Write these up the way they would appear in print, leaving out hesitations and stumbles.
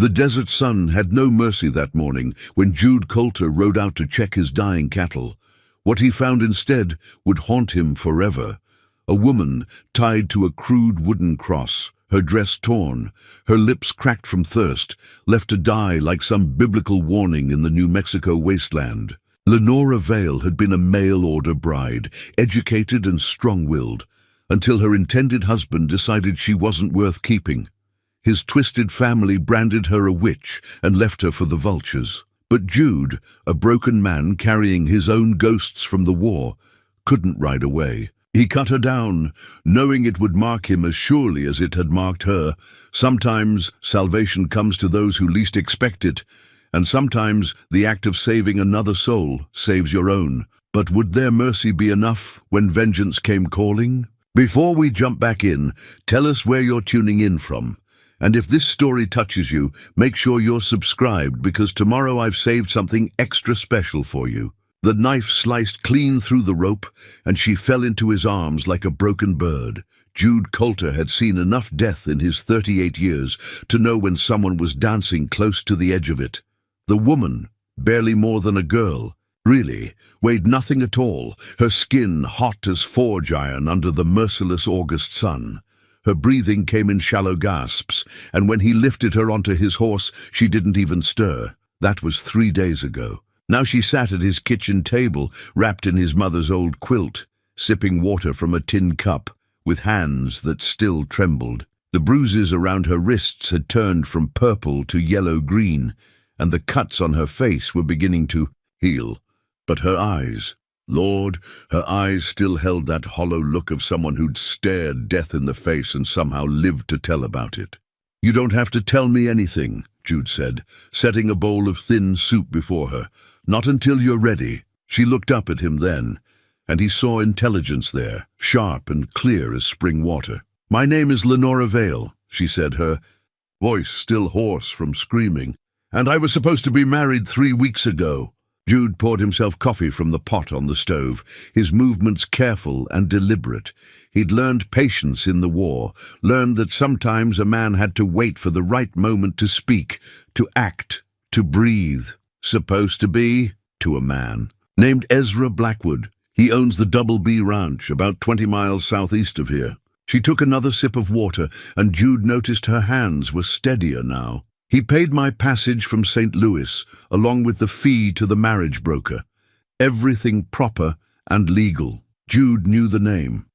The desert sun had no mercy that morning when Jude Coulter rode out to check his dying cattle. What he found instead would haunt him forever. A woman tied to a crude wooden cross, her dress torn, her lips cracked from thirst, left to die like some biblical warning in the New Mexico wasteland. Lenora Vale had been a mail-order bride, educated and strong-willed, until her intended husband decided she wasn't worth keeping. His twisted family branded her a witch and left her for the vultures. But Jude, a broken man carrying his own ghosts from the war, couldn't ride away. He cut her down, knowing it would mark him as surely as it had marked her. Sometimes salvation comes to those who least expect it, and sometimes the act of saving another soul saves your own. But would their mercy be enough when vengeance came calling? Before we jump back in, tell us where you're tuning in from. And if this story touches you, make sure you're subscribed, because tomorrow I've saved something extra special for you. The knife sliced clean through the rope, and she fell into his arms like a broken bird. Jude Coulter had seen enough death in his 38 years to know when someone was dancing close to the edge of it. The woman, barely more than a girl, really, weighed nothing at all, her skin hot as forge iron under the merciless August sun. Her breathing came in shallow gasps, and when he lifted her onto his horse, she didn't even stir. That was 3 days ago. Now she sat at his kitchen table, wrapped in his mother's old quilt, sipping water from a tin cup, with hands that still trembled. The bruises around her wrists had turned from purple to yellow-green, and the cuts on her face were beginning to heal. But her eyes, Lord, her eyes still held that hollow look of someone who'd stared death in the face and somehow lived to tell about it. "You don't have to tell me anything," Jude said, setting a bowl of thin soup before her. "Not until you're ready." She looked up at him then, and he saw intelligence there, sharp and clear as spring water. "My name is Lenora Vale," she said, her voice still hoarse from screaming, "and I was supposed to be married 3 weeks ago." Jude poured himself coffee from the pot on the stove, his movements careful and deliberate. He'd learned patience in the war, learned that sometimes a man had to wait for the right moment to speak, to act, to breathe. "Supposed to be?" to a man. "Named Ezra Blackwood. He owns the Double B Ranch, about 20 miles southeast of here." She took another sip of water, and Jude noticed her hands were steadier now. "He paid my passage from St. Louis, along with the fee to the marriage broker. Everything proper and legal." Jude knew the name.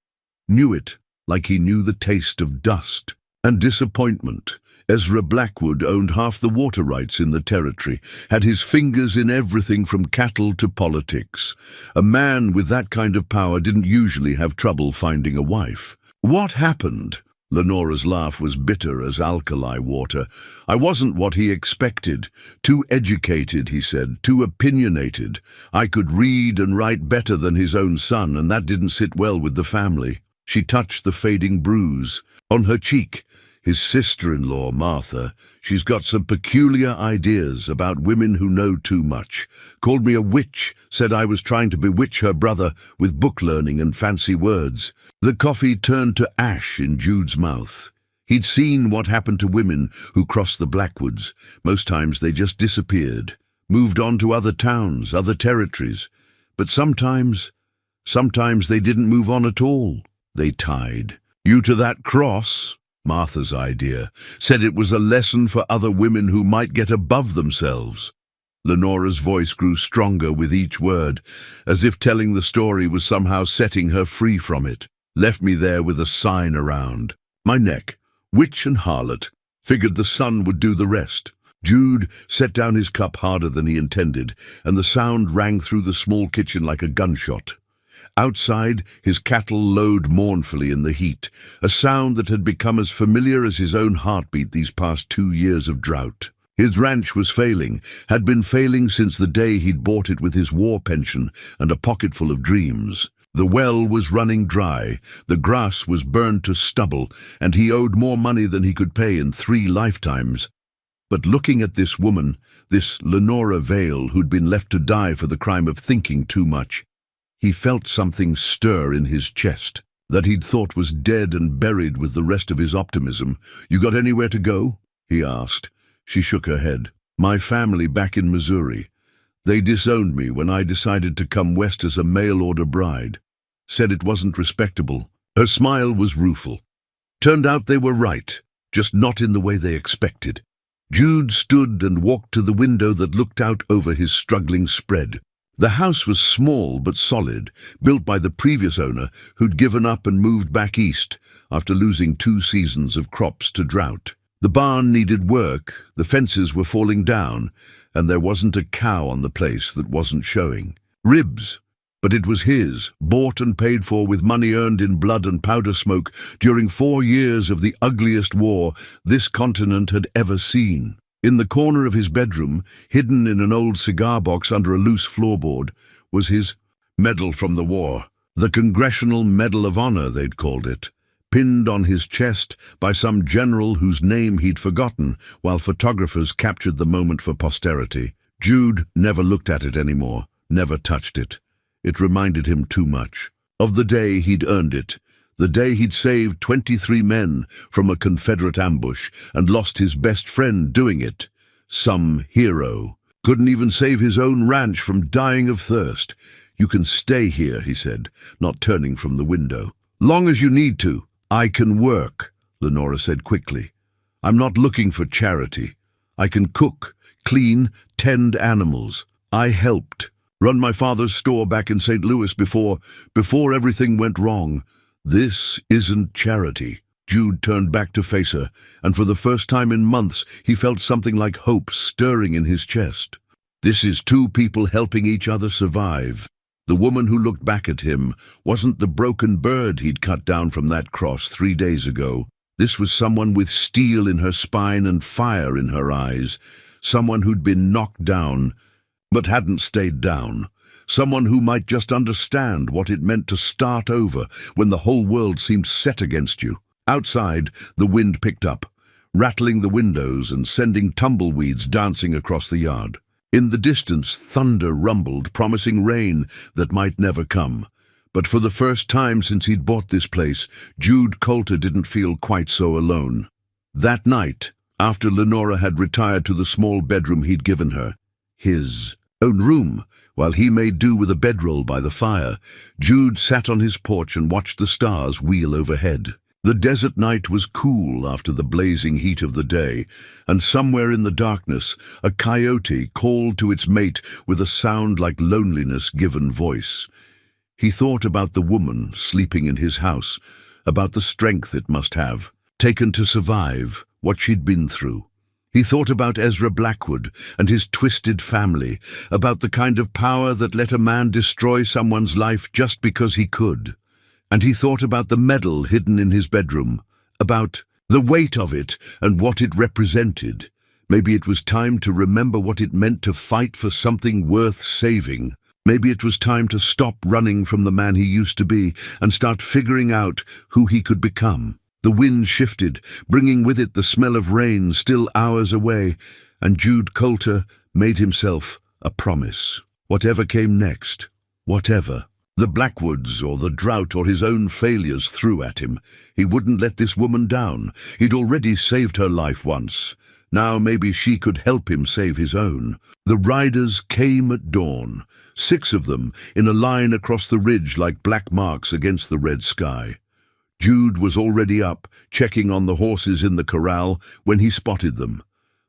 Knew it like he knew the taste of dust and disappointment. Ezra Blackwood owned half the water rights in the territory, had his fingers in everything from cattle to politics. A man with that kind of power didn't usually have trouble finding a wife. "What happened?" Lenora's laugh was bitter as alkali water. "I wasn't what he expected. Too educated," he said, "too opinionated. I could read and write better than his own son, and that didn't sit well with the family." She touched the fading bruise on her cheek. "His sister-in-law, Martha, she's got some peculiar ideas about women who know too much. Called me a witch, said I was trying to bewitch her brother with book learning and fancy words." The coffee turned to ash in Jude's mouth. He'd seen what happened to women who crossed the Blackwoods. Most times they just disappeared, moved on to other towns, other territories. But sometimes they didn't move on at all. They tied. "You to that cross?" Martha's idea, said it was a lesson for other women who might get above themselves. Lenora's voice grew stronger with each word, as if telling the story was somehow setting her free from it. "Left me there with a sign around my neck, witch and harlot. Figured the sun would do the rest." Jude set down his cup harder than he intended, and the sound rang through the small kitchen like a gunshot. Outside, his cattle lowed mournfully in the heat, a sound that had become as familiar as his own heartbeat these past 2 years of drought. His ranch was failing, had been failing since the day he'd bought it with his war pension and a pocketful of dreams. The well was running dry, the grass was burned to stubble, and he owed more money than he could pay in 3 lifetimes. But looking at this woman, this Lenora Vale, who'd been left to die for the crime of thinking too much, he felt something stir in his chest that he'd thought was dead and buried with the rest of his optimism. "You got anywhere to go?" he asked. She shook her head. My family back in Missouri. They disowned me when I decided to come west as a mail-order bride. Said it wasn't respectable. Her smile was rueful. Turned out they were right, just not in the way they expected. Jude stood and walked to the window that looked out over his struggling spread. The house was small but solid, built by the previous owner who'd given up and moved back east after losing 2 seasons of crops to drought. The barn needed work, the fences were falling down, and there wasn't a cow on the place that wasn't showing. Ribs. But it was his, bought and paid for with money earned in blood and powder smoke during 4 years of the ugliest war this continent had ever seen. In the corner of his bedroom, hidden in an old cigar box under a loose floorboard, was his medal from the war. The Congressional Medal of Honor, they'd called it, pinned on his chest by some general whose name he'd forgotten while photographers captured the moment for posterity. Jude never looked at it anymore, never touched it. It reminded him too much of the day he'd earned it, the day he'd saved 23 men from a Confederate ambush and lost his best friend doing it. Some hero. Couldn't even save his own ranch from dying of thirst. You can stay here, he said, not turning from the window. Long as you need to. I can work, Lenora said quickly. I'm not looking for charity. I can cook, clean, tend animals. I helped. Run my father's store back in St. Louis before everything went wrong. This isn't charity. Jude turned back to face her, and for the first time in months he felt something like hope stirring in his chest. This is 2 people helping each other survive. The woman who looked back at him wasn't the broken bird he'd cut down from that cross 3 days ago. This was someone with steel in her spine and fire in her eyes, someone who'd been knocked down, but hadn't stayed down. Someone who might just understand what it meant to start over when the whole world seemed set against you. Outside, the wind picked up, rattling the windows and sending tumbleweeds dancing across the yard. In the distance, thunder rumbled, promising rain that might never come. But for the first time since he'd bought this place, Jude Coulter didn't feel quite so alone. That night, after Lenora had retired to the small bedroom he'd given her, his own room, while he made do with a bedroll by the fire, Jude sat on his porch and watched the stars wheel overhead. The desert night was cool after the blazing heat of the day, and somewhere in the darkness, a coyote called to its mate with a sound like loneliness given voice. He thought about the woman sleeping in his house, about the strength it must have, taken to survive what she'd been through. He thought about Ezra Blackwood and his twisted family, about the kind of power that let a man destroy someone's life just because he could. And he thought about the medal hidden in his bedroom, about the weight of it and what it represented. Maybe it was time to remember what it meant to fight for something worth saving. Maybe it was time to stop running from the man he used to be and start figuring out who he could become. The wind shifted, bringing with it the smell of rain still hours away, and Jude Coulter made himself a promise. Whatever came next, whatever the Blackwoods or the drought or his own failures threw at him, he wouldn't let this woman down. He'd already saved her life once. Now maybe she could help him save his own. The riders came at dawn, 6 of them in a line across the ridge like black marks against the red sky. Jude was already up, checking on the horses in the corral, when he spotted them.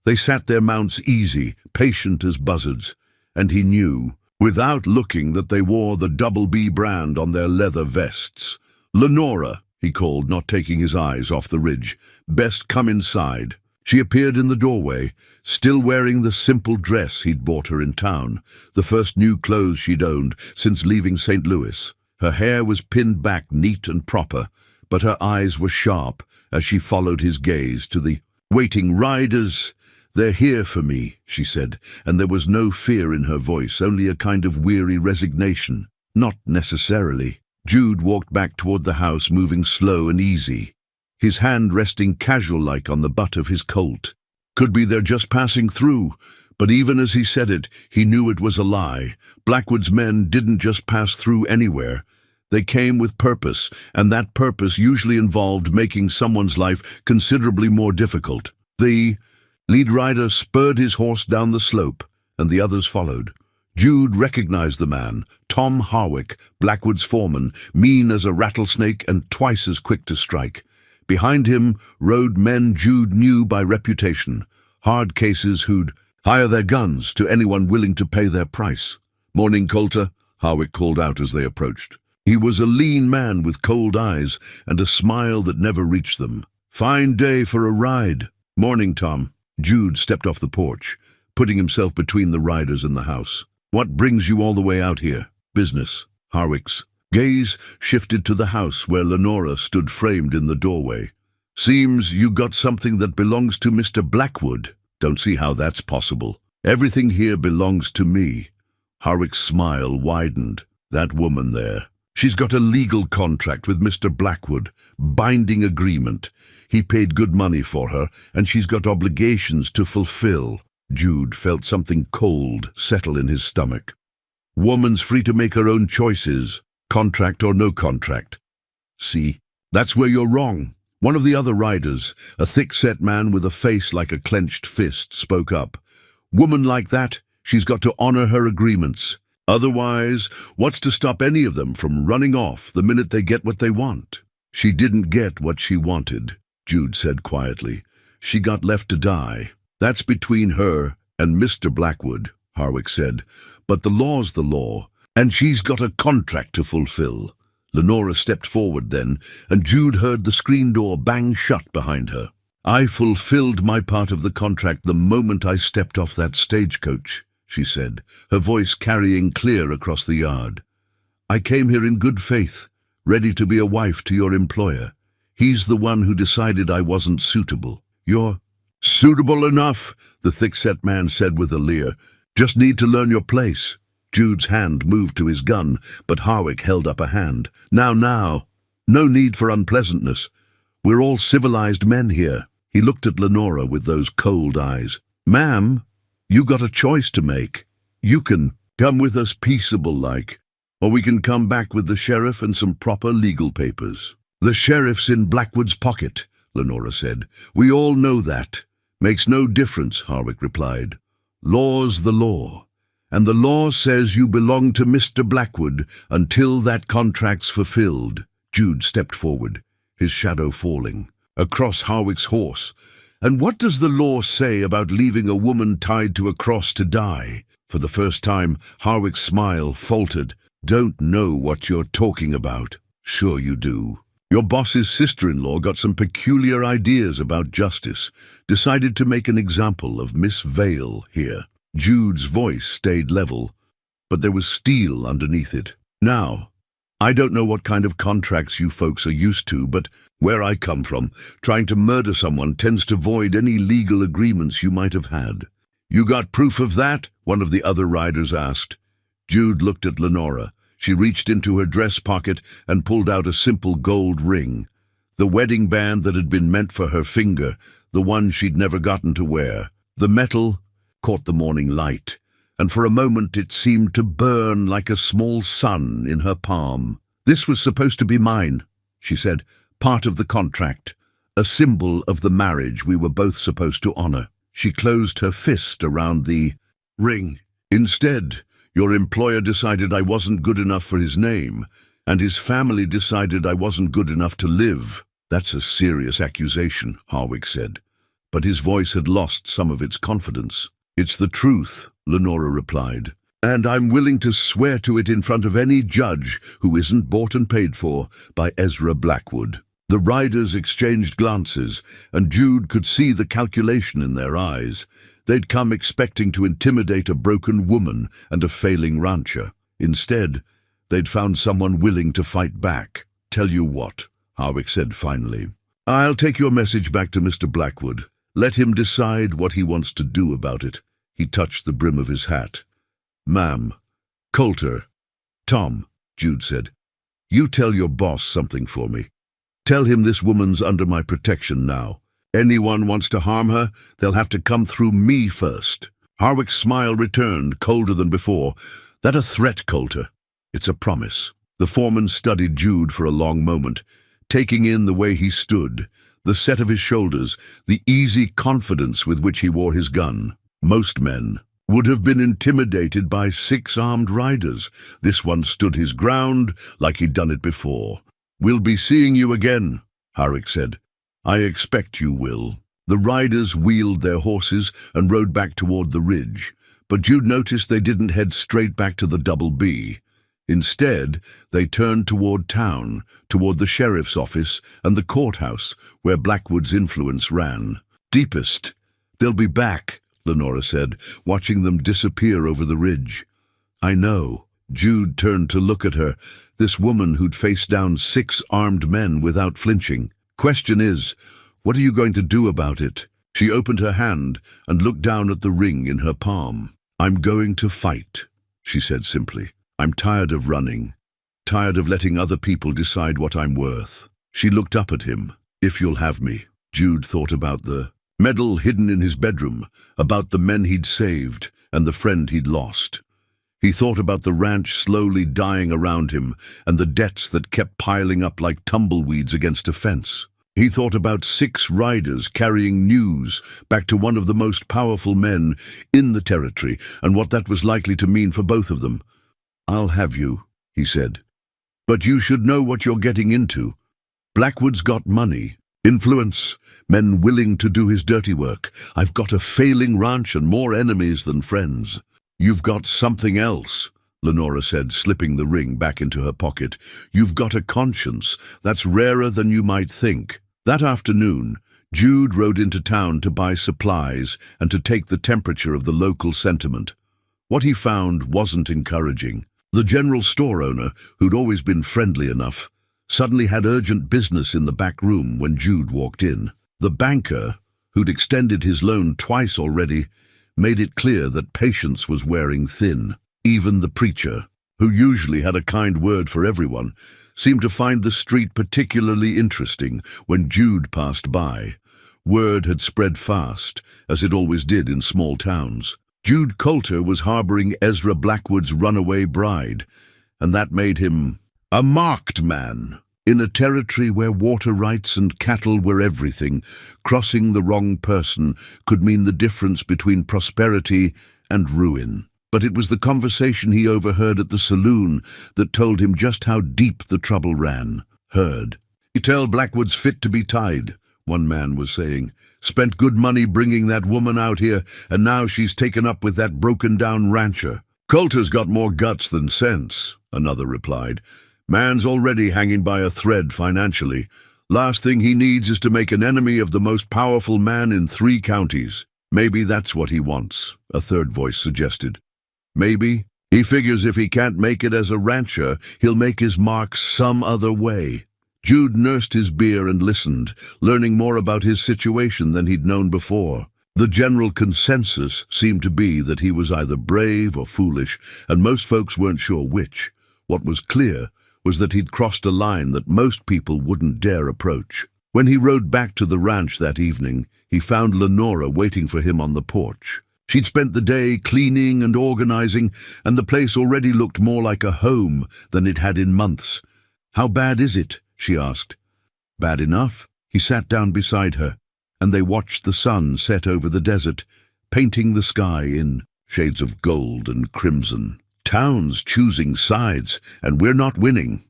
They sat their mounts easy, patient as buzzards, and he knew, without looking, that they wore the Double B brand on their leather vests. "Lenora," he called, not taking his eyes off the ridge. "Best come inside." She appeared in the doorway, still wearing the simple dress he'd bought her in town, the first new clothes she'd owned since leaving St. Louis. Her hair was pinned back neat and proper, but her eyes were sharp as she followed his gaze to the waiting riders. "They're here for me," she said, and there was no fear in her voice, only a kind of weary resignation. Not necessarily. Jude walked back toward the house, moving slow and easy, his hand resting casual-like on the butt of his Colt. Could be they're just passing through, but even as he said it, he knew it was a lie. Blackwood's men didn't just pass through anywhere. They came with purpose, and that purpose usually involved making someone's life considerably more difficult. Lead rider spurred his horse down the slope, and the others followed. Jude recognized the man, Tom Harwick, Blackwood's foreman, mean as a rattlesnake and twice as quick to strike. Behind him rode men Jude knew by reputation, hard cases who'd hire their guns to anyone willing to pay their price. "Morning, Coulter," Harwick called out as they approached. He was a lean man with cold eyes and a smile that never reached them. "Fine day for a ride." "Morning, Tom." Jude stepped off the porch, putting himself between the riders and the house. "What brings you all the way out here?" "Business." Harwick's gaze shifted to the house where Lenora stood framed in the doorway. "Seems you got something that belongs to Mr. Blackwood." "Don't see how that's possible. Everything here belongs to me." Harwick's smile widened. "That woman there. She's got a legal contract with Mr. Blackwood, binding agreement. He paid good money for her, and she's got obligations to fulfill." Jude felt something cold settle in his stomach. "Woman's free to make her own choices, contract or no contract." "See, that's where you're wrong." One of the other riders, a thick-set man with a face like a clenched fist, spoke up. "Woman like that, she's got to honor her agreements. Otherwise, what's to stop any of them from running off the minute they get what they want?" "She didn't get what she wanted," Jude said quietly. "She got left to die. That's between her and Mr. Blackwood," Harwick said. "But the law's the law, and she's got a contract to fulfill." Lenora stepped forward then, and Jude heard the screen door bang shut behind her. "I fulfilled my part of the contract the moment I stepped off that stagecoach," she said, her voice carrying clear across the yard. "I came here in good faith, ready to be a wife to your employer. He's the one who decided I wasn't suitable." "You're suitable enough," the thick-set man said with a leer. "Just need to learn your place." Jude's hand moved to his gun, but Harwick held up a hand. Now, no need for unpleasantness. We're all civilized men here." He looked at Lenora with those cold eyes. "Ma'am, you got a choice to make. You can come with us peaceable-like, or we can come back with the sheriff and some proper legal papers." "The sheriff's in Blackwood's pocket," Lenora said. "We all know that." "Makes no difference," Harwick replied. "Law's the law. And the law says you belong to Mr. Blackwood until that contract's fulfilled." Jude stepped forward, his shadow falling, across Harwick's horse. "And what does the law say about leaving a woman tied to a cross to die?" For the first time, Harwick's smile faltered. "Don't know what you're talking about." "Sure you do. Your boss's sister-in-law got some peculiar ideas about justice, decided to make an example of Miss Vale here." Jude's voice stayed level, but there was steel underneath it. "Now, I don't know what kind of contracts you folks are used to, but where I come from, trying to murder someone tends to void any legal agreements you might have had." "You got proof of that?" one of the other riders asked. Jude looked at Lenora. She reached into her dress pocket and pulled out a simple gold ring, the wedding band that had been meant for her finger, the one she'd never gotten to wear. The metal caught the morning light, and for a moment it seemed to burn like a small sun in her palm. "This was supposed to be mine," she said, "part of the contract, a symbol of the marriage we were both supposed to honor." She closed her fist around the ring. "Instead, your employer decided I wasn't good enough for his name, and his family decided I wasn't good enough to live." "That's a serious accusation," Harwick said, but his voice had lost some of its confidence. "It's the truth," Lenora replied, "and I'm willing to swear to it in front of any judge who isn't bought and paid for by Ezra Blackwood." The riders exchanged glances, and Jude could see the calculation in their eyes. They'd come expecting to intimidate a broken woman and a failing rancher. Instead, they'd found someone willing to fight back. "Tell you what," Harwick said finally, "I'll take your message back to Mr. Blackwood. Let him decide what he wants to do about it." He touched the brim of his hat. "Ma'am, Coulter, Tom," Jude said, "you tell your boss something for me. Tell him this woman's under my protection now. Anyone wants to harm her, they'll have to come through me first." Harwick's smile returned, colder than before. "That a threat, Coulter?" "It's a promise." The foreman studied Jude for a long moment, taking in the way he stood, the set of his shoulders, the easy confidence with which he wore his gun. Most men would have been intimidated by 6 armed riders. This one stood his ground like he'd done it before. "We'll be seeing you again," Harik said. "I expect you will." The riders wheeled their horses and rode back toward the ridge, but Jude noticed they didn't head straight back to the Double B. Instead, they turned toward town, toward the sheriff's office and the courthouse, where Blackwood's influence ran. "Deepest. They'll be back," Lenora said, watching them disappear over the ridge. "I know." Jude turned to look at her, this woman who'd faced down 6 armed men without flinching. "Question is, what are you going to do about it?" She opened her hand and looked down at the ring in her palm. "I'm going to fight," she said simply. "I'm tired of running, tired of letting other people decide what I'm worth." She looked up at him. "If you'll have me." Jude thought about the medal hidden in his bedroom, about the men he'd saved and the friend he'd lost. He thought about the ranch slowly dying around him and the debts that kept piling up like tumbleweeds against a fence. He thought about 6 riders carrying news back to one of the most powerful men in the territory and what that was likely to mean for both of them. "I'll have you," he said. "But you should know what you're getting into. Blackwood's got money, influence, men willing to do his dirty work. I've got a failing ranch and more enemies than friends." "You've got something else," Lenora said, slipping the ring back into her pocket. "You've got a conscience that's rarer than you might think." That afternoon, Jude rode into town to buy supplies and to take the temperature of the local sentiment. What he found wasn't encouraging. The general store owner, who'd always been friendly enough, suddenly had urgent business in the back room when Jude walked in. The banker, who'd extended his loan twice already, made it clear that patience was wearing thin. Even the preacher, who usually had a kind word for everyone, seemed to find the street particularly interesting when Jude passed by. Word had spread fast, as it always did in small towns. Jude Coulter was harboring Ezra Blackwood's runaway bride, and that made him a marked man. In a territory where water rights and cattle were everything, crossing the wrong person could mean the difference between prosperity and ruin. But it was the conversation he overheard at the saloon that told him just how deep the trouble ran. "Heard. You tell Blackwood's fit to be tied," one man was saying. "Spent good money bringing that woman out here, and now she's taken up with that broken-down rancher." "Coulter's got more guts than sense," another replied. "Man's already hanging by a thread financially. Last thing he needs is to make an enemy of the most powerful man in 3 counties. "Maybe that's what he wants," a third voice suggested. "Maybe he figures if he can't make it as a rancher, he'll make his mark some other way." Jude nursed his beer and listened, learning more about his situation than he'd known before. The general consensus seemed to be that he was either brave or foolish, and most folks weren't sure which. What was clear was that he'd crossed a line that most people wouldn't dare approach. When he rode back to the ranch that evening, he found Lenora waiting for him on the porch. She'd spent the day cleaning and organizing, and the place already looked more like a home than it had in months. "How bad is it?" she asked. "Bad enough." He sat down beside her, and they watched the sun set over the desert, painting the sky in shades of gold and crimson. "Town's choosing sides, and we're not winning."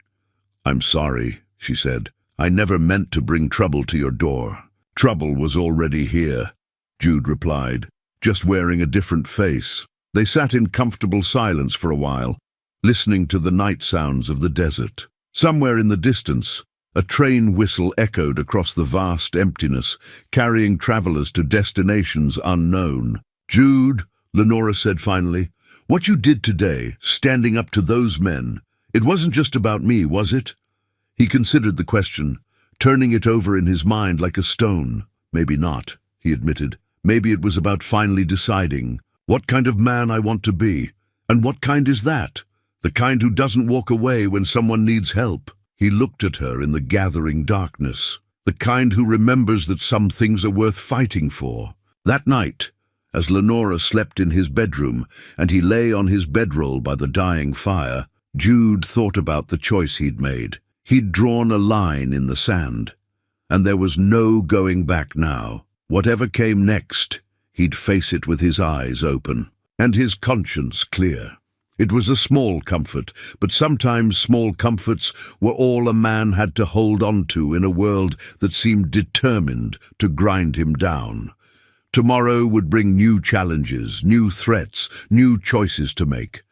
"I'm sorry," she said. "I never meant to bring trouble to your door." "Trouble was already here," Jude replied, just wearing a different face. They sat in comfortable silence for a while, listening to the night sounds of the desert. Somewhere in the distance, a train whistle echoed across the vast emptiness, carrying travelers to destinations unknown. "Jude," Lenora said finally, "what you did today, standing up to those men, it wasn't just about me, was it?" He considered the question, turning it over in his mind like a stone. "Maybe not," he admitted. "Maybe it was about finally deciding what kind of man I want to be. And what kind is that? The kind who doesn't walk away when someone needs help." He looked at her in the gathering darkness. "The kind who remembers that some things are worth fighting for." That night, as Lenora slept in his bedroom and he lay on his bedroll by the dying fire, Jude thought about the choice he'd made. He'd drawn a line in the sand. and there was no going back now. Whatever came next, he'd face it with his eyes open, and his conscience clear. It was a small comfort, but sometimes small comforts were all a man had to hold on to in a world that seemed determined to grind him down. Tomorrow would bring new challenges, new threats, new choices to make.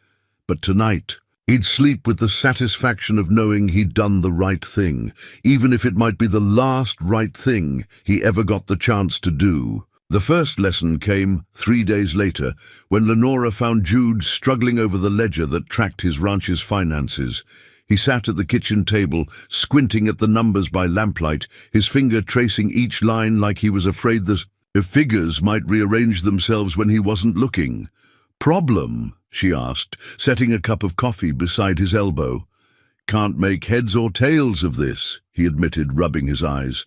But tonight, he'd sleep with the satisfaction of knowing he'd done the right thing, even if it might be the last right thing he ever got the chance to do. The first lesson came 3 days later, when Lenora found Jude struggling over the ledger that tracked his ranch's finances. He sat at the kitchen table, squinting at the numbers by lamplight, his finger tracing each line like he was afraid that the figures might rearrange themselves when he wasn't looking. "Problem?" she asked, setting a cup of coffee beside his elbow. "Can't make heads or tails of this," he admitted, rubbing his eyes.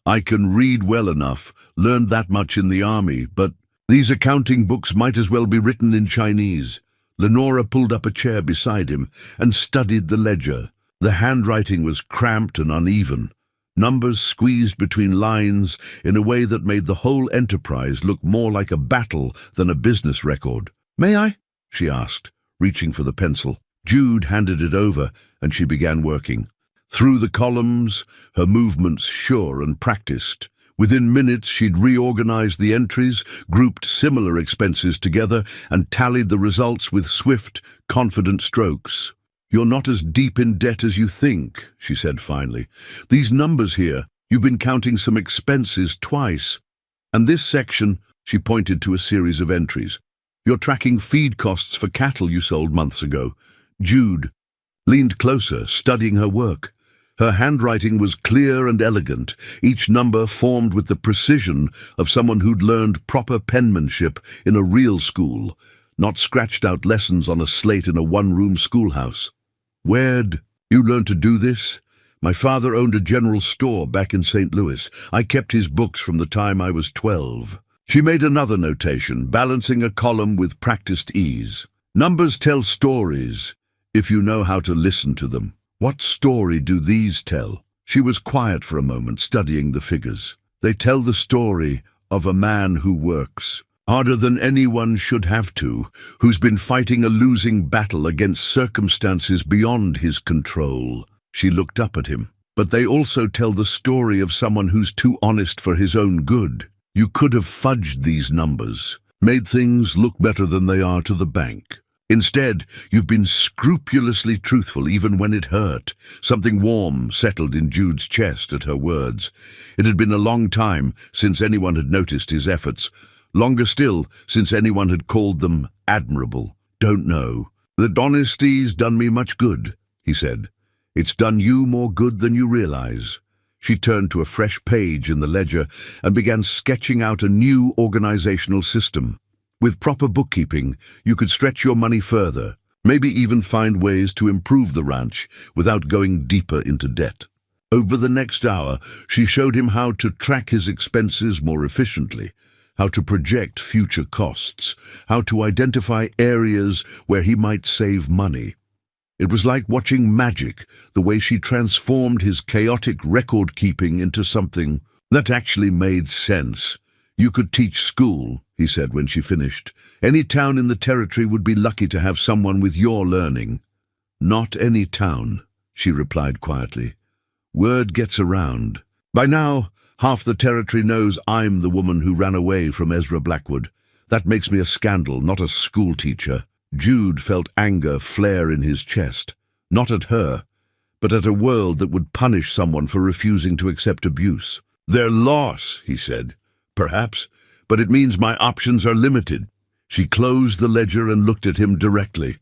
"I can read well enough, learned that much in the army, but these accounting books might as well be written in Chinese." Lenora pulled up a chair beside him and studied the ledger. The handwriting was cramped and uneven, numbers squeezed between lines in a way that made the whole enterprise look more like a battle than a business record. "May I?" she asked, reaching for the pencil. Jude handed it over, and she began working. Through the columns, her movements sure and practiced. Within minutes, she'd reorganized the entries, grouped similar expenses together, and tallied the results with swift, confident strokes. "You're not as deep in debt as you think," she said finally. "These numbers here, you've been counting some expenses twice. And this section," she pointed to a series of entries, "you're tracking feed costs for cattle you sold months ago." Jude leaned closer, studying her work. Her handwriting was clear and elegant, each number formed with the precision of someone who'd learned proper penmanship in a real school, not scratched-out lessons on a slate in a one-room schoolhouse. "Where'd you learn to do this?" "My father owned a general store back in St. Louis. I kept his books from the time I was 12. She made another notation, balancing a column with practiced ease. "Numbers tell stories, if you know how to listen to them. What story do these tell?" She was quiet for a moment, studying the figures. "They tell the story of a man who works harder than anyone should have to, who's been fighting a losing battle against circumstances beyond his control." She looked up at him. "But they also tell the story of someone who's too honest for his own good. You could have fudged these numbers, made things look better than they are to the bank. Instead, you've been scrupulously truthful even when it hurt." Something warm settled in Jude's chest at her words. It had been a long time since anyone had noticed his efforts, longer still since anyone had called them admirable. "Don't know. That honesty's done me much good," he said. "It's done you more good than you realize." She turned to a fresh page in the ledger and began sketching out a new organizational system. With proper bookkeeping, you could stretch your money further, maybe even find ways to improve the ranch without going deeper into debt. Over the next hour, she showed him how to track his expenses more efficiently, how to project future costs, how to identify areas where he might save money. It was like watching magic, the way she transformed his chaotic record-keeping into something that actually made sense. "You could teach school," he said when she finished. "Any town in the territory would be lucky to have someone with your learning." "Not any town," she replied quietly. "Word gets around. By now, half the territory knows I'm the woman who ran away from Ezra Blackwood. That makes me a scandal, not a school teacher." Jude felt anger flare in his chest, not at her, but at a world that would punish someone for refusing to accept abuse. "Their loss," he said. "Perhaps, but it means my options are limited." She closed the ledger and looked at him directly.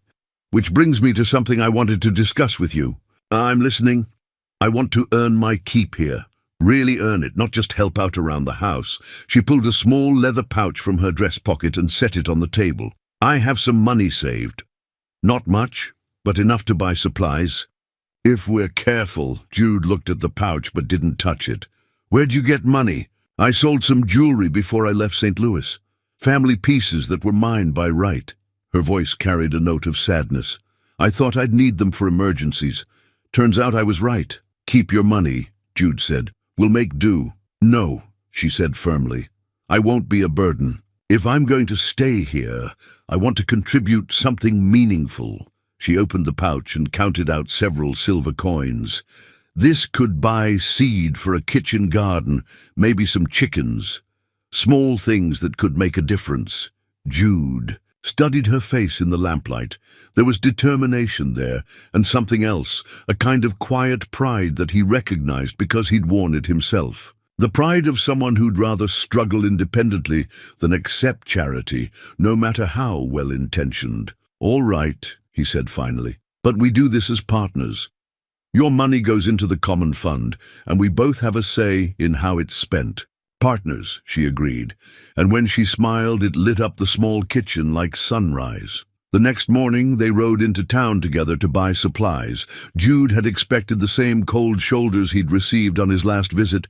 "Which brings me to something I wanted to discuss with you." "I'm listening." "I want to earn my keep here. Really earn it, not just help out around the house." She pulled a small leather pouch from her dress pocket and set it on the table. "I have some money saved. Not much, but enough to buy supplies. If we're careful." Jude looked at the pouch but didn't touch it. "Where'd you get money?" "I sold some jewelry before I left St. Louis. Family pieces that were mine by right." Her voice carried a note of sadness. "I thought I'd need them for emergencies. Turns out I was right." "Keep your money," Jude said. We'll make do." "No," she said firmly. "I won't be a burden. If I'm going to stay here, I want to contribute something meaningful." She opened the pouch and counted out several silver coins. "This could buy seed for a kitchen garden, maybe some chickens. Small things that could make a difference." Jude studied her face in the lamplight. There was determination there, and something else, a kind of quiet pride that he recognized because he'd worn it himself. The pride of someone who'd rather struggle independently than accept charity, no matter how well-intentioned. "All right," he said finally, "but we do this as partners. Your money goes into the common fund, and we both have a say in how it's spent." "Partners," she agreed, and when she smiled it lit up the small kitchen like sunrise. The next morning they rode into town together to buy supplies. Jude had expected the same cold shoulders he'd received on his last visit,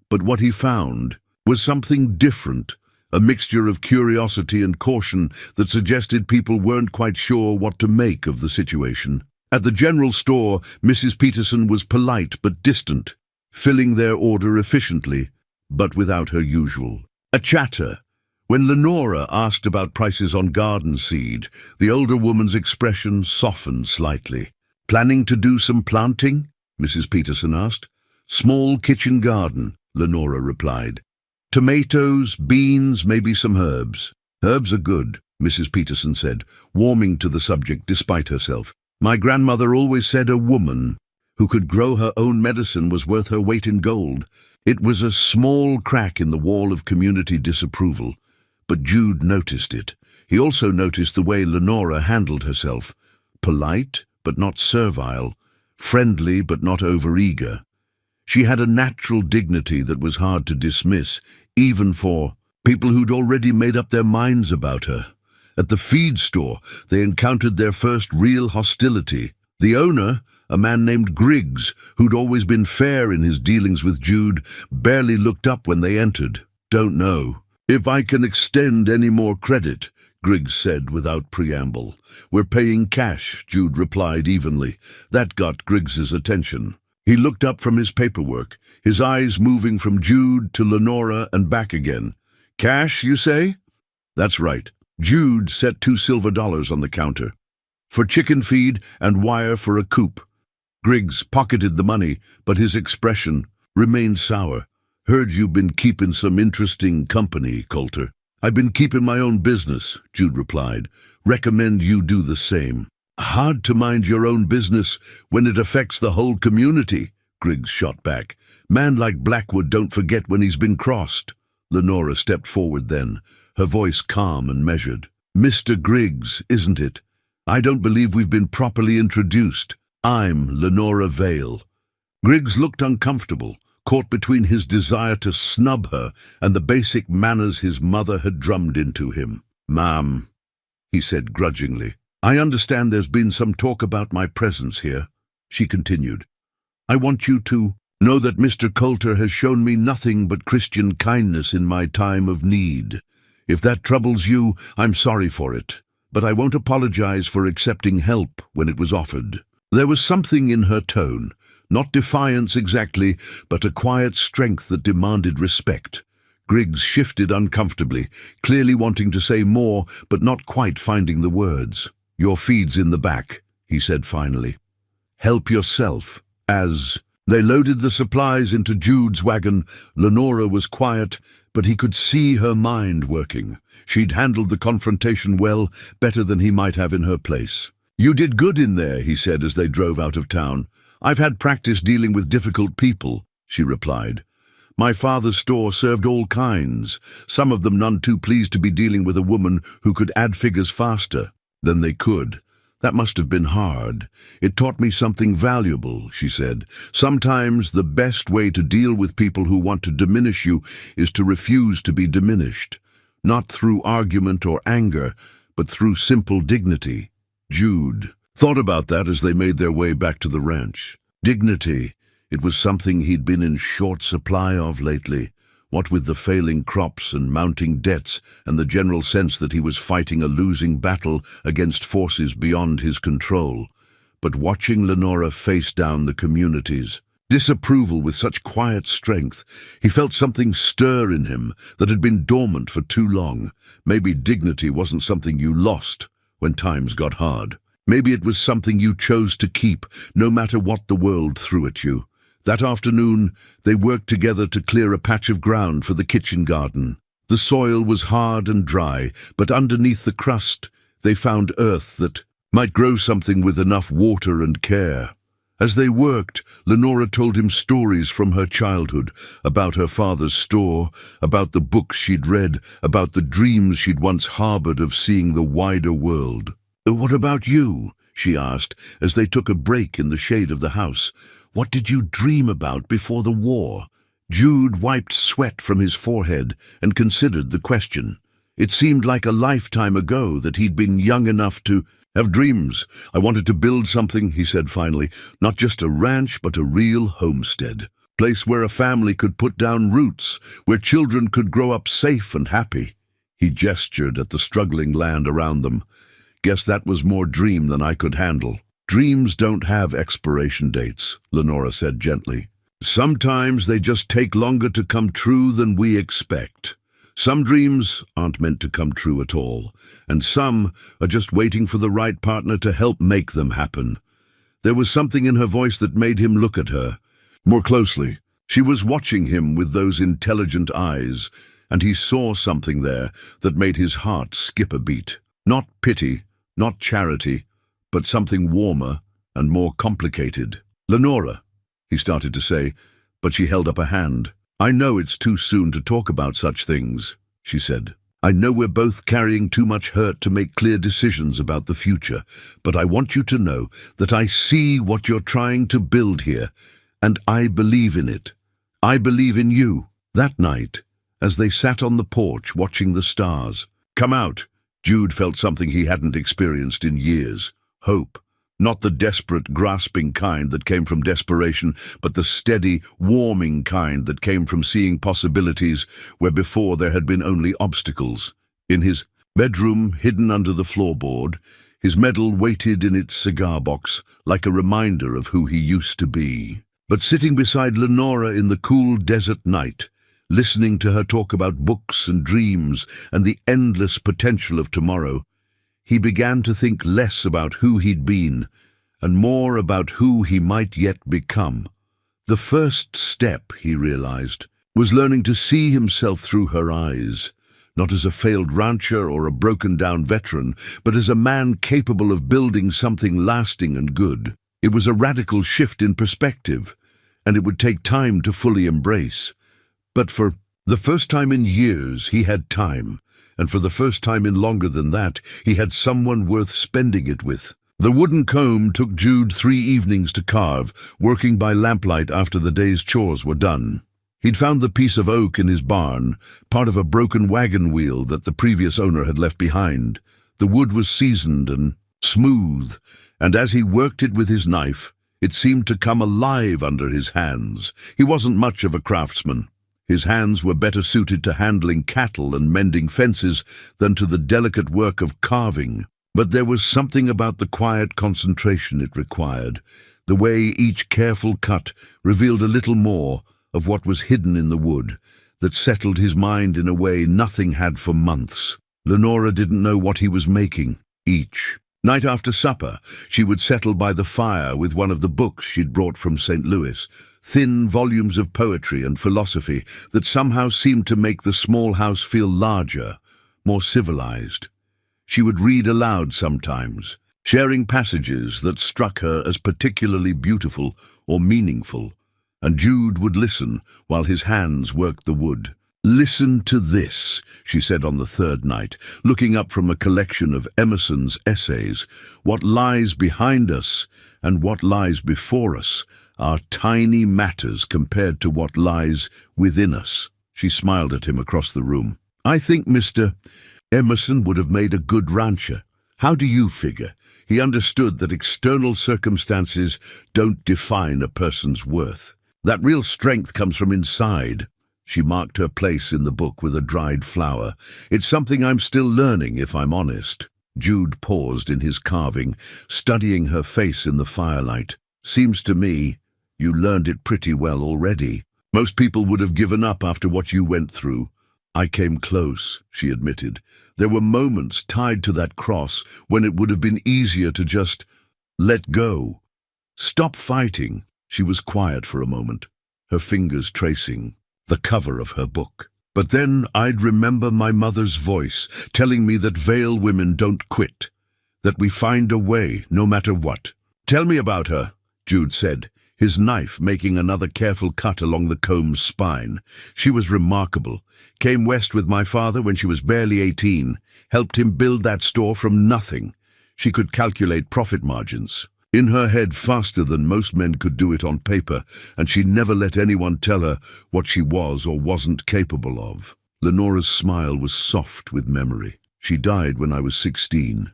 but what he found was something different, a mixture of curiosity and caution that suggested people weren't quite sure what to make of the situation. At the general store, Mrs. Peterson was polite but distant, filling their order efficiently, but without her usual chatter. When Lenora asked about prices on garden seed, the older woman's expression softened slightly. "Planning to do some planting?" Mrs. Peterson asked. "Small kitchen garden," Lenora replied. "Tomatoes, beans, maybe some herbs." "Herbs are good," Mrs. Peterson said, warming to the subject despite herself. "My grandmother always said a woman who could grow her own medicine was worth her weight in gold." It was a small crack in the wall of community disapproval, but Jude noticed it. He also noticed the way Lenora handled herself. Polite, but not servile. Friendly, but not overeager. She had a natural dignity that was hard to dismiss, even for people who'd already made up their minds about her. At the feed store, they encountered their first real hostility. The owner, a man named Griggs, who'd always been fair in his dealings with Jude, barely looked up when they entered. "Don't know if I can extend any more credit," Griggs said without preamble. "We're paying cash," Jude replied evenly. That got Griggs's attention. He looked up from his paperwork, his eyes moving from Jude to Lenora and back again. "Cash, you say?" "That's right." Jude set $2 silver on the counter. "For chicken feed and wire for a coop." Griggs pocketed the money, but his expression remained sour. "Heard you've been keeping some interesting company, Coulter." "I've been keeping my own business," Jude replied. "Recommend you do the same." "Hard to mind your own business when it affects the whole community," Griggs shot back. "Man like Blackwood don't forget when he's been crossed." Lenora stepped forward then, her voice calm and measured. "Mr. Griggs, isn't it? I don't believe we've been properly introduced. I'm Lenora Vale." Griggs looked uncomfortable, caught between his desire to snub her and the basic manners his mother had drummed into him. "Ma'am," he said grudgingly, "I understand there's been some talk about my presence here," she continued. "I want you to know that Mr. Coulter has shown me nothing but Christian kindness in my time of need. If that troubles you, I'm sorry for it, but I won't apologize for accepting help when it was offered." There was something in her tone, not defiance exactly, but a quiet strength that demanded respect. Griggs shifted uncomfortably, clearly wanting to say more, but not quite finding the words. "Your feed's in the back," he said finally. "Help yourself." As they loaded the supplies into Jude's wagon, Lenora was quiet, but he could see her mind working. She'd handled the confrontation well, better than he might have in her place. "You did good in there," he said as they drove out of town. "I've had practice dealing with difficult people," she replied. "My father's store served all kinds, some of them none too pleased to be dealing with a woman who could add figures faster than they could. That must have been hard. It taught me something valuable," she said. "Sometimes the best way to deal with people who want to diminish you is to refuse to be diminished. Not through argument or anger, but through simple dignity." Jude thought about that as they made their way back to the ranch. Dignity, it was something he'd been in short supply of lately. What with the failing crops and mounting debts and the general sense that he was fighting a losing battle against forces beyond his control. But watching Lenora face down the communities, disapproval with such quiet strength. He felt something stir in him that had been dormant for too long. Maybe dignity wasn't something you lost when times got hard. Maybe it was something you chose to keep, no matter what the world threw at you. That afternoon, they worked together to clear a patch of ground for the kitchen garden. The soil was hard and dry, but underneath the crust, they found earth that might grow something with enough water and care. As they worked, Lenora told him stories from her childhood, about her father's store, about the books she'd read, about the dreams she'd once harbored of seeing the wider world. "What about you?" she asked, as they took a break in the shade of the house. "What did you dream about before the war?" Jude wiped sweat from his forehead and considered the question. It seemed like a lifetime ago that he'd been young enough to have dreams. "I wanted to build something," he said finally, "not just a ranch, but a real homestead. Place where a family could put down roots, where children could grow up safe and happy." He gestured at the struggling land around them. "Guess that was more dream than I could handle." "Dreams don't have expiration dates," Lenora said gently. "Sometimes they just take longer to come true than we expect. Some dreams aren't meant to come true at all, and some are just waiting for the right partner to help make them happen." There was something in her voice that made him look at her more closely. She was watching him with those intelligent eyes, and he saw something there that made his heart skip a beat. Not pity, not charity, but something warmer and more complicated. "Lenora," he started to say, but she held up a hand. "I know it's too soon to talk about such things," she said. "I know we're both carrying too much hurt to make clear decisions about the future, but I want you to know that I see what you're trying to build here, and I believe in it. I believe in you." That night, as they sat on the porch watching the stars, "Come out," Jude felt something he hadn't experienced in years. Hope. Not the desperate, grasping kind that came from desperation, but the steady, warming kind that came from seeing possibilities where before there had been only obstacles. In his bedroom, hidden under the floorboard, his medal waited in its cigar box, like a reminder of who he used to be. But sitting beside Lenora in the cool desert night, listening to her talk about books and dreams and the endless potential of tomorrow, he began to think less about who he'd been and more about who he might yet become. The first step, he realized, was learning to see himself through her eyes, not as a failed rancher or a broken-down veteran, but as a man capable of building something lasting and good. It was a radical shift in perspective, and it would take time to fully embrace. But for the first time in years, he had time. And for the first time in longer than that, he had someone worth spending it with. The wooden comb took Jude 3 evenings to carve, working by lamplight after the day's chores were done. He'd found the piece of oak in his barn, part of a broken wagon wheel that the previous owner had left behind. The wood was seasoned and smooth, and as he worked it with his knife, it seemed to come alive under his hands. He wasn't much of a craftsman. His hands were better suited to handling cattle and mending fences than to the delicate work of carving. But there was something about the quiet concentration it required, the way each careful cut revealed a little more of what was hidden in the wood, that settled his mind in a way nothing had for months. Lenora didn't know what he was making. Each night after supper, she would settle by the fire with one of the books she'd brought from St. Louis, thin volumes of poetry and philosophy that somehow seemed to make the small house feel larger, more civilized. She would read aloud sometimes, sharing passages that struck her as particularly beautiful or meaningful, and Jude would listen while his hands worked the wood. "Listen to this," she said on the third night, looking up from a collection of Emerson's essays. "What lies behind us and what lies before us are tiny matters compared to what lies within us." She smiled at him across the room. "I think Mr. Emerson would have made a good rancher. How do you figure?" He understood that external circumstances don't define a person's worth. That real strength comes from inside. She marked her place in the book with a dried flower. "It's something I'm still learning, if I'm honest." Jude paused in his carving, studying her face in the firelight. "Seems to me You learned it pretty well already. Most people would have given up after what you went through. I came close, she admitted. There were moments tied to that cross when it would have been easier to just let go. Stop fighting. She was quiet for a moment, her fingers tracing the cover of her book. But then I'd remember my mother's voice telling me that veil women don't quit, that we find a way no matter what. Tell me about her, Jude said, his knife making another careful cut along the comb's spine. She was remarkable. Came west with my father when she was barely 18, helped him build that store from nothing. She could calculate profit margins in her head faster than most men could do it on paper, and she never let anyone tell her what she was or wasn't capable of. Lenora's smile was soft with memory. She died when I was 16,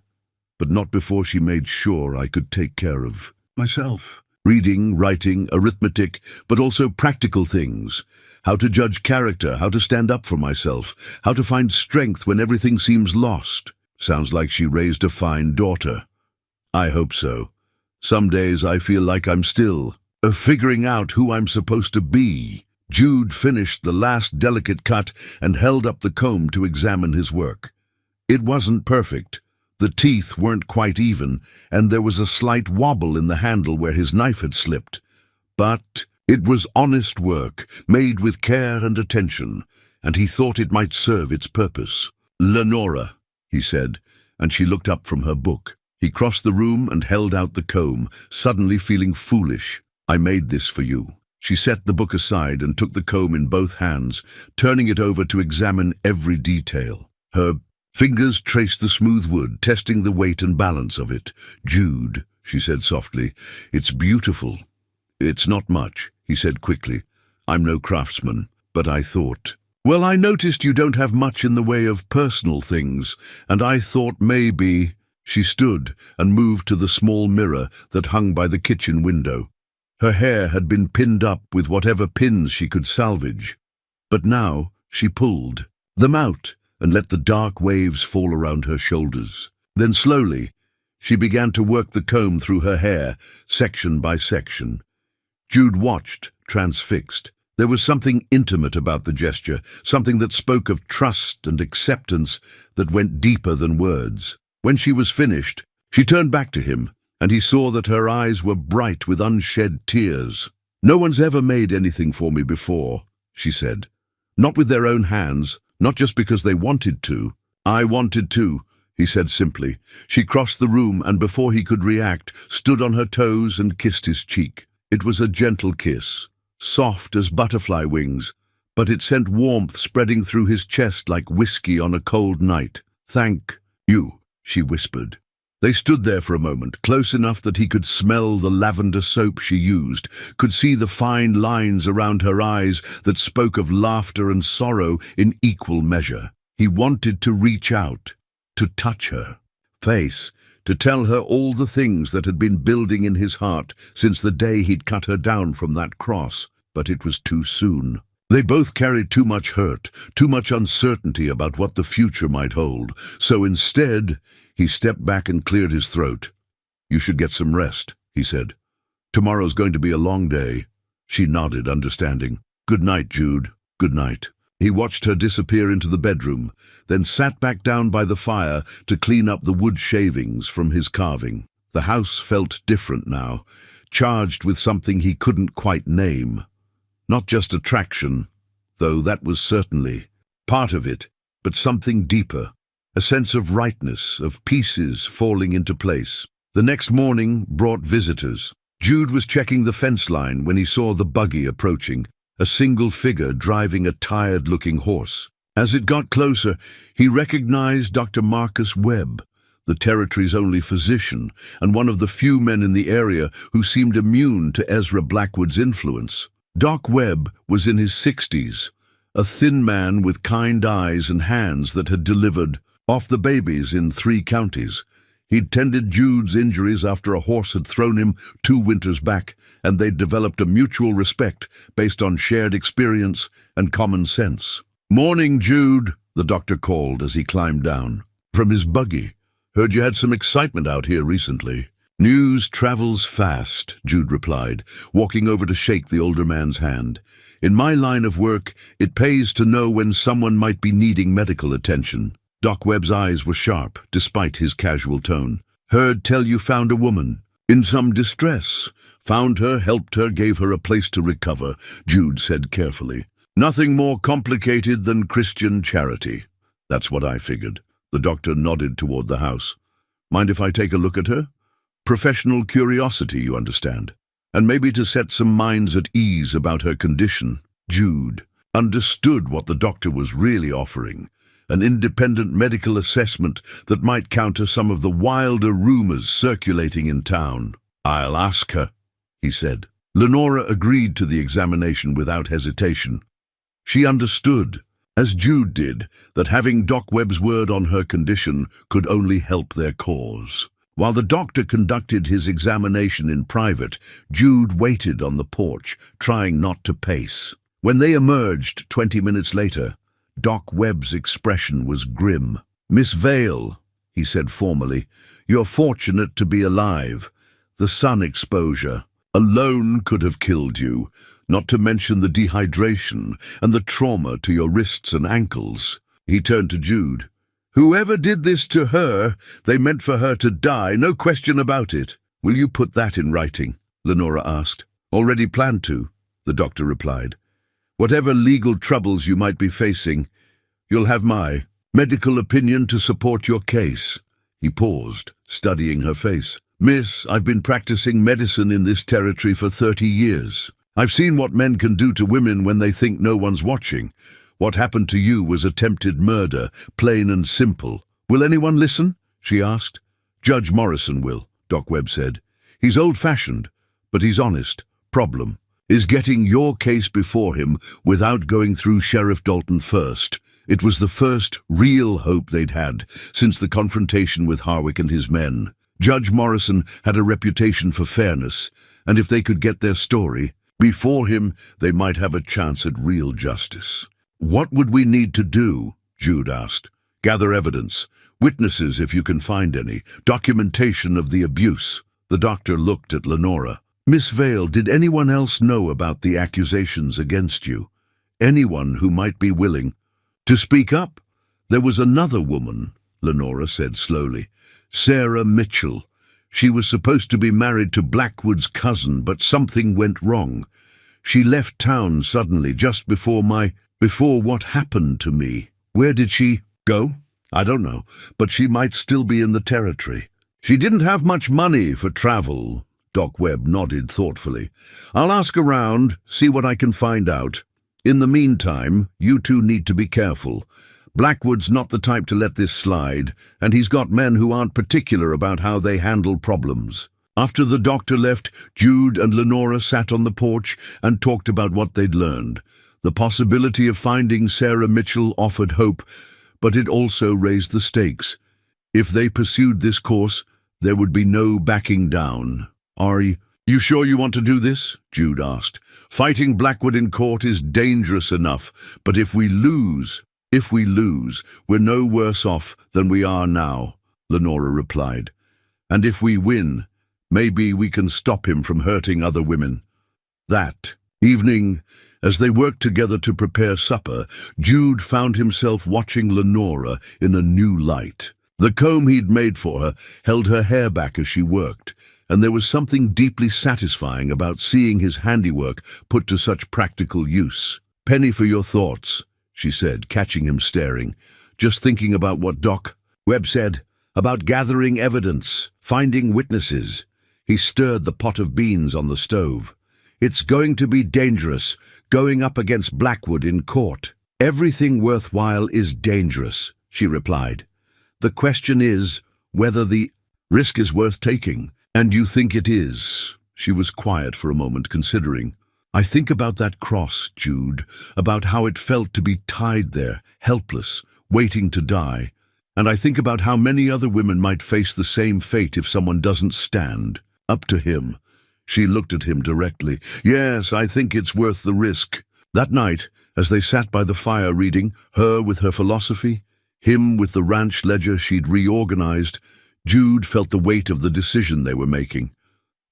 but not before she made sure I could take care of myself. Reading, writing, arithmetic, but also practical things. How to judge character, how to stand up for myself, how to find strength when everything seems lost. Sounds like she raised a fine daughter. I hope so. Some days I feel like I'm still figuring out who I'm supposed to be. Jude finished the last delicate cut and held up the comb to examine his work. It wasn't perfect. The teeth weren't quite even, and there was a slight wobble in the handle where his knife had slipped. But it was honest work, made with care and attention, and he thought it might serve its purpose. "Lenora," he said, and she looked up from her book. He crossed the room and held out the comb, suddenly feeling foolish. "I made this for you." She set the book aside and took the comb in both hands, turning it over to examine every detail. Her fingers traced the smooth wood, testing the weight and balance of it. "Jude," she said softly, "it's beautiful." "It's not much," he said quickly. "I'm no craftsman, but I thought—" "Well, I noticed you don't have much in the way of personal things, and I thought maybe—" She stood and moved to the small mirror that hung by the kitchen window. Her hair had been pinned up with whatever pins she could salvage, but now she pulled them out and let the dark waves fall around her shoulders. Then slowly, she began to work the comb through her hair, section by section. Jude watched, transfixed. There was something intimate about the gesture, something that spoke of trust and acceptance that went deeper than words. When she was finished, she turned back to him, and he saw that her eyes were bright with unshed tears. "No one's ever made anything for me before," she said. "Not with their own hands, not just because they wanted to." "I wanted to," he said simply. She crossed the room and before he could react, stood on her toes and kissed his cheek. It was a gentle kiss, soft as butterfly wings, but it sent warmth spreading through his chest like whiskey on a cold night. "Thank you," she whispered. They stood there for a moment, close enough that he could smell the lavender soap she used, could see the fine lines around her eyes that spoke of laughter and sorrow in equal measure. He wanted to reach out, to touch her face, to tell her all the things that had been building in his heart since the day he'd cut her down from that cross, but it was too soon. They both carried too much hurt, too much uncertainty about what the future might hold, so instead, he stepped back and cleared his throat. "You should get some rest," he said. "Tomorrow's going to be a long day." She nodded, understanding. "Good night, Jude. Good night." He watched her disappear into the bedroom, then sat back down by the fire to clean up the wood shavings from his carving. The house felt different now, charged with something he couldn't quite name. Not just attraction, though that was certainly part of it, but something deeper, a sense of rightness, of pieces falling into place. The next morning brought visitors. Jude was checking the fence line when he saw the buggy approaching, a single figure driving a tired-looking horse. As it got closer, he recognized Dr. Marcus Webb, the territory's only physician, and one of the few men in the area who seemed immune to Ezra Blackwood's influence. Doc Webb was in his 60s, a thin man with kind eyes and hands that had delivered off the babies in 3 counties. He'd tended Jude's injuries after a horse had thrown him 2 winters back, and they'd developed a mutual respect based on shared experience and common sense. "Morning, Jude," the doctor called as he climbed down from his buggy. "Heard you had some excitement out here recently." News travels fast, Jude replied, walking over to shake the older man's hand. In my line of work, it pays to know when someone might be needing medical attention. Doc Webb's eyes were sharp, despite his casual tone. Heard tell you found a woman in some distress. Found her, helped her, gave her a place to recover, Jude said carefully. Nothing more complicated than Christian charity. That's what I figured. The doctor nodded toward the house. Mind if I take a look at her? Professional curiosity, you understand. And maybe to set some minds at ease about her condition. Jude understood what the doctor was really offering. An independent medical assessment that might counter some of the wilder rumors circulating in town. I'll ask her, he said. Lenora agreed to the examination without hesitation. She understood, as Jude did, that having Doc Webb's word on her condition could only help their cause. While the doctor conducted his examination in private, Jude waited on the porch, trying not to pace. When they emerged 20 minutes later, Doc Webb's expression was grim. Miss Vale, he said formally, you're fortunate to be alive. The sun exposure alone could have killed you, not to mention the dehydration and the trauma to your wrists and ankles. He turned to Jude. Whoever did this to her, they meant for her to die, no question about it. Will you put that in writing? Lenora asked. Already planned to, the doctor replied. Whatever legal troubles you might be facing, you'll have my medical opinion to support your case. He paused, studying her face. Miss, I've been practicing medicine in this territory for 30 years. I've seen what men can do to women when they think no one's watching. What happened to you was attempted murder, plain and simple. Will anyone listen? She asked. Judge Morrison will, Doc Webb said. He's old-fashioned, but he's honest. Problem is getting your case before him without going through Sheriff Dalton first. It was the first real hope they'd had since the confrontation with Harwick and his men. Judge Morrison had a reputation for fairness, and if they could get their story before him, they might have a chance at real justice. What would we need to do? Jude asked. Gather evidence. Witnesses, if you can find any. Documentation of the abuse. The doctor looked at Lenora. Miss Vale, did anyone else know about the accusations against you? Anyone who might be willing to speak up? There was another woman, Lenora said slowly. Sarah Mitchell. She was supposed to be married to Blackwood's cousin, but something went wrong. She left town suddenly just before what happened to me. Where did she go? I don't know, but she might still be in the territory. She didn't have much money for travel. Doc Webb nodded thoughtfully. I'll ask around, see what I can find out. In the meantime, you two need to be careful. Blackwood's not the type to let this slide, and he's got men who aren't particular about how they handle problems. After the doctor left, Jude and Lenora sat on the porch and talked about what they'd learned. The possibility of finding Sarah Mitchell offered hope, but it also raised the stakes. If they pursued this course, there would be no backing down. Are you sure you want to do this? Jude asked. Fighting Blackwood in court is dangerous enough, but if we lose, we're no worse off than we are now, Lenora replied. And if we win, maybe we can stop him from hurting other women. That evening, as they worked together to prepare supper, Jude found himself watching Lenora in a new light. The comb he'd made for her held her hair back as she worked, and there was something deeply satisfying about seeing his handiwork put to such practical use. Penny for your thoughts, she said, catching him staring. Just thinking about what Doc Webb said, about gathering evidence, finding witnesses. He stirred the pot of beans on the stove. It's going to be dangerous, going up against Blackwood in court. Everything worthwhile is dangerous, she replied. The question is whether the risk is worth taking. And you think it is? She was quiet for a moment, considering. I think about that cross, Jude, about how it felt to be tied there, helpless, waiting to die. And I think about how many other women might face the same fate if someone doesn't stand up to him. She looked at him directly. Yes, I think it's worth the risk. That night, as they sat by the fire reading, her with her philosophy, him with the ranch ledger she'd reorganized, Jude felt the weight of the decision they were making.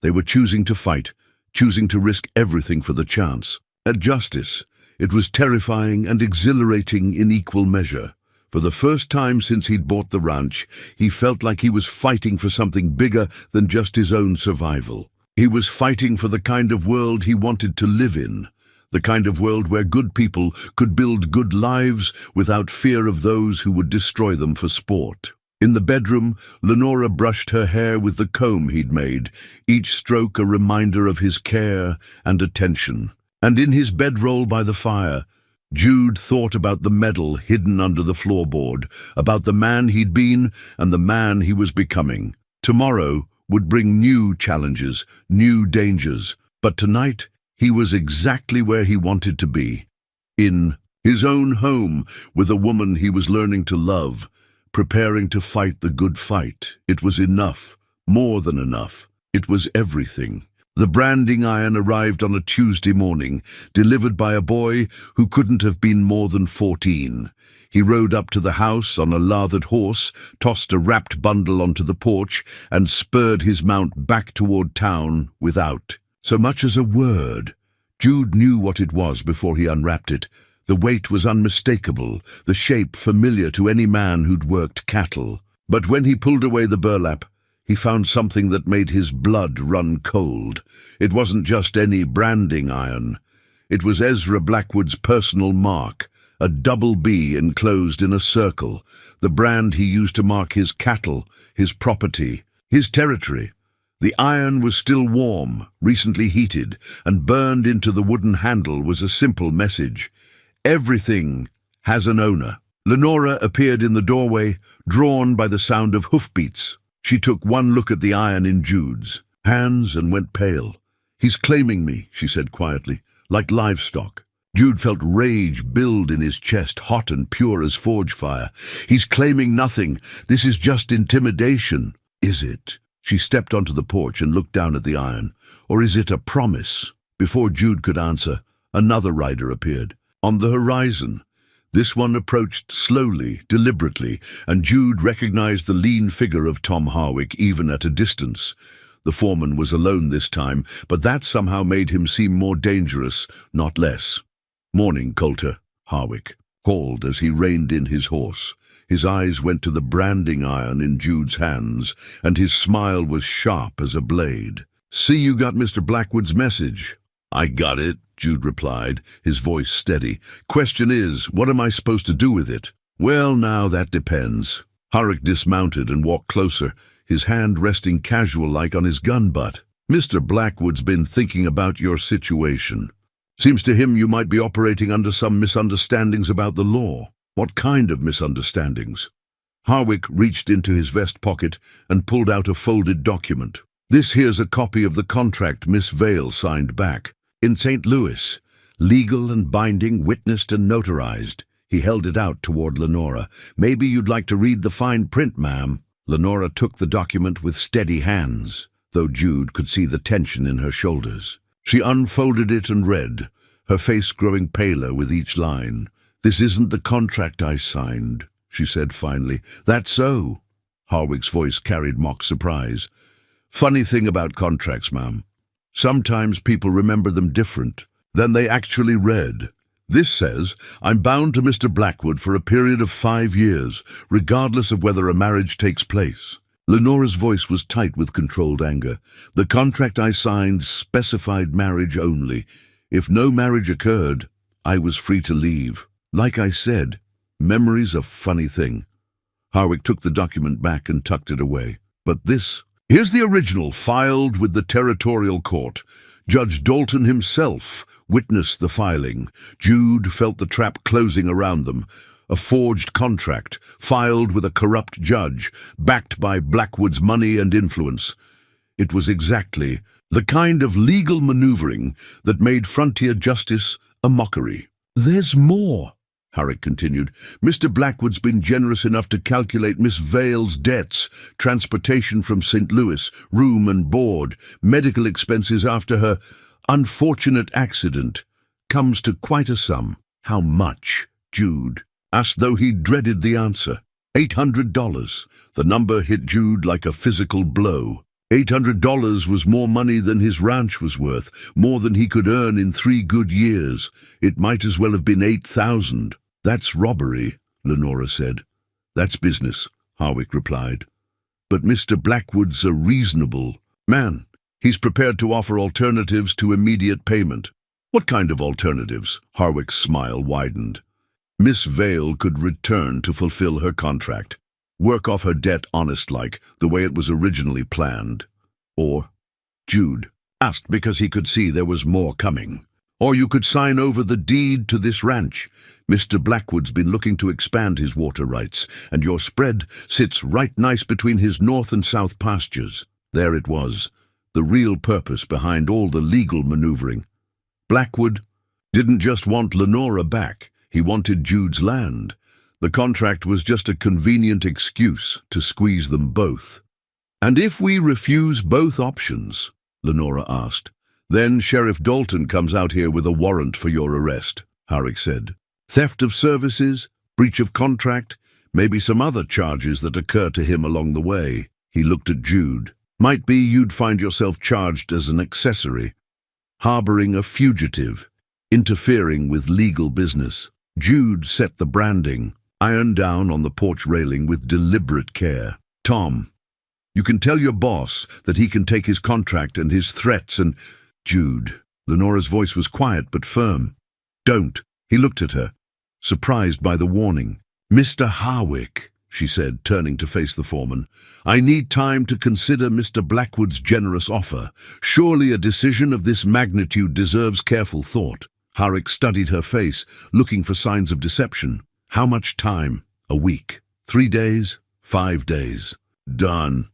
They were choosing to fight, choosing to risk everything for the chance. At justice, it was terrifying and exhilarating in equal measure. For the first time since he'd bought the ranch, he felt like he was fighting for something bigger than just his own survival. He was fighting for the kind of world he wanted to live in, the kind of world where good people could build good lives without fear of those who would destroy them for sport. In the bedroom, Lenora brushed her hair with the comb he'd made, each stroke a reminder of his care and attention. And in his bedroll by the fire, Jude thought about the medal hidden under the floorboard, about the man he'd been and the man he was becoming. Tomorrow would bring new challenges, new dangers, but tonight he was exactly where he wanted to be. In his own home, with a woman he was learning to love, preparing to fight the good fight. It was enough, more than enough. It was everything. The branding iron arrived on a Tuesday morning, delivered by a boy who couldn't have been more than 14. He rode up to the house on a lathered horse, tossed a wrapped bundle onto the porch, and spurred his mount back toward town without so much as a word. Jude knew what it was before he unwrapped it. The weight was unmistakable, the shape familiar to any man who'd worked cattle. But when he pulled away the burlap, he found something that made his blood run cold. It wasn't just any branding iron. It was Ezra Blackwood's personal mark, a double B enclosed in a circle, the brand he used to mark his cattle, his property, his territory. The iron was still warm, recently heated, and burned into the wooden handle was a simple message. Everything has an owner. Lenora appeared in the doorway, drawn by the sound of hoofbeats. She took one look at the iron in Jude's hands and went pale. "He's claiming me," she said quietly, "like livestock." Jude felt rage build in his chest, hot and pure as forge fire. "He's claiming nothing. This is just intimidation." "Is it?" She stepped onto the porch and looked down at the iron. "Or is it a promise?" Before Jude could answer, another rider appeared. On the horizon, this one approached slowly, deliberately, and Jude recognized the lean figure of Tom Harwick even at a distance. The foreman was alone this time, but that somehow made him seem more dangerous, not less. "Morning, Coulter," Harwick called as he reined in his horse. His eyes went to the branding iron in Jude's hands, and his smile was sharp as a blade. "See you got Mr. Blackwood's message." "I got it," Jude replied, his voice steady. "Question is, what am I supposed to do with it?" "Well, now, that depends." Harwick dismounted and walked closer, his hand resting casual-like on his gun butt. "Mr. Blackwood's been thinking about your situation. Seems to him you might be operating under some misunderstandings about the law." "What kind of misunderstandings?" Harwick reached into his vest pocket and pulled out a folded document. "This here's a copy of the contract Miss Vale signed back. In St. Louis, legal and binding, witnessed and notarized." He held it out toward Lenora. "Maybe you'd like to read the fine print, ma'am." Lenora took the document with steady hands, though Jude could see the tension in her shoulders. She unfolded it and read, her face growing paler with each line. "This isn't the contract I signed," she said finally. "That's so?" Harwick's voice carried mock surprise. "Funny thing about contracts, ma'am. Sometimes people remember them different than they actually read. This says, I'm bound to Mr. Blackwood for a period of 5 years, regardless of whether a marriage takes place." Lenora's voice was tight with controlled anger. "The contract I signed specified marriage only. If no marriage occurred, I was free to leave. Like I said, memory's a funny thing." Harwick took the document back and tucked it away. "But this... Here's the original, filed with the territorial court. Judge Dalton himself witnessed the filing." Jude felt the trap closing around them. A forged contract, filed with a corrupt judge, backed by Blackwood's money and influence. It was exactly the kind of legal maneuvering that made frontier justice a mockery. "There's more," Harwick continued. "Mr. Blackwood's been generous enough to calculate Miss Vale's debts, transportation from St. Louis, room and board, medical expenses after her unfortunate accident. Comes to quite a sum." "How much?" Jude asked, though he dreaded the answer. $800. The number hit Jude like a physical blow. $800 was more money than his ranch was worth, more than he could earn in 3 good years. It might as well have been 8,000. That's robbery, Lenora said. That's business, Harwick replied. But Mr. Blackwood's a reasonable man. He's prepared to offer alternatives to immediate payment. What kind of alternatives? Harwick's smile widened. Miss Vale could return to fulfill her contract. Work off her debt honest-like, the way it was originally planned. Or, Jude asked because he could see there was more coming. Or you could sign over the deed to this ranch. Mr. Blackwood's been looking to expand his water rights, and your spread sits right nice between his north and south pastures. There it was, the real purpose behind all the legal maneuvering. Blackwood didn't just want Lenora back, he wanted Jude's land. The contract was just a convenient excuse to squeeze them both. And if we refuse both options, Lenora asked, then Sheriff Dalton comes out here with a warrant for your arrest, Harwick said. Theft of services, breach of contract, maybe some other charges that occur to him along the way. He looked at Jude. Might be you'd find yourself charged as an accessory, harboring a fugitive, interfering with legal business. Jude set the branding, iron down on the porch railing with deliberate care. Tom, you can tell your boss that he can take his contract and his threats and... Jude. Lenora's voice was quiet but firm. Don't. He looked at her, surprised by the warning. Mr. Harwick, she said, turning to face the foreman, I need time to consider Mr. Blackwood's generous offer. Surely a decision of this magnitude deserves careful thought. Harwick studied her face, looking for signs of deception. How much time? A week? 3 days? 5 days? Done.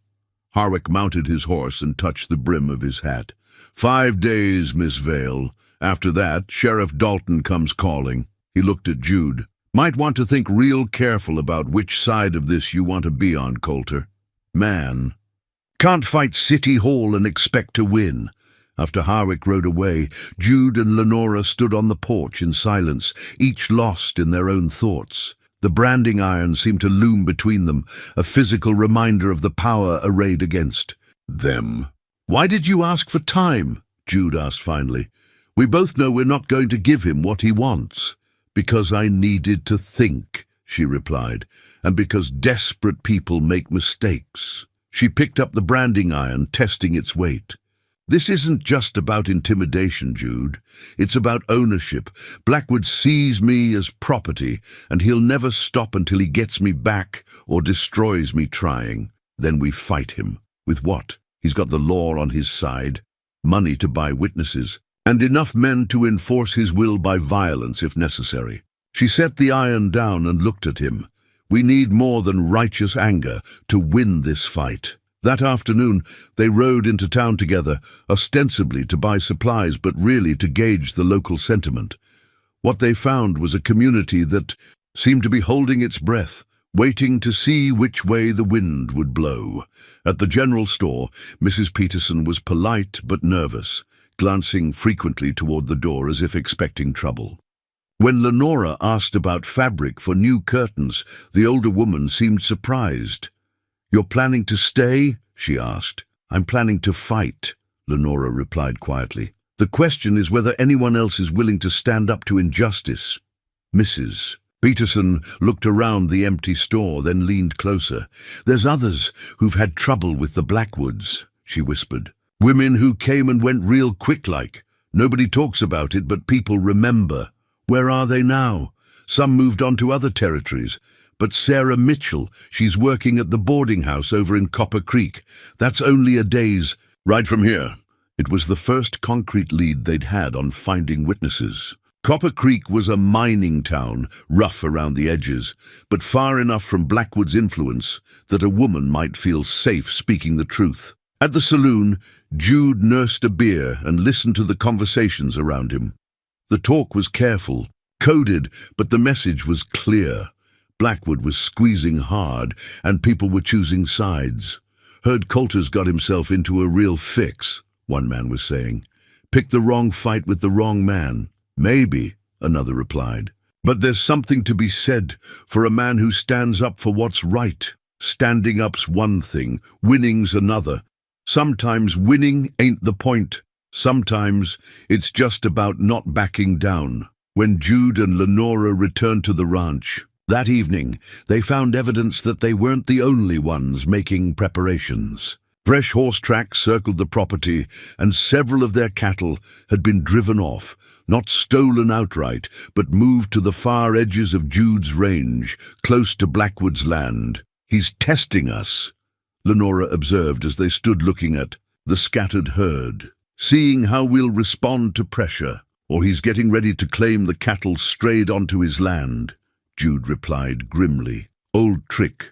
Harwick mounted his horse and touched the brim of his hat. 5 days, Miss Vale. After that, Sheriff Dalton comes calling. He looked at Jude. Might want to think real careful about which side of this you want to be on, Coulter. Man. Can't fight City Hall and expect to win. After Harwick rode away, Jude and Lenora stood on the porch in silence, each lost in their own thoughts. The branding iron seemed to loom between them, a physical reminder of the power arrayed against them. Why did you ask for time? Jude asked finally. We both know we're not going to give him what he wants. Because I needed to think, she replied, and because desperate people make mistakes. She picked up the branding iron, testing its weight. This isn't just about intimidation, Jude. It's about ownership. Blackwood sees me as property, and he'll never stop until he gets me back or destroys me trying. Then we fight him. With what? He's got the law on his side, money to buy witnesses, and enough men to enforce his will by violence if necessary. She set the iron down and looked at him. We need more than righteous anger to win this fight. That afternoon, they rode into town together, ostensibly to buy supplies, but really to gauge the local sentiment. What they found was a community that seemed to be holding its breath, waiting to see which way the wind would blow. At the general store, Mrs. Peterson was polite but nervous, glancing frequently toward the door as if expecting trouble. When Lenora asked about fabric for new curtains, the older woman seemed surprised. You're planning to stay? She asked. I'm planning to fight, Lenora replied quietly. The question is whether anyone else is willing to stand up to injustice. Mrs. Peterson looked around the empty store, then leaned closer. There's others who've had trouble with the Blackwoods, she whispered. Women who came and went real quick-like. Nobody talks about it, but people remember. Where are they now? Some moved on to other territories. But Sarah Mitchell, she's working at the boarding house over in Copper Creek. That's only a day's ride from here. It was the first concrete lead they'd had on finding witnesses. Copper Creek was a mining town, rough around the edges, but far enough from Blackwood's influence that a woman might feel safe speaking the truth. At the saloon, Jude nursed a beer and listened to the conversations around him. The talk was careful, coded, but the message was clear. Blackwood was squeezing hard, and people were choosing sides. Heard Coulter's got himself into a real fix, one man was saying. Picked the wrong fight with the wrong man. Maybe, another replied. But there's something to be said for a man who stands up for what's right. Standing up's one thing, winning's another. Sometimes winning ain't the point. Sometimes it's just about not backing down. When Jude and Lenora returned to the ranch that evening, they found evidence that they weren't the only ones making preparations. Fresh horse tracks circled the property, and several of their cattle had been driven off, not stolen outright, but moved to the far edges of Jude's range, close to Blackwood's land. "He's testing us," Lenora observed as they stood looking at the scattered herd, "seeing how we'll respond to pressure. Or he's getting ready to claim the cattle strayed onto his land," Jude replied grimly. "Old trick.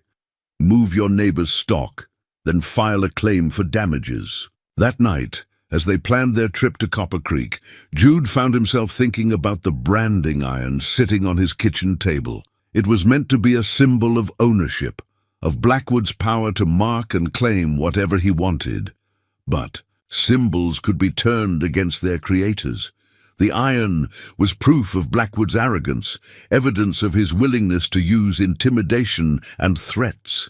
Move your neighbor's stock, then file a claim for damages." That night, as they planned their trip to Copper Creek, Jude found himself thinking about the branding iron sitting on his kitchen table. It was meant to be a symbol of ownership, of Blackwood's power to mark and claim whatever he wanted. But symbols could be turned against their creators. The iron was proof of Blackwood's arrogance, evidence of his willingness to use intimidation and threats.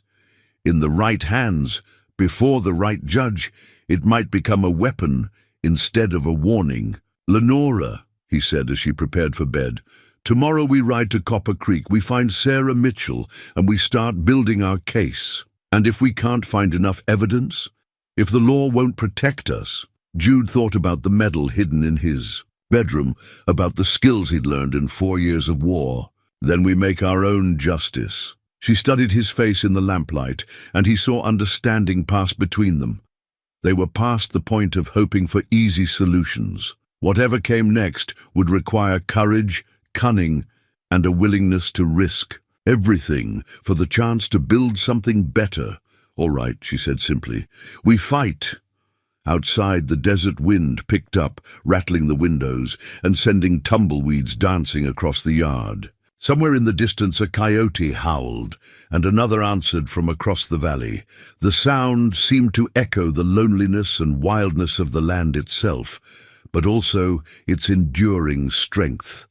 In the right hands, before the right judge, it might become a weapon instead of a warning. "Lenora," he said as she prepared for bed, "tomorrow we ride to Copper Creek, we find Sarah Mitchell, and we start building our case. And if we can't find enough evidence, if the law won't protect us..." Jude thought about the medal hidden in his bedroom, about the skills he'd learned in 4 years of war. "Then we make our own justice." She studied his face in the lamplight, and he saw understanding pass between them. They were past the point of hoping for easy solutions. Whatever came next would require courage, cunning, and a willingness to risk everything for the chance to build something better. "All right," she said simply. "We fight." Outside, the desert wind picked up, rattling the windows and sending tumbleweeds dancing across the yard. Somewhere in the distance a coyote howled, and another answered from across the valley. The sound seemed to echo the loneliness and wildness of the land itself, but also its enduring strength.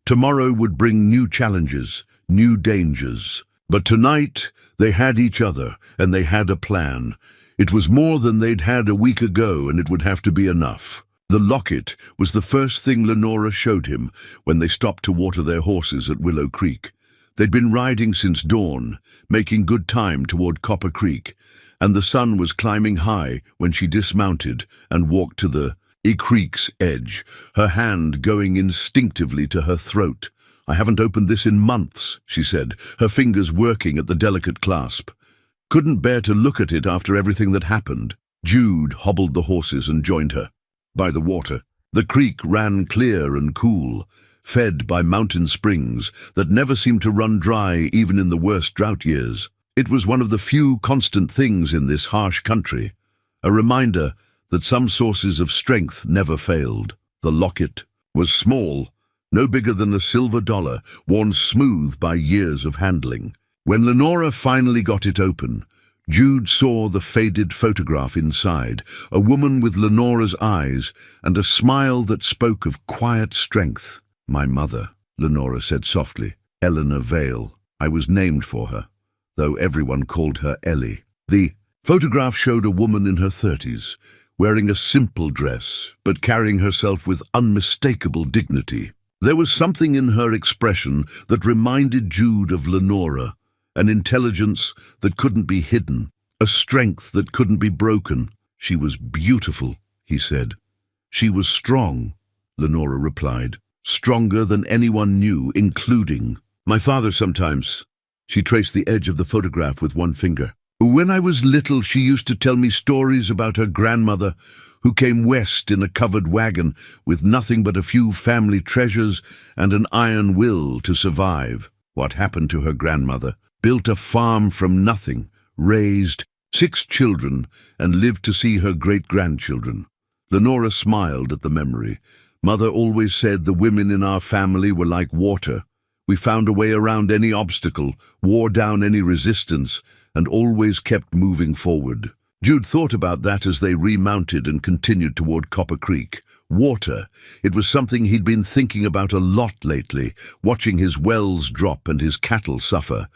Tomorrow would bring new challenges, new dangers. But tonight they had each other, and they had a plan. It was more than they'd had a week ago, and it would have to be enough. The locket was the first thing Lenora showed him when they stopped to water their horses at Willow Creek. They'd been riding since dawn, making good time toward Copper Creek, and the sun was climbing high when she dismounted and walked to the creek's edge, her hand going instinctively to her throat. "I haven't opened this in months," she said, her fingers working at the delicate clasp. "Couldn't bear to look at it after everything that happened." Jude hobbled the horses and joined her. By the water, the creek ran clear and cool, fed by mountain springs that never seemed to run dry even in the worst drought years. It was one of the few constant things in this harsh country, a reminder that some sources of strength never failed. The locket was small, no bigger than a silver dollar, worn smooth by years of handling. When Lenora finally got it open, Jude saw the faded photograph inside, a woman with Lenora's eyes and a smile that spoke of quiet strength. "My mother," Lenora said softly, "Eleanor Vale. I was named for her, though everyone called her Ellie." The photograph showed a woman in her 30s, wearing a simple dress, but carrying herself with unmistakable dignity. There was something in her expression that reminded Jude of Lenora, an intelligence that couldn't be hidden, a strength that couldn't be broken. "She was beautiful," he said. "She was strong," Lenora replied. "Stronger than anyone knew, including my father sometimes." She traced the edge of the photograph with one finger. "When I was little, she used to tell me stories about her grandmother, who came west in a covered wagon with nothing but a few family treasures and an iron will to survive. What happened to her grandmother? Built a farm from nothing, raised 6 children, and lived to see her great-grandchildren." Lenora smiled at the memory. "Mother always said the women in our family were like water. We found a way around any obstacle, wore down any resistance, and always kept moving forward." Jude thought about that as they remounted and continued toward Copper Creek. Water. It was something he'd been thinking about a lot lately, watching his wells drop and his cattle suffer.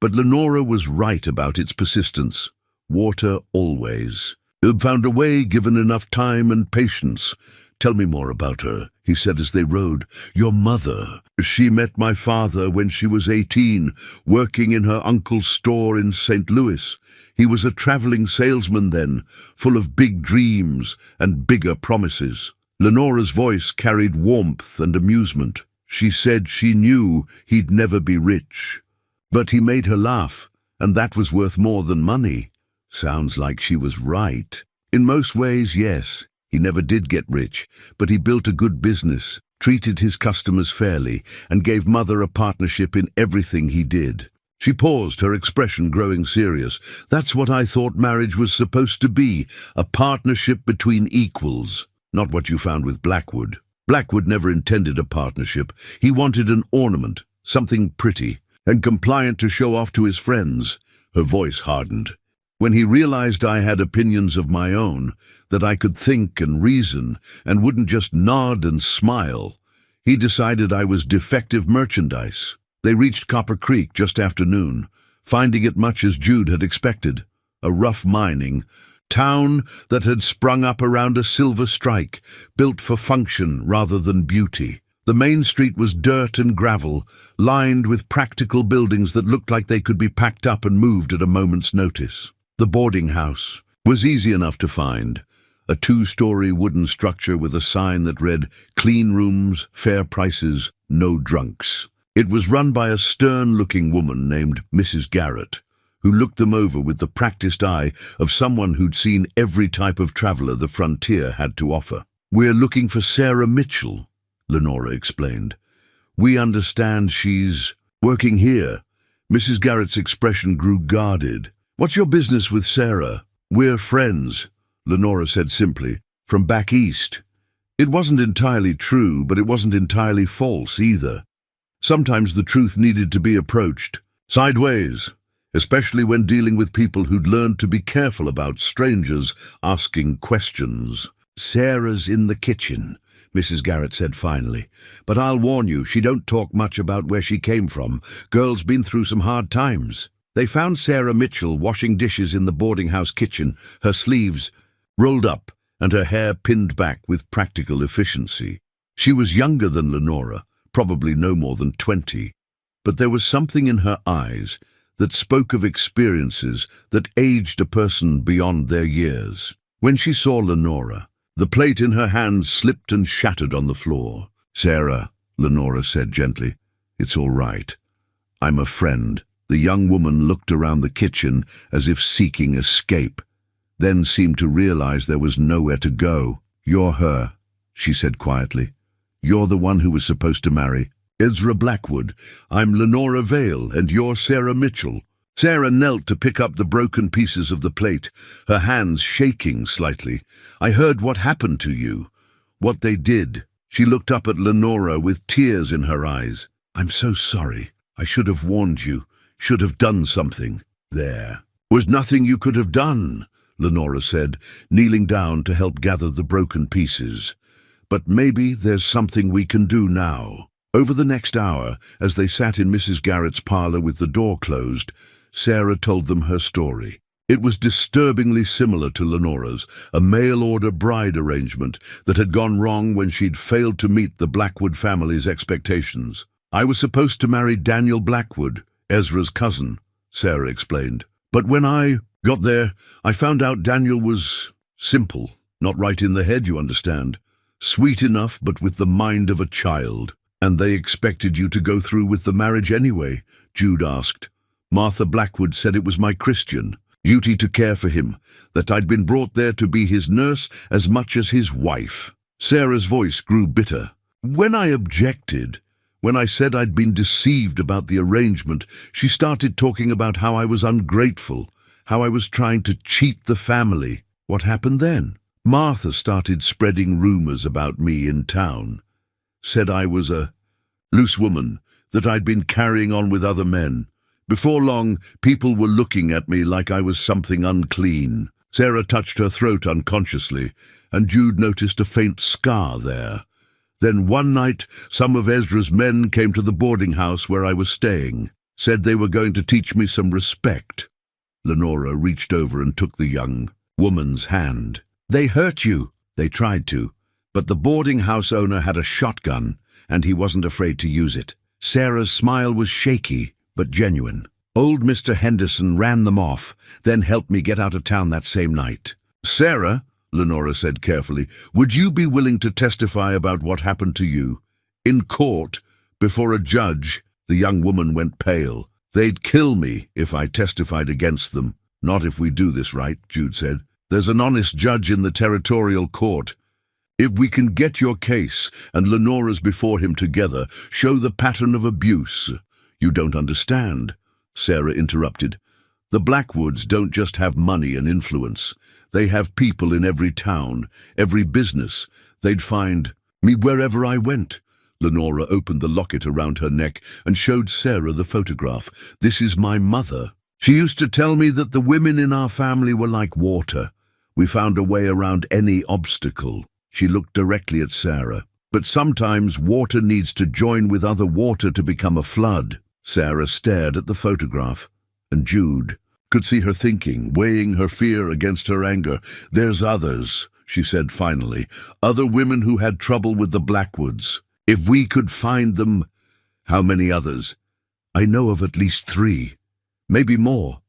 But Lenora was right about its persistence. Water always. "You've found a way given enough time and patience. Tell me more about her," he said as they rode. "Your mother. She met my father when she was 18, working in her uncle's store in St. Louis. He was a traveling salesman then, full of big dreams and bigger promises." Lenora's voice carried warmth and amusement. She said she knew he'd never be rich. But he made her laugh, and that was worth more than money. Sounds like she was right. In most ways, yes. He never did get rich, but he built a good business, treated his customers fairly, and gave Mother a partnership in everything he did. She paused, her expression growing serious. "That's what I thought marriage was supposed to be, a partnership between equals. Not what you found with Blackwood. Blackwood never intended a partnership. He wanted an ornament, something pretty, and compliant to show off to his friends." Her voice hardened. "When he realized I had opinions of my own, that I could think and reason, and wouldn't just nod and smile, he decided I was defective merchandise." They reached Copper Creek just after noon, finding it much as Jude had expected. A rough mining town that had sprung up around a silver strike, built for function rather than beauty. The main street was dirt and gravel, lined with practical buildings that looked like they could be packed up and moved at a moment's notice. The boarding house was easy enough to find, a 2-story wooden structure with a sign that read, "Clean rooms, fair prices, no drunks." It was run by a stern-looking woman named Mrs. Garrett, who looked them over with the practiced eye of someone who'd seen every type of traveler the frontier had to offer. "We're looking for Sarah Mitchell," Lenora explained. "We understand she's working here." Mrs. Garrett's expression grew guarded. "What's your business with Sarah?" "We're friends," Lenora said simply, "from back east." It wasn't entirely true, but it wasn't entirely false either. Sometimes the truth needed to be approached sideways, especially when dealing with people who'd learned to be careful about strangers asking questions. "Sarah's in the kitchen," Mrs. Garrett said finally. "But I'll warn you, she don't talk much about where she came from. Girl's been through some hard times." They found Sarah Mitchell washing dishes in the boarding house kitchen, her sleeves rolled up and her hair pinned back with practical efficiency. She was younger than Lenora, probably no more than 20, but there was something in her eyes that spoke of experiences that aged a person beyond their years. When she saw Lenora, the plate in her hand slipped and shattered on the floor. "Sarah," Lenora said gently, "it's all right. I'm a friend." The young woman looked around the kitchen as if seeking escape, then seemed to realize there was nowhere to go. "You're her," she said quietly. "You're the one who was supposed to marry Ezra Blackwood. I'm Lenora Vale, and you're Sarah Mitchell." Sarah knelt to pick up the broken pieces of the plate, her hands shaking slightly. "I heard what happened to you, what they did." She looked up at Lenora with tears in her eyes. "I'm so sorry. I should have warned you, should have done something." "There was nothing you could have done," Lenora said, kneeling down to help gather the broken pieces. "But maybe there's something we can do now." Over the next hour, as they sat in Mrs. Garrett's parlor with the door closed, Sarah told them her story. It was disturbingly similar to Lenora's, a mail-order bride arrangement that had gone wrong when she'd failed to meet the Blackwood family's expectations. "I was supposed to marry Daniel Blackwood, Ezra's cousin," Sarah explained. "But when I got there, I found out Daniel was simple, not right in the head, you understand. Sweet enough, but with the mind of a child." "And they expected you to go through with the marriage anyway?" Jude asked. "Martha Blackwood said it was my Christian duty to care for him, that I'd been brought there to be his nurse as much as his wife." Sarah's voice grew bitter. "When I objected, when I said I'd been deceived about the arrangement, she started talking about how I was ungrateful, how I was trying to cheat the family." "What happened then?" "Martha started spreading rumors about me in town. Said I was a loose woman, that I'd been carrying on with other men. Before long, people were looking at me like I was something unclean." Sarah touched her throat unconsciously, and Jude noticed a faint scar there. Then one night, some of Ezra's men came to the boarding house where I was staying, said they were going to teach me some respect. Lenora reached over and took the young woman's hand. They hurt you. They tried to, but the boarding house owner had a shotgun, and he wasn't afraid to use it. Sarah's smile was shaky, but genuine. Old Mr. Henderson ran them off, then helped me get out of town that same night. Sarah, Lenora said carefully, would you be willing to testify about what happened to you? In court, before a judge. The young woman went pale. They'd kill me if I testified against them. Not if we do this right, Jude said. There's an honest judge in the territorial court. If we can get your case and Lenora's before him together, show the pattern of abuse. You don't understand, Sarah interrupted. The Blackwoods don't just have money and influence. They have people in every town, every business. They'd find me wherever I went. Lenora opened the locket around her neck and showed Sarah the photograph. This is my mother. She used to tell me that the women in our family were like water. We found a way around any obstacle. She looked directly at Sarah. But sometimes water needs to join with other water to become a flood. Sarah stared at the photograph, and Jude could see her thinking, weighing her fear against her anger. There's others, she said finally, other women who had trouble with the Blackwoods. If we could find them. How many others? I know of at least 3, maybe more.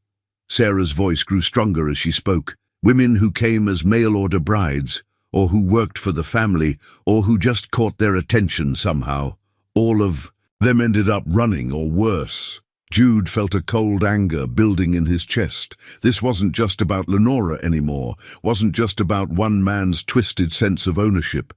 Sarah's voice grew stronger as she spoke. Women who came as mail-order brides, or who worked for the family, or who just caught their attention somehow. All of them ended up running, or worse. Jude felt a cold anger building in his chest. This wasn't just about Lenora anymore, wasn't just about one man's twisted sense of ownership.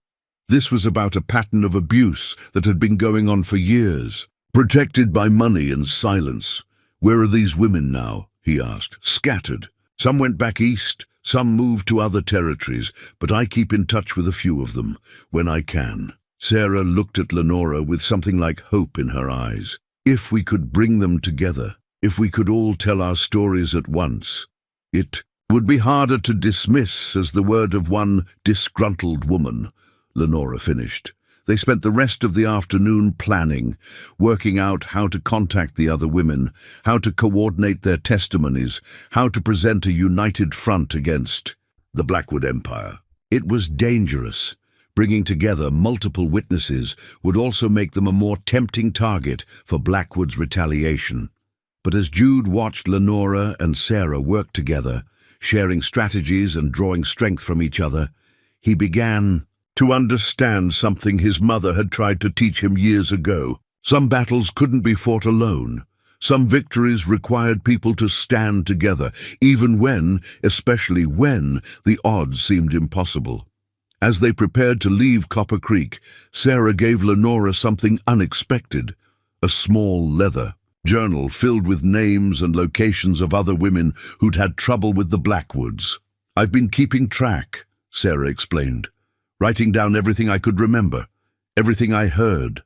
This was about a pattern of abuse that had been going on for years, protected by money and silence. Where are these women now? He asked. Scattered. Some went back east, some moved to other territories, but I keep in touch with a few of them, when I can. Sarah looked at Lenora with something like hope in her eyes. If we could bring them together, if we could all tell our stories at once, it would be harder to dismiss as the word of one disgruntled woman, Lenora finished. They spent the rest of the afternoon planning, working out how to contact the other women, how to coordinate their testimonies, how to present a united front against the Blackwood Empire. It was dangerous. Bringing together multiple witnesses would also make them a more tempting target for Blackwood's retaliation. But as Jude watched Lenora and Sarah work together, sharing strategies and drawing strength from each other, he began to understand something his mother had tried to teach him years ago. Some battles couldn't be fought alone. Some victories required people to stand together, even when, especially when, the odds seemed impossible. As they prepared to leave Copper Creek, Sarah gave Lenora something unexpected, a small leather journal filled with names and locations of other women who'd had trouble with the Blackwoods. I've been keeping track, Sarah explained, writing down everything I could remember, everything I heard.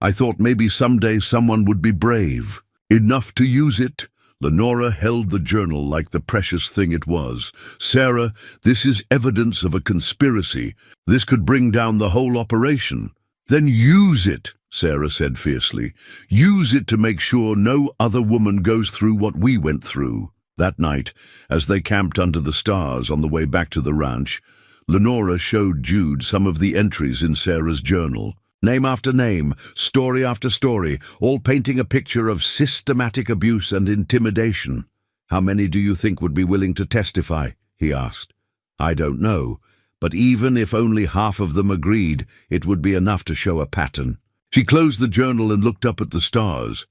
I thought maybe someday someone would be brave enough to use it. Lenora held the journal like the precious thing it was. Sarah, this is evidence of a conspiracy. This could bring down the whole operation. Then use it, Sarah said fiercely. Use it to make sure no other woman goes through what we went through. That night, as they camped under the stars on the way back to the ranch, Lenora showed Jude some of the entries in Sarah's journal. Name after name, story after story, all painting a picture of systematic abuse and intimidation. How many do you think would be willing to testify? He asked. I don't know, but even if only half of them agreed, it would be enough to show a pattern. She closed the journal and looked up at the stars.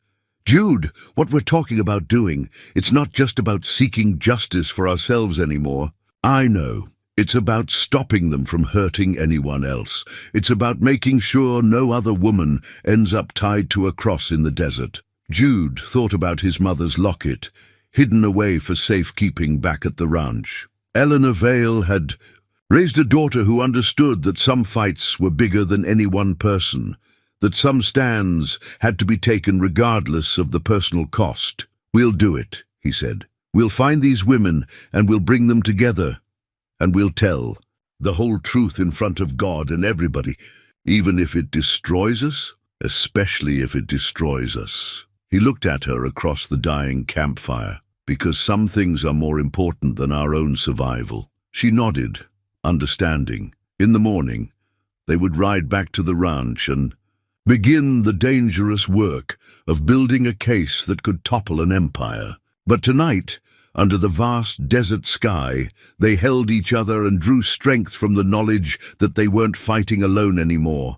Jude, what we're talking about doing, it's not just about seeking justice for ourselves anymore. I know. It's about stopping them from hurting anyone else. It's about making sure no other woman ends up tied to a cross in the desert. Jude thought about his mother's locket, hidden away for safekeeping back at the ranch. Eleanor Vale had raised a daughter who understood that some fights were bigger than any one person, that some stands had to be taken regardless of the personal cost. We'll do it, he said. We'll find these women and we'll bring them together. And we'll tell the whole truth in front of God and everybody, even if it destroys us, especially if it destroys us." He looked at her across the dying campfire. "Because some things are more important than our own survival." She nodded, understanding. In the morning, they would ride back to the ranch and begin the dangerous work of building a case that could topple an empire. But tonight, under the vast desert sky, they held each other and drew strength from the knowledge that they weren't fighting alone anymore.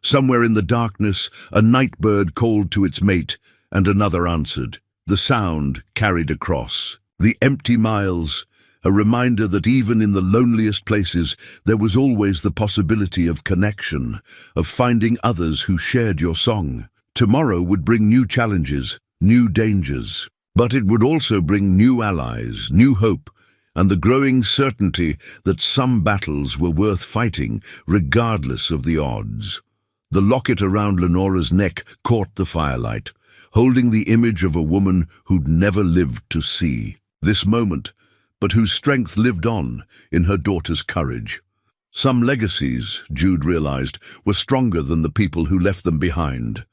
Somewhere in the darkness, a night bird called to its mate, and another answered. The sound carried across the empty miles, a reminder that even in the loneliest places, there was always the possibility of connection, of finding others who shared your song. Tomorrow would bring new challenges, new dangers, but it would also bring new allies, new hope, and the growing certainty that some battles were worth fighting, regardless of the odds. The locket around Lenora's neck caught the firelight, holding the image of a woman who'd never lived to see this moment, but whose strength lived on in her daughter's courage. Some legacies, Jude realized, were stronger than the people who left them behind,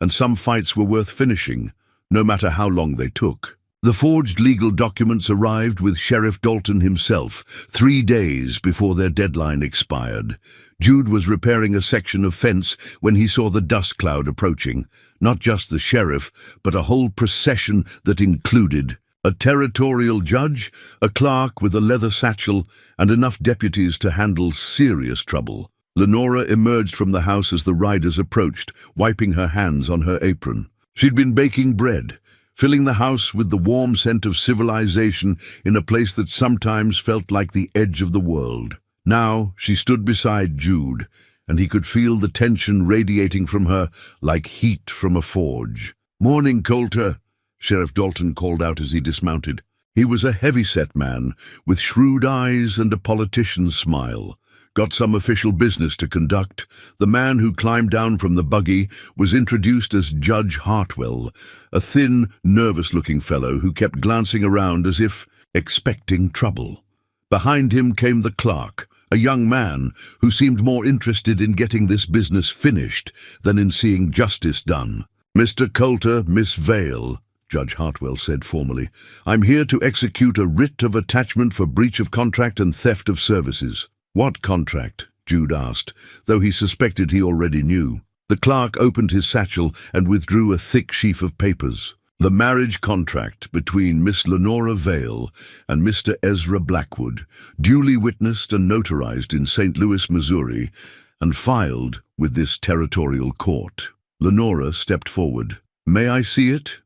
and some fights were worth finishing, no matter how long they took. The forged legal documents arrived with Sheriff Dalton himself 3 days before their deadline expired. Jude was repairing a section of fence when he saw the dust cloud approaching, not just the sheriff, but a whole procession that included a territorial judge, a clerk with a leather satchel, and enough deputies to handle serious trouble. Lenora emerged from the house as the riders approached, wiping her hands on her apron. She'd been baking bread, filling the house with the warm scent of civilization in a place that sometimes felt like the edge of the world. Now she stood beside Jude, and he could feel the tension radiating from her like heat from a forge. "Morning, Coulter," Sheriff Dalton called out as he dismounted. He was a heavy-set man, with shrewd eyes and a politician's smile. "Got some official business to conduct." The man who climbed down from the buggy was introduced as Judge Hartwell, a thin, nervous-looking fellow who kept glancing around as if expecting trouble. Behind him came the clerk, a young man who seemed more interested in getting this business finished than in seeing justice done. "Mr. Coulter, Miss Vale," Judge Hartwell said formally, "I'm here to execute a writ of attachment for breach of contract and theft of services." "What contract?" Jude asked, though he suspected he already knew. The clerk opened his satchel and withdrew a thick sheaf of papers. "The marriage contract between Miss Lenora Vale and Mr. Ezra Blackwood, duly witnessed and notarized in St. Louis, Missouri, and filed with this territorial court." Lenora stepped forward. "May I see it?"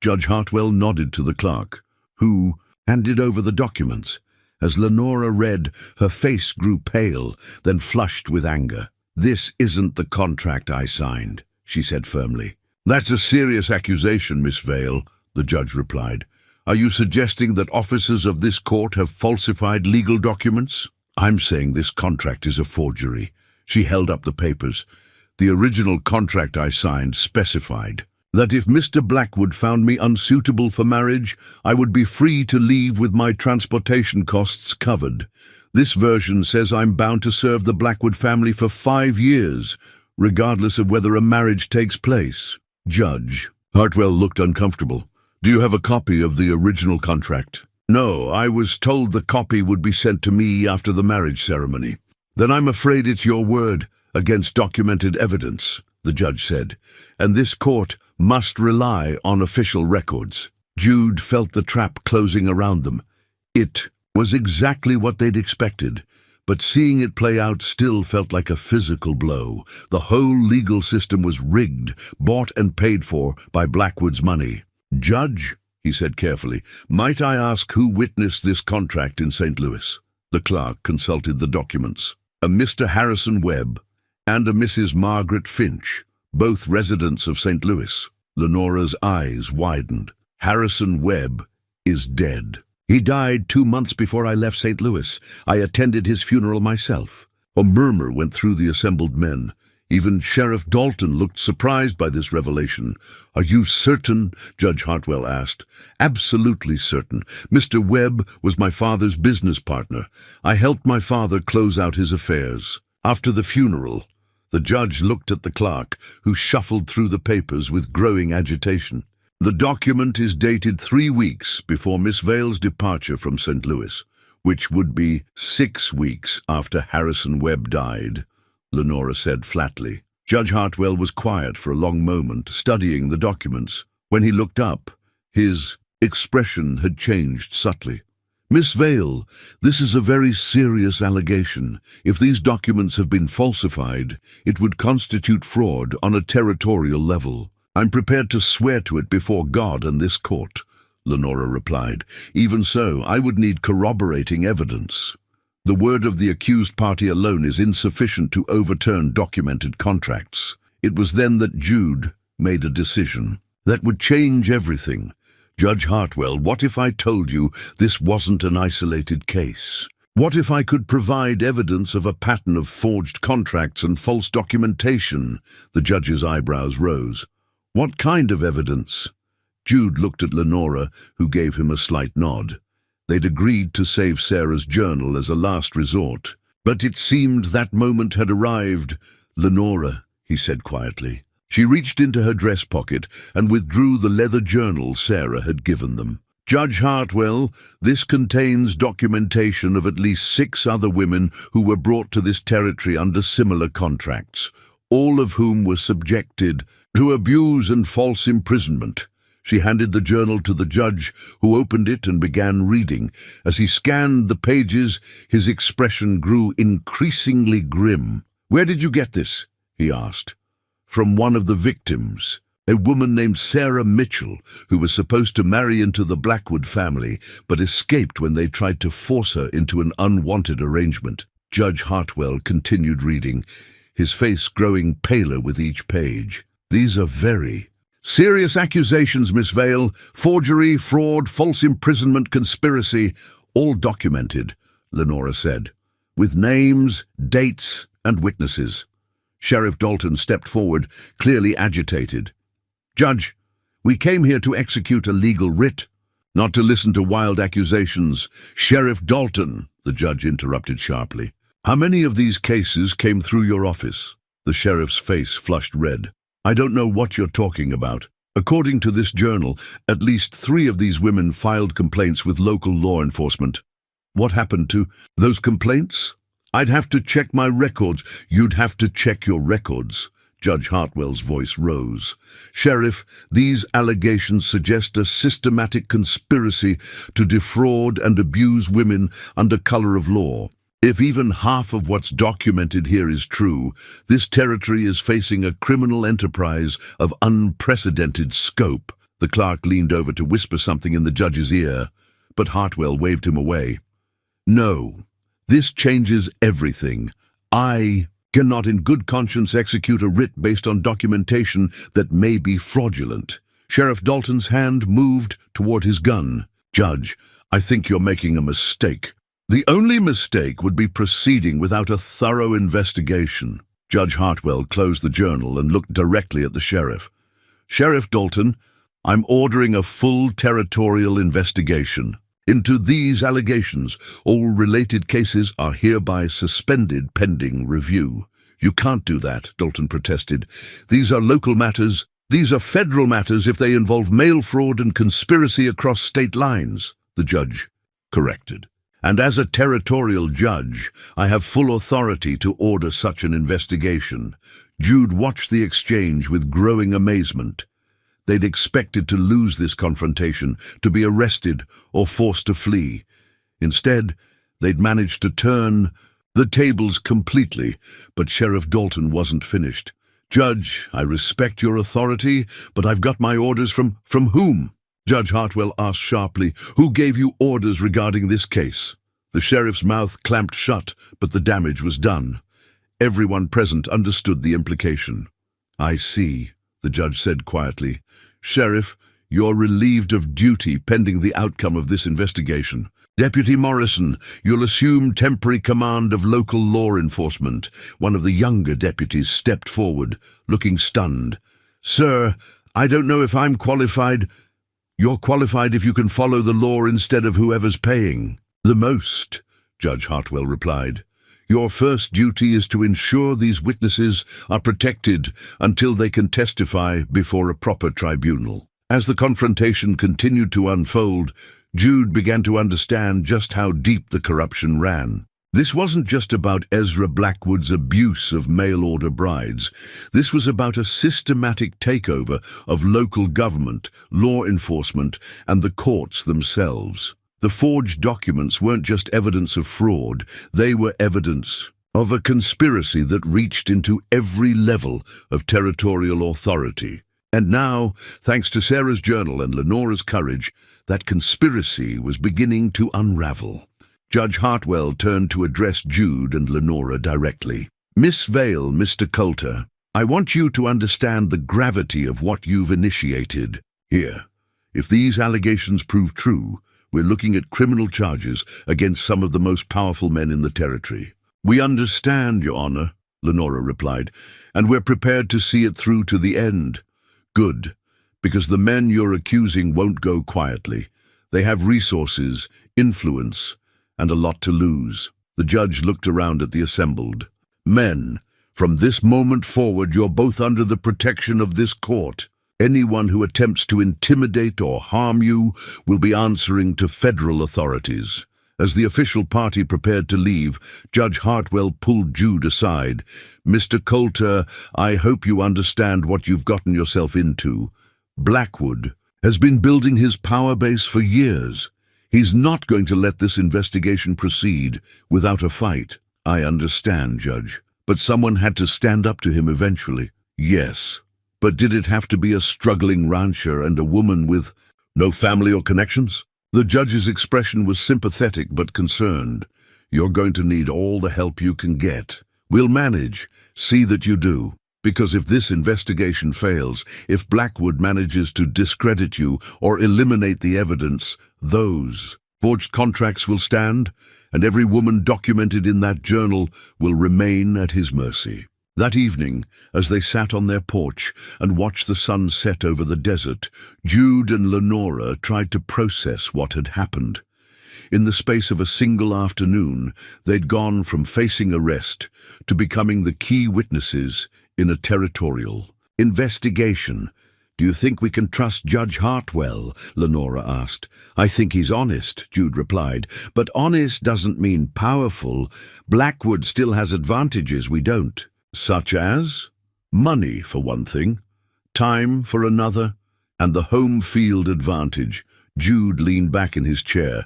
Judge Hartwell nodded to the clerk, who handed over the documents. As Lenora read, her face grew pale, then flushed with anger. "This isn't the contract I signed," she said firmly. "That's a serious accusation, Miss Vale," the judge replied. "Are you suggesting that officers of this court have falsified legal documents?" "I'm saying this contract is a forgery." She held up the papers. "The original contract I signed specified that if Mr. Blackwood found me unsuitable for marriage, I would be free to leave with my transportation costs covered. This version says I'm bound to serve the Blackwood family for 5 years, regardless of whether a marriage takes place." "Judge," Hartwell looked uncomfortable. "Do you have a copy of the original contract?" "No, I was told the copy would be sent to me after the marriage ceremony." "Then I'm afraid it's your word against documented evidence," the judge said, "and this court must rely on official records." Jude felt the trap closing around them. It was exactly what they'd expected, but seeing it play out still felt like a physical blow. The whole legal system was rigged, bought and paid for by Blackwood's money. "Judge," he said carefully, "might I ask who witnessed this contract in St. Louis?" The clerk consulted the documents. "A Mr. Harrison Webb and a Mrs. Margaret Finch, both residents of St. Louis." Lenora's eyes widened. "Harrison Webb is dead. He died 2 months before I left St. Louis. I attended his funeral myself." A murmur went through the assembled men. Even Sheriff Dalton looked surprised by this revelation. "Are you certain?" Judge Hartwell asked. "Absolutely certain. Mr. Webb was my father's business partner. I helped my father close out his affairs. After the funeral," the judge looked at the clerk, who shuffled through the papers with growing agitation. "The document is dated 3 weeks before Miss Vale's departure from St. Louis, which would be 6 weeks after Harrison Webb died," Lenora said flatly. Judge Hartwell was quiet for a long moment, studying the documents. When he looked up, his expression had changed subtly. "Miss Vale, this is a very serious allegation. If these documents have been falsified, it would constitute fraud on a territorial level. I'm prepared to swear to it before God and this court," Lenora replied. "Even so, I would need corroborating evidence. The word of the accused party alone is insufficient to overturn documented contracts." It was then that Jude made a decision that would change everything. "Judge Hartwell, what if I told you this wasn't an isolated case? What if I could provide evidence of a pattern of forged contracts and false documentation?" The judge's eyebrows rose. "What kind of evidence?" Jude looked at Lenora, who gave him a slight nod. They'd agreed to save Sarah's journal as a last resort. But it seemed that moment had arrived. "Lenora," he said quietly. She reached into her dress pocket and withdrew the leather journal Sarah had given them. "Judge Hartwell, this contains documentation of at least 6 other women who were brought to this territory under similar contracts, all of whom were subjected to abuse and false imprisonment." She handed the journal to the judge, who opened it and began reading. As he scanned the pages, his expression grew increasingly grim. "Where did you get this?" he asked. "From one of the victims, a woman named Sarah Mitchell, who was supposed to marry into the Blackwood family, but escaped when they tried to force her into an unwanted arrangement." Judge Hartwell continued reading, his face growing paler with each page. "These are very serious accusations, Miss Vale. Forgery, fraud, false imprisonment, conspiracy, all documented," Lenora said, "with names, dates, and witnesses." Sheriff Dalton stepped forward, clearly agitated. "Judge, we came here to execute a legal writ, not to listen to wild accusations." "Sheriff Dalton," the judge interrupted sharply, "how many of these cases came through your office?" The sheriff's face flushed red. "I don't know what you're talking about. According to this journal, at least 3 of these women filed complaints with local law enforcement." "What happened to those complaints?" "I'd have to check my records." "You'd have to check your records." Judge Hartwell's voice rose. "Sheriff, these allegations suggest a systematic conspiracy to defraud and abuse women under color of law. If even half of what's documented here is true, this territory is facing a criminal enterprise of unprecedented scope." The clerk leaned over to whisper something in the judge's ear, but Hartwell waved him away. "No. This changes everything. I cannot in good conscience execute a writ based on documentation that may be fraudulent." Sheriff Dalton's hand moved toward his gun. "Judge, I think you're making a mistake." "The only mistake would be proceeding without a thorough investigation." Judge Hartwell closed the journal and looked directly at the sheriff. "Sheriff Dalton, I'm ordering a full territorial investigation into these allegations. All related cases are hereby suspended pending review." "You can't do that," Dalton protested. "These are local matters. These are federal matters if they involve mail fraud and conspiracy across state lines," the judge corrected. "And as a territorial judge, I have full authority to order such an investigation." Jude watched the exchange with growing amazement. They'd expected to lose this confrontation, to be arrested or forced to flee. Instead, they'd managed to turn the tables completely, but Sheriff Dalton wasn't finished. "Judge, I respect your authority, but I've got my orders from whom?" Judge Hartwell asked sharply. "Who gave you orders regarding this case?" The sheriff's mouth clamped shut, but the damage was done. Everyone present understood the implication. "I see," the judge said quietly. "Sheriff, You're relieved of duty pending the outcome of this investigation. Deputy Morrison, you'll assume temporary command of local law enforcement. One of the younger deputies stepped forward, looking stunned. Sir, I don't know if I'm qualified. You're qualified if you can follow the law instead of whoever's paying. The most, Judge Hartwell replied. Your first duty is to ensure these witnesses are protected until they can testify before a proper tribunal. As the confrontation continued to unfold, Jude began to understand just how deep the corruption ran. This wasn't just about Ezra Blackwood's abuse of mail-order brides. This was about a systematic takeover of local government, law enforcement, and the courts themselves. The forged documents weren't just evidence of fraud, they were evidence of a conspiracy that reached into every level of territorial authority. And now, thanks to Sarah's journal and Lenora's courage, that conspiracy was beginning to unravel. Judge Hartwell turned to address Jude and Lenora directly. Miss Vale, Mr. Coulter, I want you to understand the gravity of what you've initiated. Here, if these allegations prove true, we're looking at criminal charges against some of the most powerful men in the territory. We understand, Your Honor, Lenora replied, and we're prepared to see it through to the end. Good, because the men you're accusing won't go quietly. They have resources, influence, and a lot to lose. The judge looked around at the assembled. Men, from this moment forward, you're both under the protection of this court. Anyone who attempts to intimidate or harm you will be answering to federal authorities. As the official party prepared to leave, Judge Hartwell pulled Jude aside. Mr. Coulter, I hope you understand what you've gotten yourself into. Blackwood has been building his power base for years. He's not going to let this investigation proceed without a fight. I understand, Judge, but someone had to stand up to him eventually. Yes, but did it have to be a struggling rancher and a woman with no family or connections? The judge's expression was sympathetic but concerned. You're going to need all the help you can get. We'll manage. See that you do. Because if this investigation fails, if Blackwood manages to discredit you or eliminate the evidence, those forged contracts will stand, and every woman documented in that journal will remain at his mercy. That evening, as they sat on their porch and watched the sun set over the desert, Jude and Lenora tried to process what had happened. In the space of a single afternoon, they'd gone from facing arrest to becoming the key witnesses in a territorial investigation. Do you think we can trust Judge Hartwell? Lenora asked. I think he's honest, Jude replied. But honest doesn't mean powerful. Blackwood still has advantages we don't. Such as? Money, for one thing. Time, for another. And the home field advantage. Jude leaned back in his chair.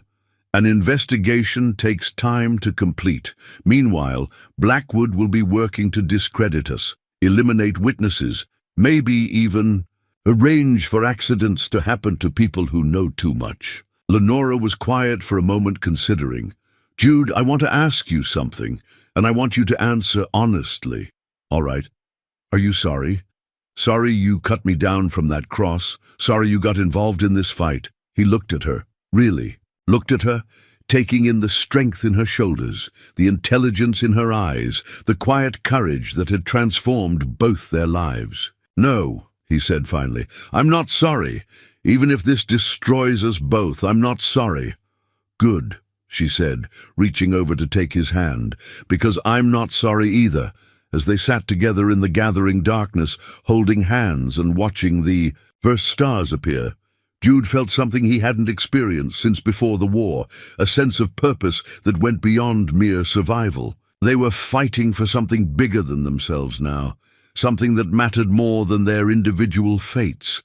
An investigation takes time to complete. Meanwhile, Blackwood will be working to discredit us, eliminate witnesses, maybe even arrange for accidents to happen to people who know too much. Lenora was quiet for a moment, considering. Jude, I want to ask you something, and I want you to answer honestly. All right. Are you sorry? Sorry you cut me down from that cross? Sorry you got involved in this fight? He looked at her. Really? Looked at her, taking in the strength in her shoulders, the intelligence in her eyes, the quiet courage that had transformed both their lives. No, he said finally, I'm not sorry. Even if this destroys us both, I'm not sorry. Good, she said, reaching over to take his hand, because I'm not sorry either, as they sat together in the gathering darkness, holding hands and watching the first stars appear. Jude felt something he hadn't experienced since before the war, a sense of purpose that went beyond mere survival. They were fighting for something bigger than themselves now, something that mattered more than their individual fates.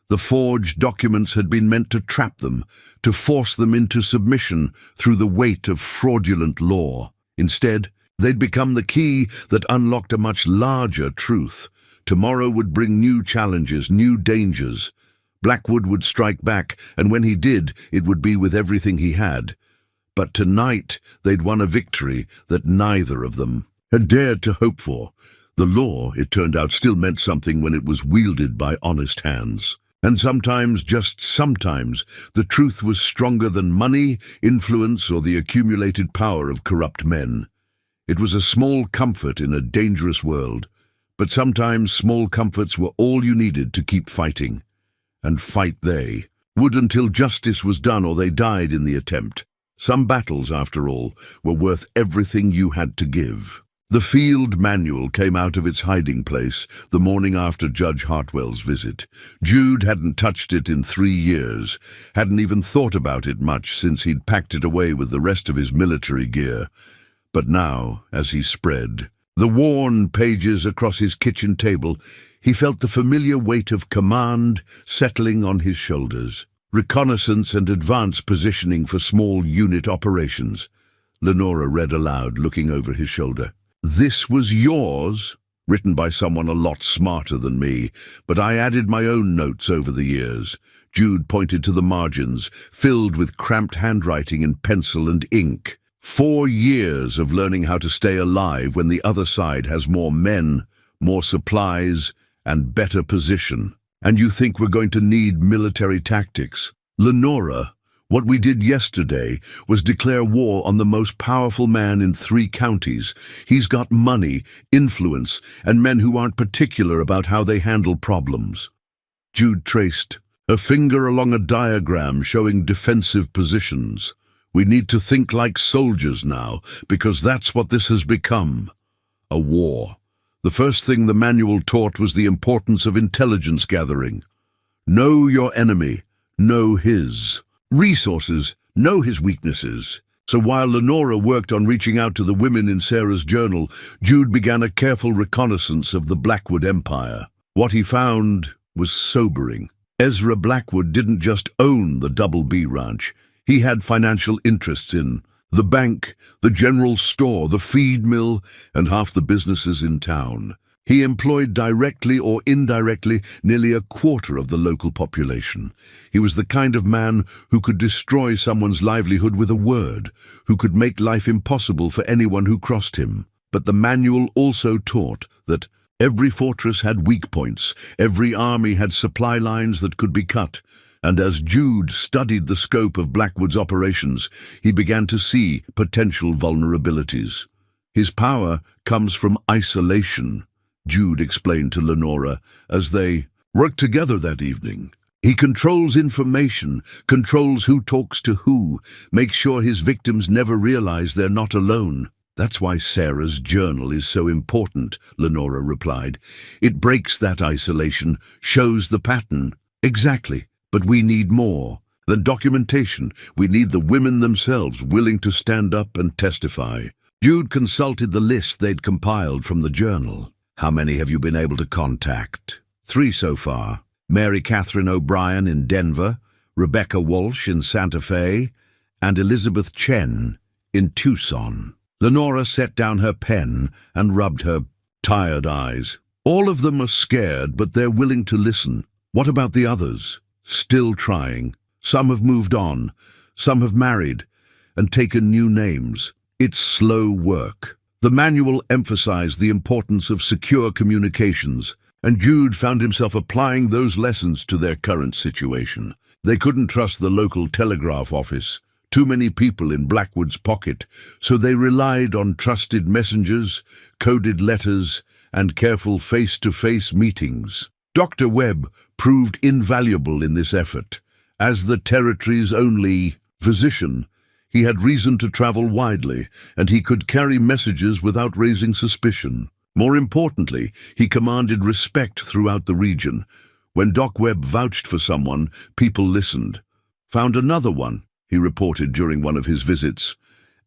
The forged documents had been meant to trap them, to force them into submission through the weight of fraudulent law. Instead, they'd become the key that unlocked a much larger truth. Tomorrow would bring new challenges, new dangers. Blackwood would strike back, and when he did, it would be with everything he had. But tonight, they'd won a victory that neither of them had dared to hope for. The law, it turned out, still meant something when it was wielded by honest hands. And sometimes, just sometimes, the truth was stronger than money, influence, or the accumulated power of corrupt men. It was a small comfort in a dangerous world, but sometimes small comforts were all you needed to keep fighting. And fight they would until justice was done or they died in the attempt. Some battles, after all, were worth everything you had to give. The field manual came out of its hiding place the morning after Judge Hartwell's visit. Jude hadn't touched it in 3 years, hadn't even thought about it much since he'd packed it away with the rest of his military gear. But now, as he spread the worn pages across his kitchen table, he felt the familiar weight of command settling on his shoulders. Reconnaissance and advance positioning for small unit operations. Lenora read aloud, looking over his shoulder. "This was yours?" Written by someone a lot smarter than me, but I added my own notes over the years. Jude pointed to the margins, filled with cramped handwriting in pencil and ink. 4 years of learning how to stay alive when the other side has more men, more supplies, and better position. And you think we're going to need military tactics? Lenora, what we did yesterday was declare war on the most powerful man in 3 counties. He's got money, influence, and men who aren't particular about how they handle problems. Jude traced a finger along a diagram showing defensive positions. We need to think like soldiers now, because that's what this has become. A war. The first thing the manual taught was the importance of intelligence gathering. Know your enemy, know his resources, know his weaknesses. So while Lenora worked on reaching out to the women in Sarah's journal, Jude began a careful reconnaissance of the Blackwood Empire. What he found was sobering. Ezra Blackwood didn't just own the Double B Ranch. He had financial interests in the bank, the general store, the feed mill, and half the businesses in town. He employed directly or indirectly nearly a quarter of the local population. He was the kind of man who could destroy someone's livelihood with a word, who could make life impossible for anyone who crossed him. But the manual also taught that every fortress had weak points, every army had supply lines that could be cut. And as Jude studied the scope of Blackwood's operations, he began to see potential vulnerabilities. His power comes from isolation, Jude explained to Lenora as they worked together that evening. He controls information, controls who talks to who, makes sure his victims never realize they're not alone. That's why Sarah's journal is so important, Lenora replied. It breaks that isolation, shows the pattern. Exactly. But we need more than documentation. We need the women themselves willing to stand up and testify. Jude consulted the list they'd compiled from the journal. How many have you been able to contact? 3 so far. Mary Catherine O'Brien in Denver, Rebecca Walsh in Santa Fe, and Elizabeth Chen in Tucson. Lenora set down her pen and rubbed her tired eyes. All of them are scared, but they're willing to listen. What about the others? Still trying. Some have moved on, some have married, and taken new names. It's slow work. The manual emphasized the importance of secure communications, and Jude found himself applying those lessons to their current situation. They couldn't trust the local telegraph office. Too many people in Blackwood's pocket, so they relied on trusted messengers, coded letters, and careful face-to-face meetings. Dr. Webb proved invaluable in this effort. As the territory's only physician, he had reason to travel widely, and he could carry messages without raising suspicion. More importantly, he commanded respect throughout the region. When Doc Webb vouched for someone, people listened. Found another one, he reported during one of his visits.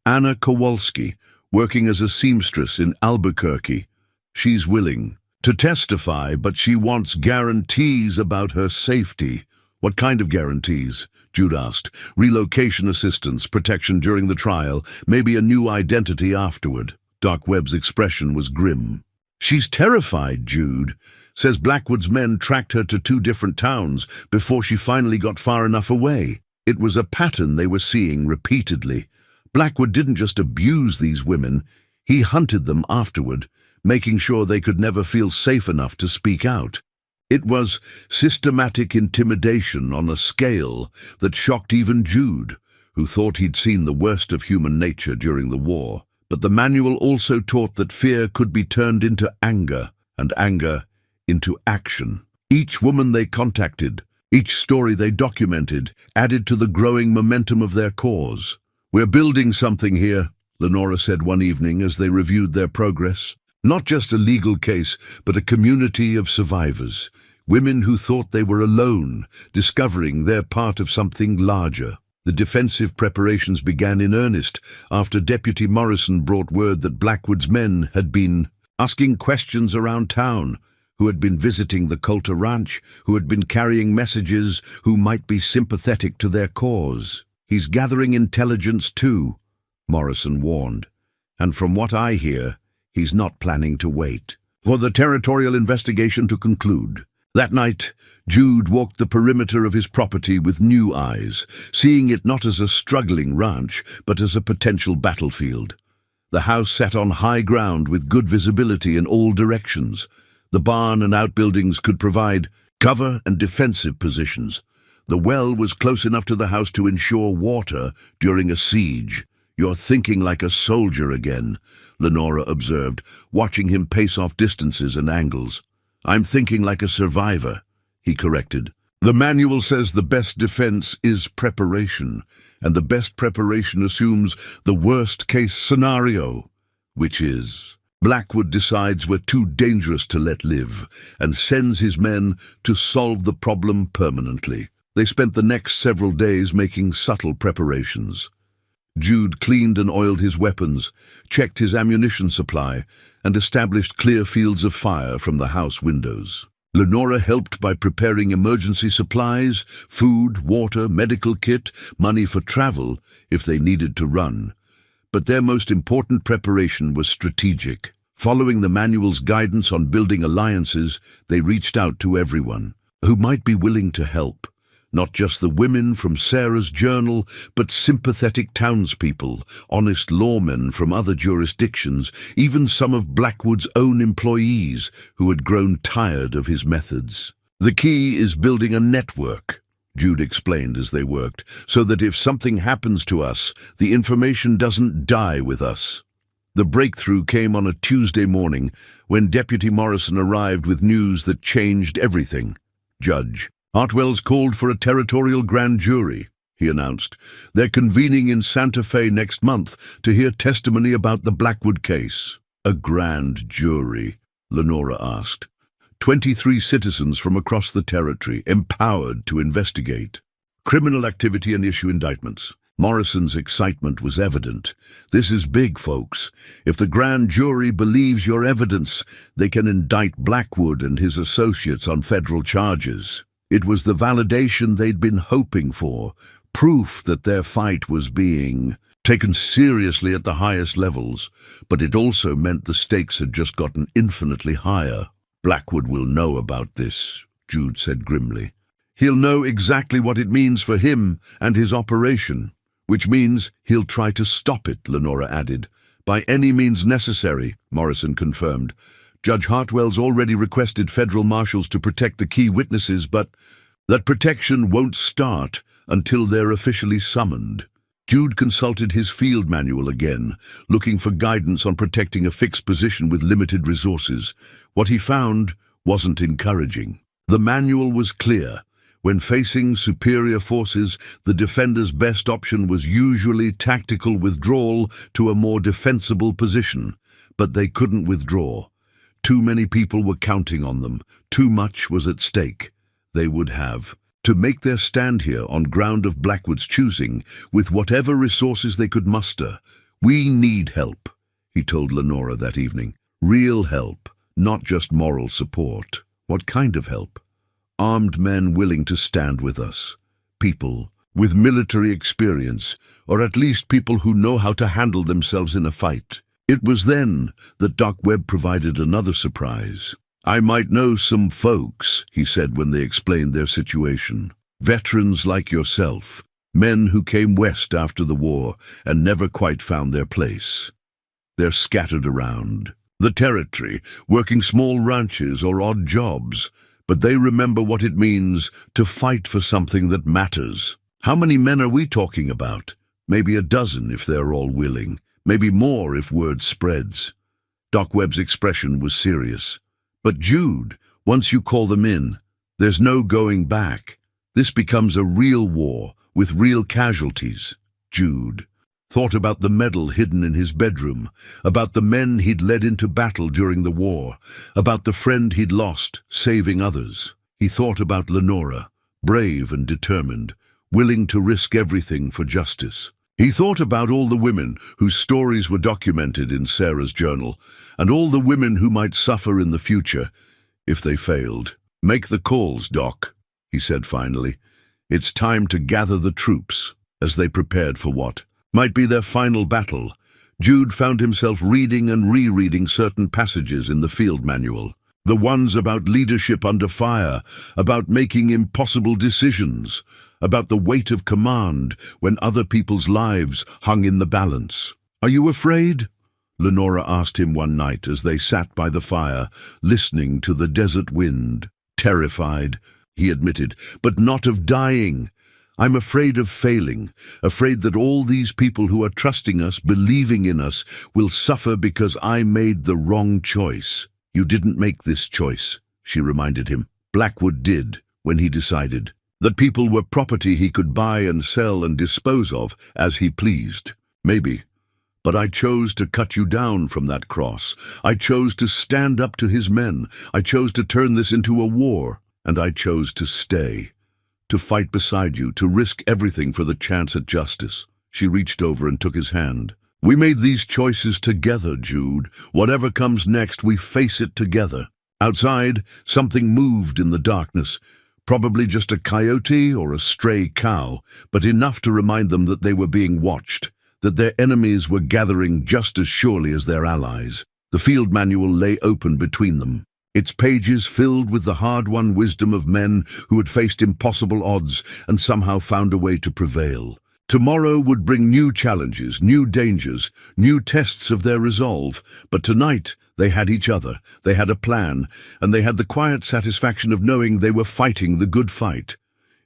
Anna Kowalski, working as a seamstress in Albuquerque. She's willing to testify, but she wants guarantees about her safety. What kind of guarantees? Jude asked. Relocation assistance, protection during the trial, maybe a new identity afterward. Doc Webb's expression was grim. She's terrified, Jude. Says Blackwood's men tracked her to 2 different towns before she finally got far enough away. It was a pattern they were seeing repeatedly. Blackwood didn't just abuse these women, he hunted them afterward, making sure they could never feel safe enough to speak out. It was systematic intimidation on a scale that shocked even Jude, who thought he'd seen the worst of human nature during the war. But the manual also taught that fear could be turned into anger, and anger into action. Each woman they contacted, each story they documented, added to the growing momentum of their cause. "We're building something here," Lenora said one evening as they reviewed their progress. "Not just a legal case, but a community of survivors. Women who thought they were alone, discovering they're part of something larger." The defensive preparations began in earnest after Deputy Morrison brought word that Blackwood's men had been asking questions around town, who had been visiting the Coulter Ranch, who had been carrying messages, who might be sympathetic to their cause. "He's gathering intelligence too," Morrison warned, "and from what I hear, he's not planning to wait for the territorial investigation to conclude." That night, Jude walked the perimeter of his property with new eyes, seeing it not as a struggling ranch, but as a potential battlefield. The house sat on high ground with good visibility in all directions. The barn and outbuildings could provide cover and defensive positions. The well was close enough to the house to ensure water during a siege. "You're thinking like a soldier again," Lenora observed, watching him pace off distances and angles. "I'm thinking like a survivor," he corrected. "The manual says the best defense is preparation, and the best preparation assumes the worst-case scenario, which is Blackwood decides we're too dangerous to let live and sends his men to solve the problem permanently." They spent the next several days making subtle preparations. Jude cleaned and oiled his weapons, checked his ammunition supply, and established clear fields of fire from the house windows. Lenora helped by preparing emergency supplies, food, water, medical kit, money for travel if they needed to run. But their most important preparation was strategic. Following the manual's guidance on building alliances, they reached out to everyone who might be willing to help. Not just the women from Sarah's journal, but sympathetic townspeople, honest lawmen from other jurisdictions, even some of Blackwood's own employees who had grown tired of his methods. "The key is building a network," Jude explained as they worked, "so that if something happens to us, the information doesn't die with us." The breakthrough came on a Tuesday morning when Deputy Morrison arrived with news that changed everything. "Judge Hartwell's called for a territorial grand jury," he announced. "They're convening in Santa Fe next month to hear testimony about the Blackwood case." "A grand jury?" Lenora asked. 23 citizens from across the territory, empowered to investigate criminal activity and issue indictments. Morrison's excitement was evident. "This is big, folks. If the grand jury believes your evidence, they can indict Blackwood and his associates on federal charges." It was the validation they'd been hoping for, proof that their fight was being taken seriously at the highest levels, but it also meant the stakes had just gotten infinitely higher. "Blackwood will know about this," Jude said grimly. "He'll know exactly what it means for him and his operation." "Which means he'll try to stop it," Lenora added. "By any means necessary," Morrison confirmed. "Judge Hartwell's already requested federal marshals to protect the key witnesses, but that protection won't start until they're officially summoned." Jude consulted his field manual again, looking for guidance on protecting a fixed position with limited resources. What he found wasn't encouraging. The manual was clear. When facing superior forces, the defender's best option was usually tactical withdrawal to a more defensible position. But they couldn't withdraw. Too many people were counting on them. Too much was at stake. They would have to make their stand here on ground of Blackwood's choosing, with whatever resources they could muster. "We need help," he told Lenora that evening. "Real help, not just moral support." "What kind of help?" "Armed men willing to stand with us. People with military experience, or at least people who know how to handle themselves in a fight." It was then that Doc Webb provided another surprise. "I might know some folks," he said when they explained their situation. "Veterans like yourself, men who came west after the war and never quite found their place. They're scattered around the territory, working small ranches or odd jobs, but they remember what it means to fight for something that matters. How many men are we talking about? Maybe a dozen if they're all willing. Maybe more if word spreads. Doc Webb's expression was serious. But Jude, once you call them in, there's no going back. This becomes a real war with real casualties. Jude thought about the medal hidden in his bedroom, about the men he'd led into battle during the war, about the friend he'd lost, saving others. He thought about Lenora, brave and determined, willing to risk everything for justice. He thought about all the women whose stories were documented in Sarah's journal, and all the women who might suffer in the future if they failed. "Make the calls, Doc," he said finally. "It's time to gather the troops." As they prepared for what might be their final battle, Jude found himself reading and rereading certain passages in the field manual. The ones about leadership under fire, about making impossible decisions, about the weight of command when other people's lives hung in the balance. "Are you afraid?" Lenora asked him one night as they sat by the fire, listening to the desert wind. "Terrified," he admitted, "but not of dying. I'm afraid of failing, afraid that all these people who are trusting us, believing in us, will suffer because I made the wrong choice." "You didn't make this choice," she reminded him. "Blackwood did, when he decided that people were property he could buy and sell and dispose of as he pleased. Maybe. But I chose to cut you down from that cross. I chose to stand up to his men. I chose to turn this into a war. And I chose to stay. To fight beside you, to risk everything for the chance at justice." She reached over and took his hand. "We made these choices together, Jude. Whatever comes next, we face it together." Outside, something moved in the darkness. Probably just a coyote or a stray cow, but enough to remind them that they were being watched, that their enemies were gathering just as surely as their allies. The field manual lay open between them, its pages filled with the hard-won wisdom of men who had faced impossible odds and somehow found a way to prevail. Tomorrow would bring new challenges, new dangers, new tests of their resolve, but tonight they had each other, they had a plan, and they had the quiet satisfaction of knowing they were fighting the good fight.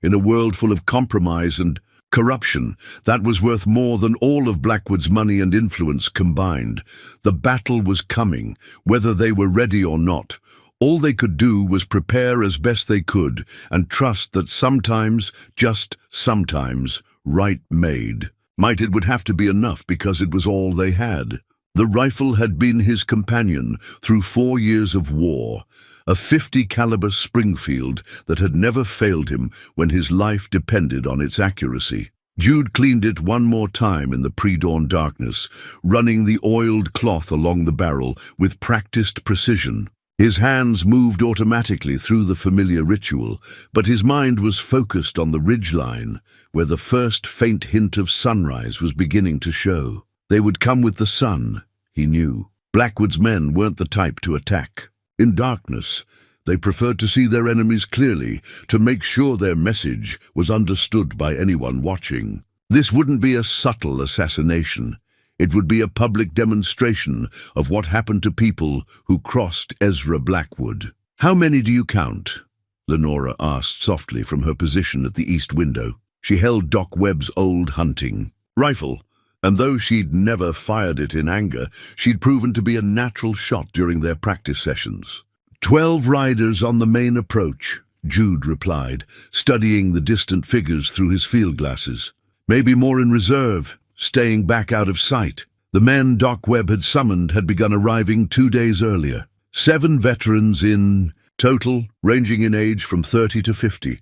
In a world full of compromise and corruption, that was worth more than all of Blackwood's money and influence combined. The battle was coming, whether they were ready or not. All they could do was prepare as best they could and trust that sometimes, just sometimes, right made. Might it would have to be enough because it was all they had. The rifle had been his companion through 4 years of war, a .50 caliber Springfield that had never failed him when his life depended on its accuracy. Jude cleaned it one more time in the pre-dawn darkness, running the oiled cloth along the barrel with practiced precision. His hands moved automatically through the familiar ritual, but his mind was focused on the ridgeline, where the first faint hint of sunrise was beginning to show. They would come with the sun, he knew. Blackwood's men weren't the type to attack. In darkness, they preferred to see their enemies clearly, to make sure their message was understood by anyone watching. This wouldn't be a subtle assassination. It would be a public demonstration of what happened to people who crossed Ezra Blackwood. "How many do you count?" Lenora asked softly from her position at the east window. She held Doc Webb's old hunting rifle, and though she'd never fired it in anger, she'd proven to be a natural shot during their practice sessions. 12 riders on the main approach," Jude replied, studying the distant figures through his field glasses. "Maybe more in reserve, staying back out of sight." The men Doc Webb had summoned had begun arriving 2 days earlier. 7 veterans in total, ranging in age from 30 to 50,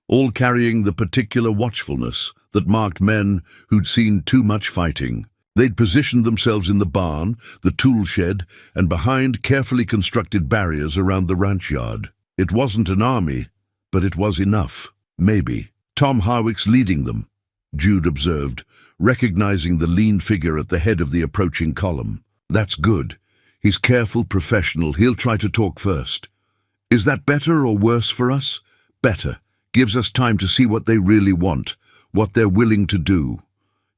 all carrying the particular watchfulness that marked men who'd seen too much fighting. They'd positioned themselves in the barn, the tool shed, and behind carefully constructed barriers around the ranch yard. It wasn't an army, but it was enough. Maybe. Tom Harwick's leading them, Jude observed, recognizing the lean figure at the head of the approaching column. "That's good. He's careful, professional. He'll try to talk first." "Is that better or worse for us?" "Better. Gives us time to see what they really want, what they're willing to do."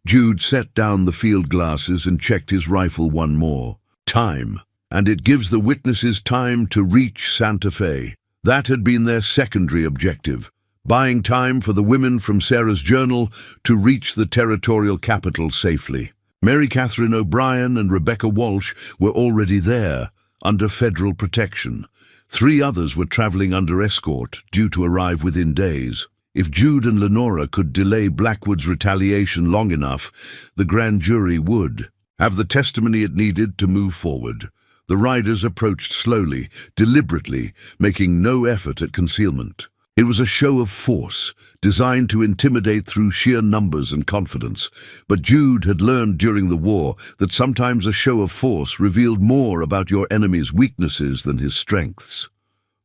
Jude set down the field glasses and checked his rifle one more. Time. And it gives the witnesses time to reach Santa Fe. That had been their secondary objective, buying time for the women from Sarah's journal to reach the territorial capital safely. Mary Catherine O'Brien and Rebecca Walsh were already there, under federal protection. 3 others were traveling under escort, due to arrive within days. If Jude and Lenora could delay Blackwood's retaliation long enough, the grand jury would have the testimony it needed to move forward. The riders approached slowly, deliberately, making no effort at concealment. It was a show of force, designed to intimidate through sheer numbers and confidence. But Jude had learned during the war that sometimes a show of force revealed more about your enemy's weaknesses than his strengths.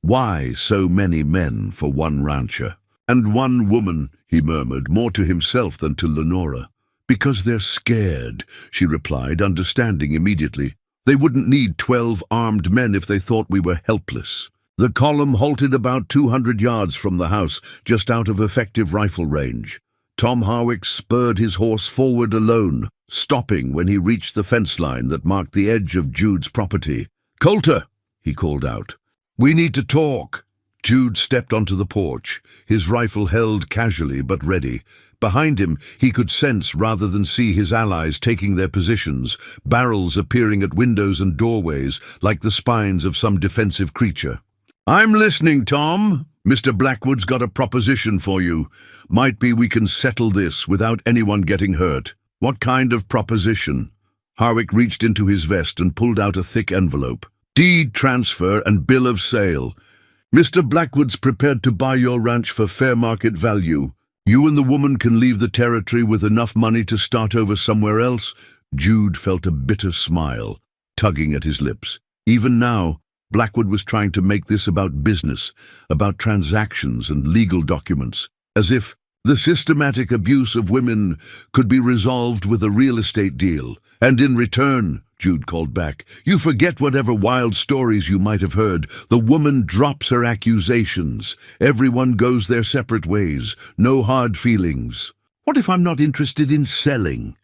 Why so many men for one rancher? And one woman, he murmured, more to himself than to Lenora. Because they're scared, she replied, understanding immediately. They wouldn't need 12 armed men if they thought we were helpless. The column halted about 200 yards from the house, just out of effective rifle range. Tom Harwick spurred his horse forward alone, stopping when he reached the fence line that marked the edge of Jude's property. "Coulter," he called out. "We need to talk." Jude stepped onto the porch, his rifle held casually but ready. Behind him, he could sense rather than see his allies taking their positions, barrels appearing at windows and doorways like the spines of some defensive creature. "I'm listening, Tom. Mr. Blackwood's got a proposition for you. Might be we can settle this without anyone getting hurt." "What kind of proposition?" Harwick reached into his vest and pulled out a thick envelope. "Deed transfer and bill of sale. Mr. Blackwood's prepared to buy your ranch for fair market value. You and the woman can leave the territory with enough money to start over somewhere else." Jude felt a bitter smile, tugging at his lips. Even now, Blackwood was trying to make this about business, about transactions and legal documents, as if the systematic abuse of women could be resolved with a real estate deal. "And in return," Jude called back, "you forget whatever wild stories you might have heard. The woman drops her accusations. Everyone goes their separate ways. No hard feelings." "What if I'm not interested in selling?"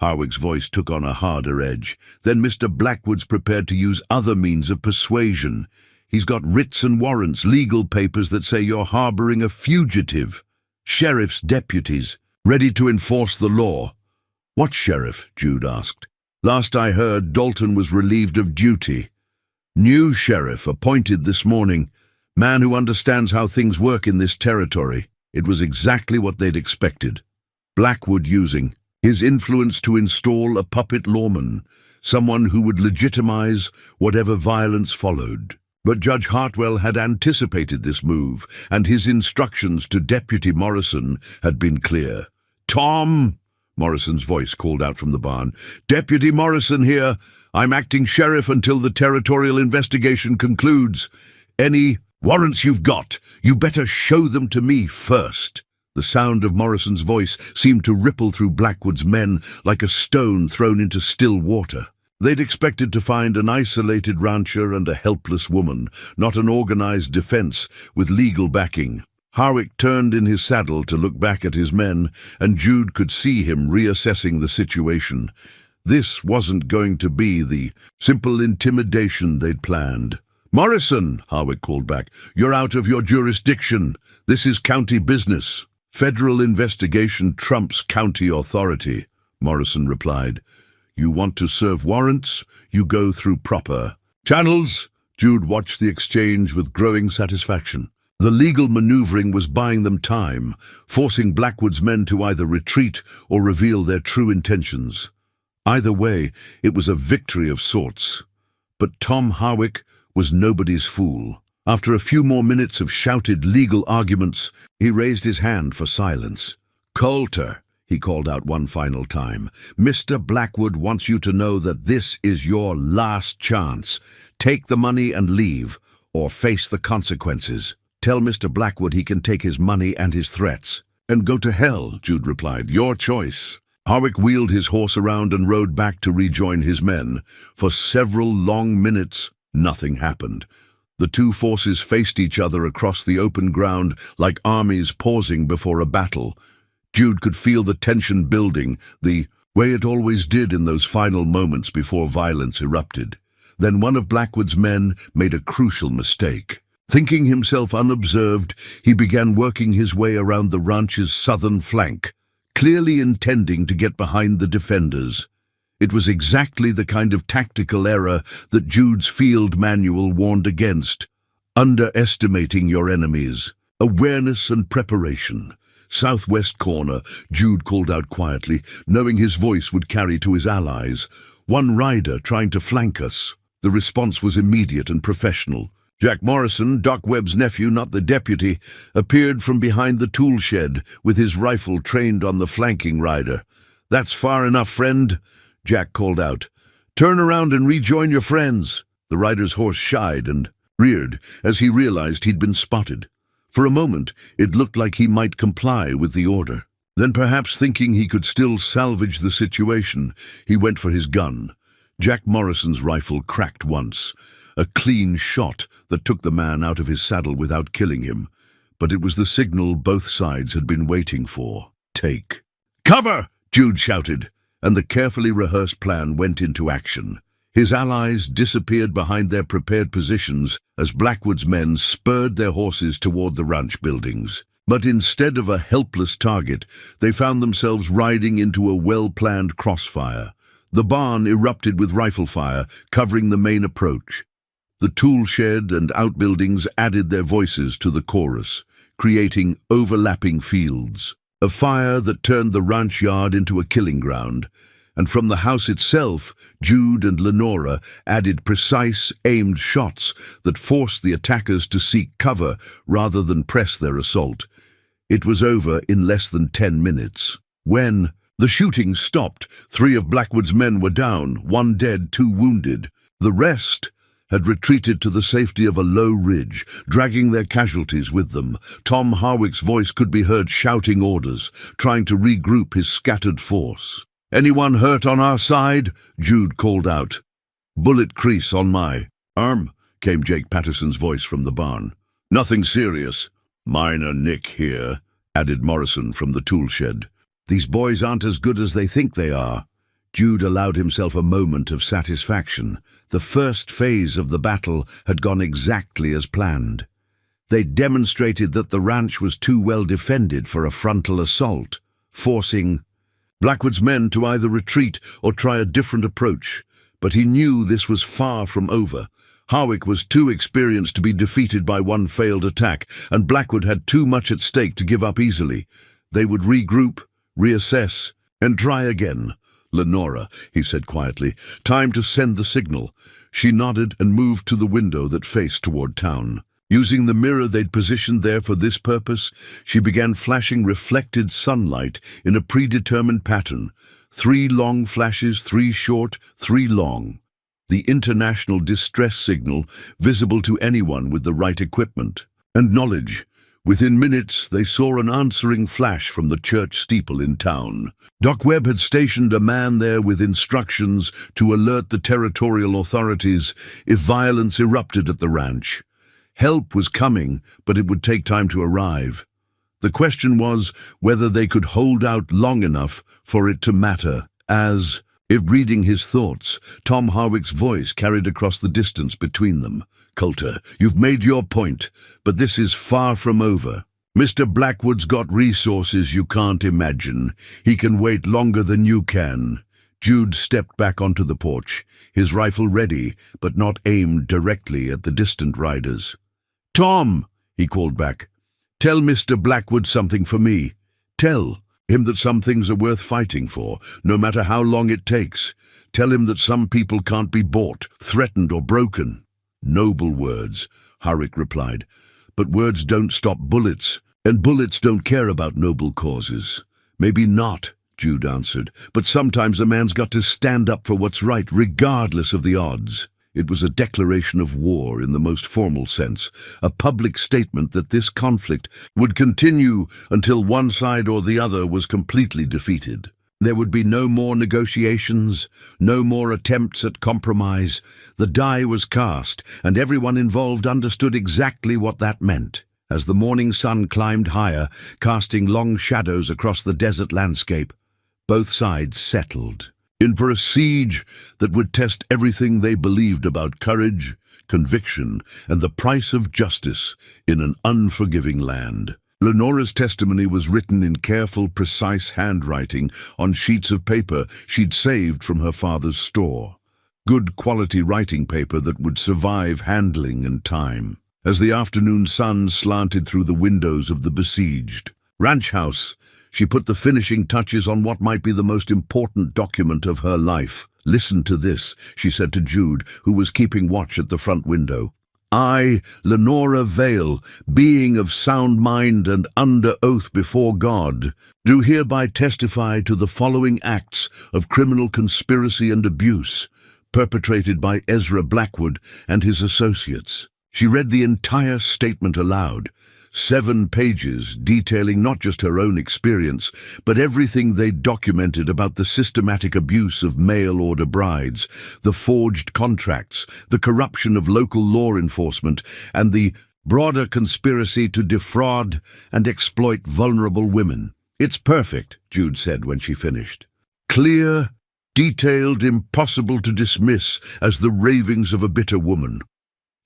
Harwick's voice took on a harder edge. "Then Mr. Blackwood's prepared to use other means of persuasion. He's got writs and warrants, legal papers that say you're harboring a fugitive. Sheriff's deputies, ready to enforce the law." "What sheriff?" Jude asked. "Last I heard, Dalton was relieved of duty. New sheriff, appointed this morning. Man who understands how things work in this territory." It was exactly what they'd expected. Blackwood using his influence to install a puppet lawman, someone who would legitimize whatever violence followed. But Judge Hartwell had anticipated this move, and his instructions to Deputy Morrison had been clear. "Tom!" Morrison's voice called out from the barn. "Deputy Morrison here. I'm acting sheriff until the territorial investigation concludes. Any warrants you've got, you better show them to me first." The sound of Morrison's voice seemed to ripple through Blackwood's men like a stone thrown into still water. They'd expected to find an isolated rancher and a helpless woman, not an organized defense with legal backing. Harwick turned in his saddle to look back at his men, and Jude could see him reassessing the situation. This wasn't going to be the simple intimidation they'd planned. "Morrison," Harwick called back, "you're out of your jurisdiction. This is county business." "Federal investigation trumps county authority," Morrison replied. "You want to serve warrants? You go through proper channels." Jude watched the exchange with growing satisfaction. The legal maneuvering was buying them time, forcing Blackwood's men to either retreat or reveal their true intentions. Either way, it was a victory of sorts. But Tom Harwick was nobody's fool. After a few more minutes of shouted legal arguments, he raised his hand for silence. "Coulter," he called out one final time, "Mr. Blackwood wants you to know that this is your last chance. Take the money and leave, or face the consequences. Tell Mr. Blackwood he can take his money and his threats." "And go to hell," Jude replied. "Your choice." Harwick wheeled his horse around and rode back to rejoin his men. For several long minutes, nothing happened. The two forces faced each other across the open ground like armies pausing before a battle. Jude could feel the tension building, the way it always did in those final moments before violence erupted. Then one of Blackwood's men made a crucial mistake. Thinking himself unobserved, he began working his way around the ranch's southern flank, clearly intending to get behind the defenders. It was exactly the kind of tactical error that Jude's field manual warned against: underestimating your enemies. Awareness and preparation. Southwest corner, Jude called out quietly, knowing his voice would carry to his allies. One rider trying to flank us. The response was immediate and professional. Jack Morrison, Doc Webb's nephew, not the deputy, appeared from behind the tool shed with his rifle trained on the flanking rider. "That's far enough, friend," Jack called out. "Turn around and rejoin your friends." The rider's horse shied and reared as he realized he'd been spotted. For a moment, it looked like he might comply with the order. Then, perhaps thinking he could still salvage the situation, he went for his gun. Jack Morrison's rifle cracked once. A clean shot that took the man out of his saddle without killing him. But it was the signal both sides had been waiting for. Take. "Cover!" Jude shouted, and the carefully rehearsed plan went into action. His allies disappeared behind their prepared positions as Blackwood's men spurred their horses toward the ranch buildings. But instead of a helpless target, they found themselves riding into a well-planned crossfire. The barn erupted with rifle fire, covering the main approach. The tool shed and outbuildings added their voices to the chorus, creating overlapping fields. A fire that turned the ranch yard into a killing ground. And from the house itself, Jude and Lenora added precise, aimed shots that forced the attackers to seek cover rather than press their assault. It was over in less than 10 minutes. When the shooting stopped, 3 of Blackwood's men were down, 1 dead, 2 wounded. The rest had retreated to the safety of a low ridge, dragging their casualties with them. Tom Harwick's voice could be heard shouting orders, trying to regroup his scattered force. "Anyone hurt on our side?" Jude called out. "Bullet crease on my arm," came Jake Patterson's voice from the barn. "Nothing serious." "Minor nick here," added Morrison from the tool shed. "These boys aren't as good as they think they are." Jude allowed himself a moment of satisfaction. The first phase of the battle had gone exactly as planned. They demonstrated that the ranch was too well defended for a frontal assault, forcing Blackwood's men to either retreat or try a different approach. But he knew this was far from over. Harwick was too experienced to be defeated by one failed attack, and Blackwood had too much at stake to give up easily. They would regroup, reassess, and try again. "Lenora," he said quietly, "time to send the signal." She nodded and moved to the window that faced toward town. Using the mirror they'd positioned there for this purpose, she began flashing reflected sunlight in a predetermined pattern. 3 long flashes, 3 short, 3 long. The international distress signal, visible to anyone with the right equipment and knowledge. Within minutes, they saw an answering flash from the church steeple in town. Doc Webb had stationed a man there with instructions to alert the territorial authorities if violence erupted at the ranch. Help was coming, but it would take time to arrive. The question was whether they could hold out long enough for it to matter, as, if reading his thoughts, Tom Harwick's voice carried across the distance between them. "Coulter, you've made your point, but this is far from over. Mr. Blackwood's got resources you can't imagine. He can wait longer than you can." Jude stepped back onto the porch, his rifle ready, but not aimed directly at the distant riders. "Tom," he called back, "tell Mr. Blackwood something for me. Tell him that some things are worth fighting for, no matter how long it takes. Tell him that some people can't be bought, threatened, or broken." "Noble words," Harwick replied, "but words don't stop bullets, and bullets don't care about noble causes." "Maybe not," Jude answered, "but sometimes a man's got to stand up for what's right, regardless of the odds." It was a declaration of war in the most formal sense, a public statement that this conflict would continue until one side or the other was completely defeated. There would be no more negotiations, no more attempts at compromise. The die was cast, and everyone involved understood exactly what that meant. As the morning sun climbed higher, casting long shadows across the desert landscape, both sides settled. in for a siege that would test everything they believed about courage, conviction, and the price of justice in an unforgiving land. Lenora's testimony was written in careful, precise handwriting on sheets of paper she'd saved from her father's store. Good quality writing paper that would survive handling and time. As the afternoon sun slanted through the windows of the besieged ranch house, she put the finishing touches on what might be the most important document of her life. "Listen to this," she said to Jude, who was keeping watch at the front window. "I, Lenora Vale, being of sound mind and under oath before God, do hereby testify to the following acts of criminal conspiracy and abuse perpetrated by Ezra Blackwood and his associates." She read the entire statement aloud, 7 pages detailing not just her own experience, but everything they'd documented about the systematic abuse of mail-order brides, the forged contracts, the corruption of local law enforcement, and the broader conspiracy to defraud and exploit vulnerable women. "It's perfect," Jude said when she finished. "Clear, detailed, impossible to dismiss as the ravings of a bitter woman.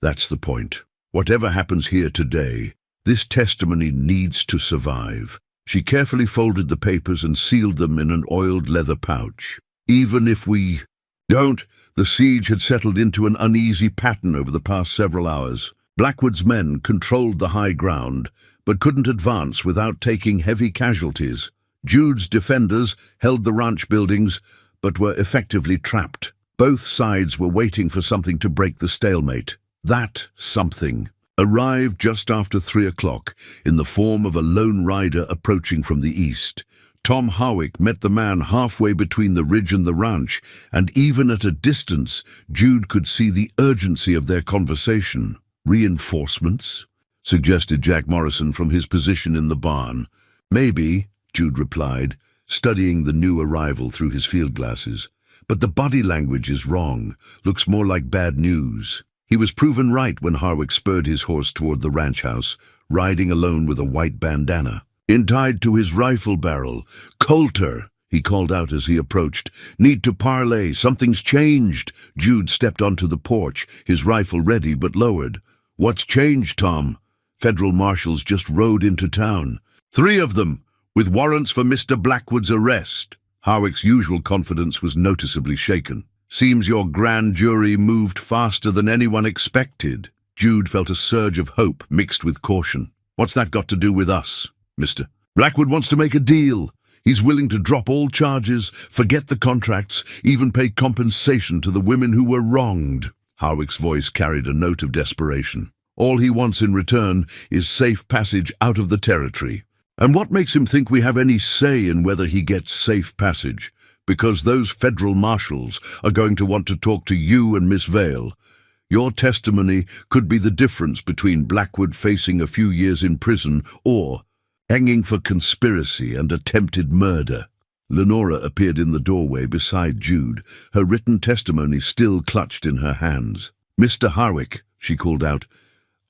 That's the point. Whatever happens here today, this testimony needs to survive." She carefully folded the papers and sealed them in an oiled leather pouch. "Even if we don't," the siege had settled into an uneasy pattern over the past several hours. Blackwood's men controlled the high ground, but couldn't advance without taking heavy casualties. Jude's defenders held the ranch buildings, but were effectively trapped. Both sides were waiting for something to break the stalemate. That something arrived just after 3 o'clock in the form of a lone rider approaching from the east. Tom Harwick met the man halfway between the ridge and the ranch, and even at a distance, Jude could see the urgency of their conversation. "Reinforcements?" suggested Jack Morrison from his position in the barn. "Maybe," Jude replied, studying the new arrival through his field glasses. "But the body language is wrong, looks more like bad news." He was proven right when Harwick spurred his horse toward the ranch house, riding alone with a white bandana tied to his rifle barrel. "Coulter," he called out as he approached. "Need to parley. Something's changed." Jude stepped onto the porch, his rifle ready but lowered. "What's changed, Tom?" "Federal marshals just rode into town. 3 of them, with warrants for Mr. Blackwood's arrest." Harwick's usual confidence was noticeably shaken. "Seems your grand jury moved faster than anyone expected." Jude felt a surge of hope mixed with caution. "What's that got to do with us, Mr. Blackwood wants to make a deal. He's willing to drop all charges, forget the contracts, even pay compensation to the women who were wronged." Harwick's voice carried a note of desperation. "All he wants in return is safe passage out of the territory." "And what makes him think we have any say in whether he gets safe passage? Because those federal marshals are going to want to talk to you and Miss Vale. Your testimony could be the difference between Blackwood facing a few years in prison or hanging for conspiracy and attempted murder." Lenora appeared in the doorway beside Jude, her written testimony still clutched in her hands. "Mr. Harwick," she called out,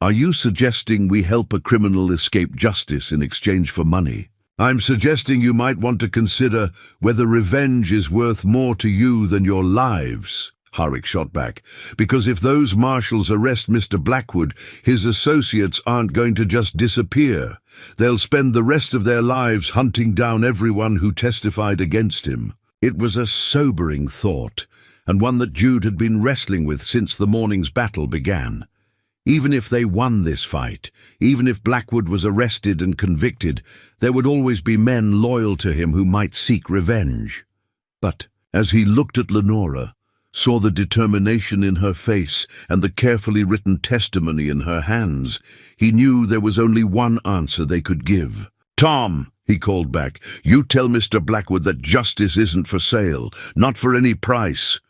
"are you suggesting we help a criminal escape justice in exchange for money?" "I'm suggesting you might want to consider whether revenge is worth more to you than your lives," Harwick shot back. "Because if those marshals arrest Mr. Blackwood, his associates aren't going to just disappear. They'll spend the rest of their lives hunting down everyone who testified against him." It was a sobering thought, and one that Jude had been wrestling with since the morning's battle began. Even if they won this fight, even if Blackwood was arrested and convicted, there would always be men loyal to him who might seek revenge. But as he looked at Lenora, saw the determination in her face and the carefully written testimony in her hands, he knew there was only one answer they could give. "Tom," he called back, "you tell Mr. Blackwood that justice isn't for sale, not for any price."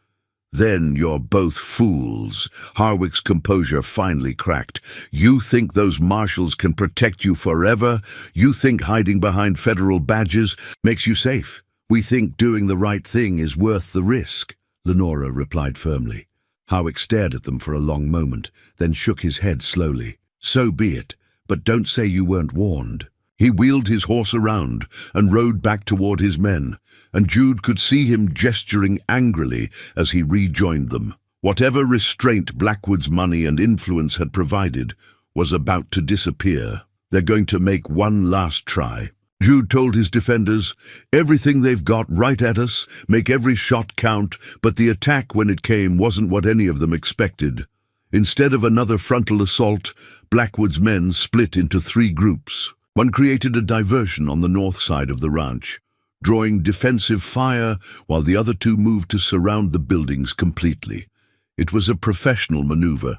"Then you're both fools." Harwick's composure finally cracked. "You think those marshals can protect you forever? You think hiding behind federal badges makes you safe? We think doing the right thing is worth the risk," Lenora replied firmly. Harwick stared at them for a long moment, then shook his head slowly. "So be it, but don't say you weren't warned." He wheeled his horse around and rode back toward his men, and Jude could see him gesturing angrily as he rejoined them. Whatever restraint Blackwood's money and influence had provided was about to disappear. They're going to make one last try. Jude told his defenders, everything they've got right at us, make every shot count, but the attack when it came wasn't what any of them expected. Instead of another frontal assault, Blackwood's men split into 3 groups. One created a diversion on the north side of the ranch, drawing defensive fire while the other 2 moved to surround the buildings completely. It was a professional maneuver,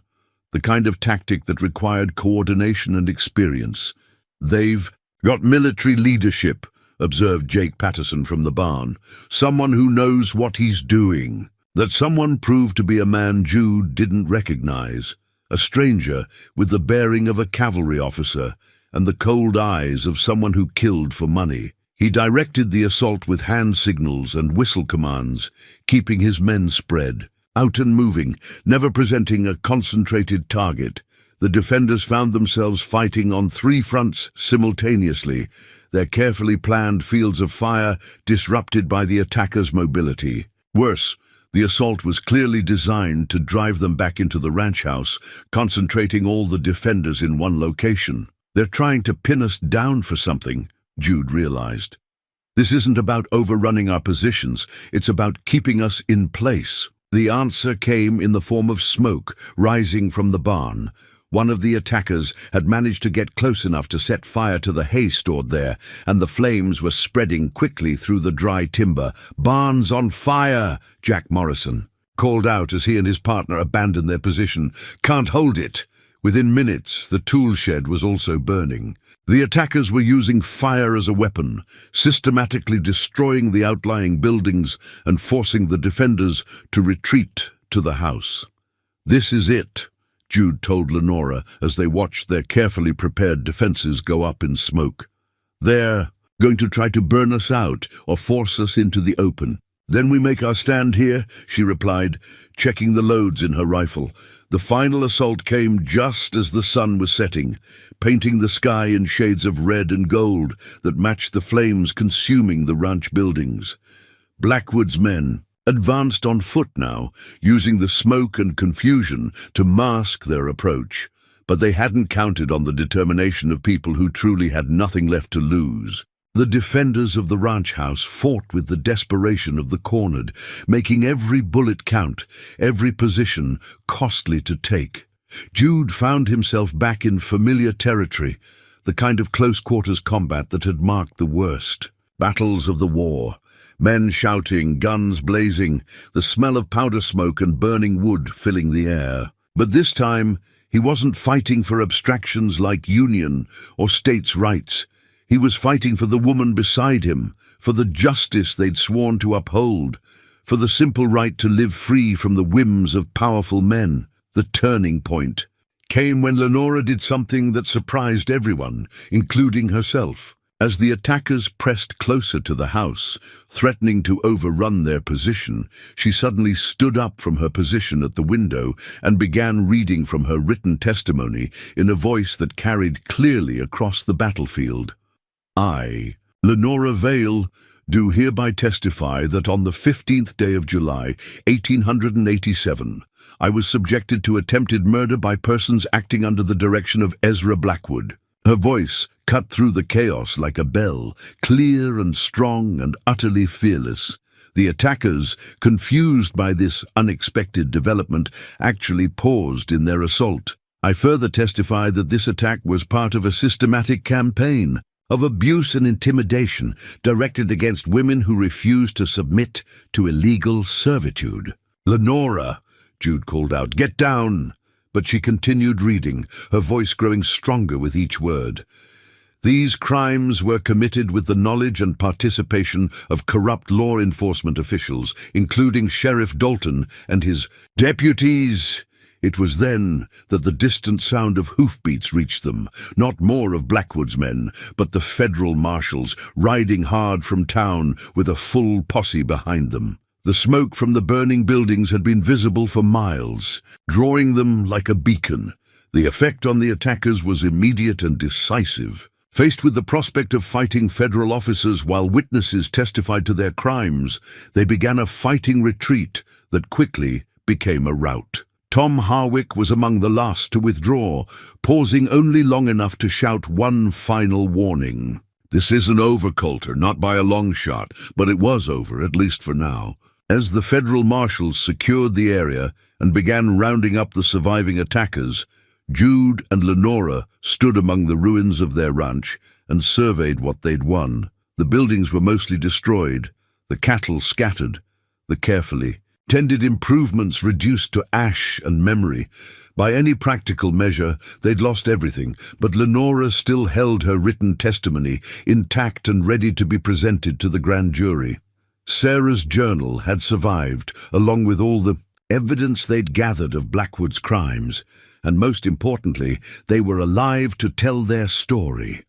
the kind of tactic that required coordination and experience. They've got military leadership, observed Jake Patterson from the barn. Someone who knows what he's doing. That someone proved to be a man Jude didn't recognize, a stranger with the bearing of a cavalry officer and the cold eyes of someone who killed for money. He directed the assault with hand signals and whistle commands, keeping his men spread, out and moving, never presenting a concentrated target. The defenders found themselves fighting on 3 fronts simultaneously, their carefully planned fields of fire disrupted by the attackers' mobility. Worse, the assault was clearly designed to drive them back into the ranch house, concentrating all the defenders in one location. They're trying to pin us down for something, Jude realized. This isn't about overrunning our positions, it's about keeping us in place. The answer came in the form of smoke rising from the barn. One of the attackers had managed to get close enough to set fire to the hay stored there, and the flames were spreading quickly through the dry timber. "Barn's on fire!" Jack Morrison called out as he and his partner abandoned their position. "Can't hold it!" Within minutes, the tool shed was also burning. The attackers were using fire as a weapon, systematically destroying the outlying buildings and forcing the defenders to retreat to the house. "This is it," Jude told Lenora as they watched their carefully prepared defenses go up in smoke. "They're going to try to burn us out or force us into the open. Then we make our stand here," she replied, checking the loads in her rifle. The final assault came just as the sun was setting, painting the sky in shades of red and gold that matched the flames consuming the ranch buildings. Blackwood's men advanced on foot now, using the smoke and confusion to mask their approach. But they hadn't counted on the determination of people who truly had nothing left to lose. The defenders of the ranch house fought with the desperation of the cornered, making every bullet count, every position costly to take. Jude found himself back in familiar territory, the kind of close-quarters combat that had marked the worst. Battles of the war. Men shouting, guns blazing, the smell of powder smoke and burning wood filling the air. But this time, he wasn't fighting for abstractions like union or states' rights. He was fighting for the woman beside him, for the justice they'd sworn to uphold, for the simple right to live free from the whims of powerful men. The turning point came when Lenora did something that surprised everyone, including herself. As the attackers pressed closer to the house, threatening to overrun their position, she suddenly stood up from her position at the window and began reading from her written testimony in a voice that carried clearly across the battlefield. "I, Lenora Vale, do hereby testify that on the 15th day of July, 1887, I was subjected to attempted murder by persons acting under the direction of Ezra Blackwood." Her voice cut through the chaos like a bell, clear and strong and utterly fearless. The attackers, confused by this unexpected development, actually paused in their assault. "I further testify that this attack was part of a systematic campaign of abuse and intimidation directed against women who refused to submit to illegal servitude." "Lenora," Jude called out, "get down!" But she continued reading, her voice growing stronger with each word. "These crimes were committed with the knowledge and participation of corrupt law enforcement officials, including Sheriff Dalton and his deputies." It was then that the distant sound of hoofbeats reached them, not more of Blackwood's men, but the federal marshals riding hard from town with a full posse behind them. The smoke from the burning buildings had been visible for miles, drawing them like a beacon. The effect on the attackers was immediate and decisive. Faced with the prospect of fighting federal officers while witnesses testified to their crimes, they began a fighting retreat that quickly became a rout. Tom Harwick was among the last to withdraw, pausing only long enough to shout one final warning. "This isn't over, Coulter, not by a long shot, but it was over, at least for now." As the federal marshals secured the area and began rounding up the surviving attackers, Jude and Lenora stood among the ruins of their ranch and surveyed what they'd won. The buildings were mostly destroyed, the cattle scattered, the carefully tended improvements reduced to ash and memory. By any practical measure, they'd lost everything, but Lenora still held her written testimony intact and ready to be presented to the grand jury. Sarah's journal had survived, along with all the evidence they'd gathered of Blackwood's crimes, and most importantly, they were alive to tell their story.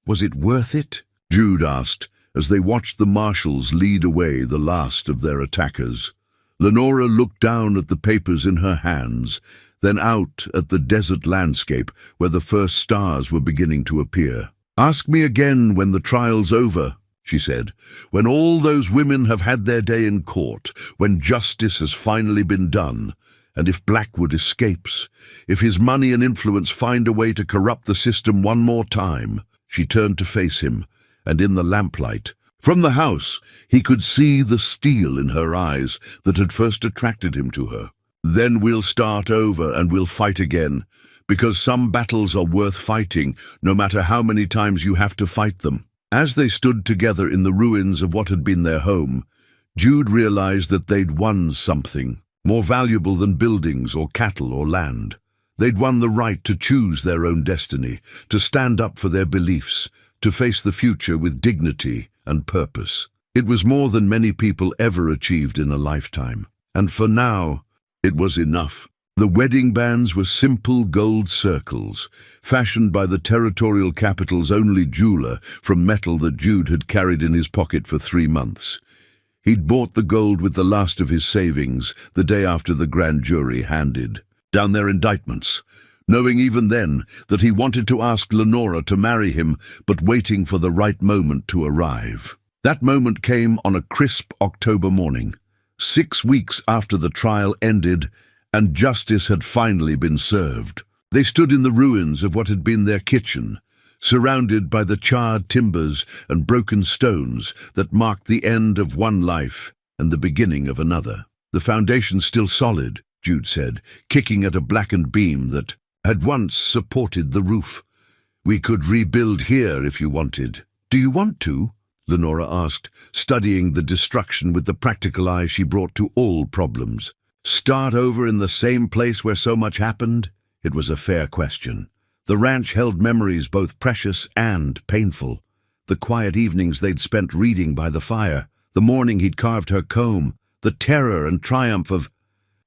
Was it worth it? Jude asked, as they watched the marshals lead away the last of their attackers. Lenora looked down at the papers in her hands, then out at the desert landscape where the first stars were beginning to appear. "Ask me again when the trial's over," she said, "when all those women have had their day in court, when justice has finally been done, and if Blackwood escapes, if his money and influence find a way to corrupt the system one more time." She turned to face him, and in the lamplight, from the house, he could see the steel in her eyes that had first attracted him to her. "Then we'll start over and we'll fight again, because some battles are worth fighting, no matter how many times you have to fight them." As they stood together in the ruins of what had been their home, Jude realized that they'd won something more valuable than buildings or cattle or land. They'd won the right to choose their own destiny, to stand up for their beliefs, to face the future with dignity and purpose. It was more than many people ever achieved in a lifetime. And for now, it was enough. The wedding bands were simple gold circles, fashioned by the territorial capital's only jeweler from metal that Jude had carried in his pocket for 3 months. He'd bought the gold with the last of his savings the day after the grand jury handed down their indictments, knowing even then that he wanted to ask Lenora to marry him, but waiting for the right moment to arrive. That moment came on a crisp October morning, 6 weeks after the trial ended, and justice had finally been served. They stood in the ruins of what had been their kitchen, surrounded by the charred timbers and broken stones that marked the end of one life and the beginning of another. "The foundation's still solid," Jude said, kicking at a blackened beam that had once supported the roof. "We could rebuild here if you wanted." "Do you want to?" Lenora asked, studying the destruction with the practical eye she brought to all problems. "Start over in the same place where so much happened?" It was a fair question. The ranch held memories both precious and painful. The quiet evenings they'd spent reading by the fire, the morning he'd carved her comb, the terror and triumph of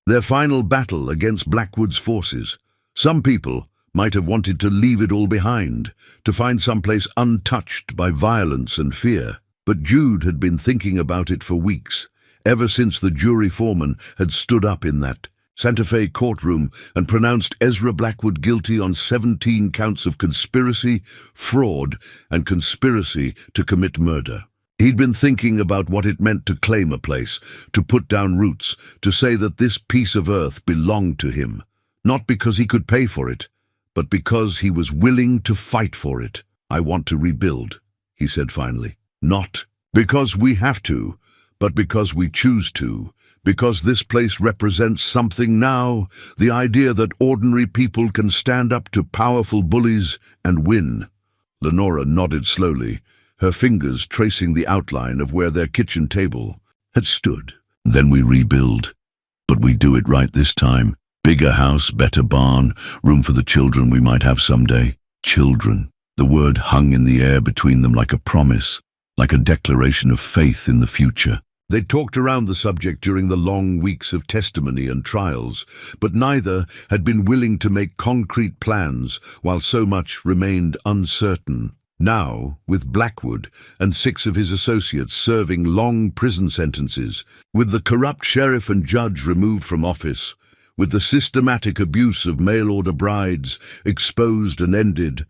their final battle against Blackwood's forces. Some people might have wanted to leave it all behind, to find someplace untouched by violence and fear. But Jude had been thinking about it for weeks, ever since the jury foreman had stood up in that Santa Fe courtroom and pronounced Ezra Blackwood guilty on 17 counts of conspiracy, fraud, and conspiracy to commit murder. He'd been thinking about what it meant to claim a place, to put down roots, to say that this piece of earth belonged to him, not because he could pay for it, but because he was willing to fight for it. "I want to rebuild," he said finally. "Not because we have to, but because we choose to, because this place represents something now, the idea that ordinary people can stand up to powerful bullies and win." Lenora nodded slowly, her fingers tracing the outline of where their kitchen table had stood. "Then we rebuild, but we do it right this time. Bigger house, better barn, room for the children we might have someday." Children. The word hung in the air between them like a promise, like a declaration of faith in the future. They talked around the subject during the long weeks of testimony and trials, but neither had been willing to make concrete plans while so much remained uncertain. Now, with Blackwood and 6 of his associates serving long prison sentences, with the corrupt sheriff and judge removed from office, with the systematic abuse of mail-order brides exposed and ended,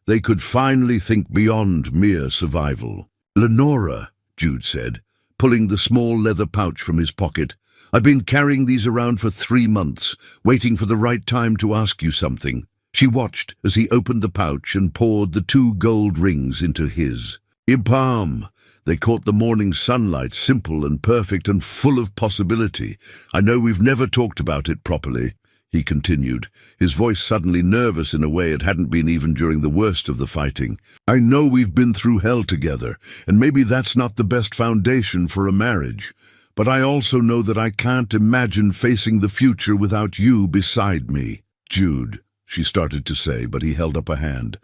They could finally think beyond mere survival. "Lenora," Jude said, pulling the small leather pouch from his pocket. "I've been carrying these around for 3 months, waiting for the right time to ask you something." She watched as he opened the pouch and poured the 2 gold rings into his. In palm, they caught the morning sunlight, simple and perfect and full of possibility. "I know we've never talked about it properly," he continued, his voice suddenly nervous in a way it hadn't been even during the worst of the fighting. "I know we've been through hell together, and maybe that's not the best foundation for a marriage. But I also know that I can't imagine facing the future without you beside me." "Jude," she started to say, but he held up a hand.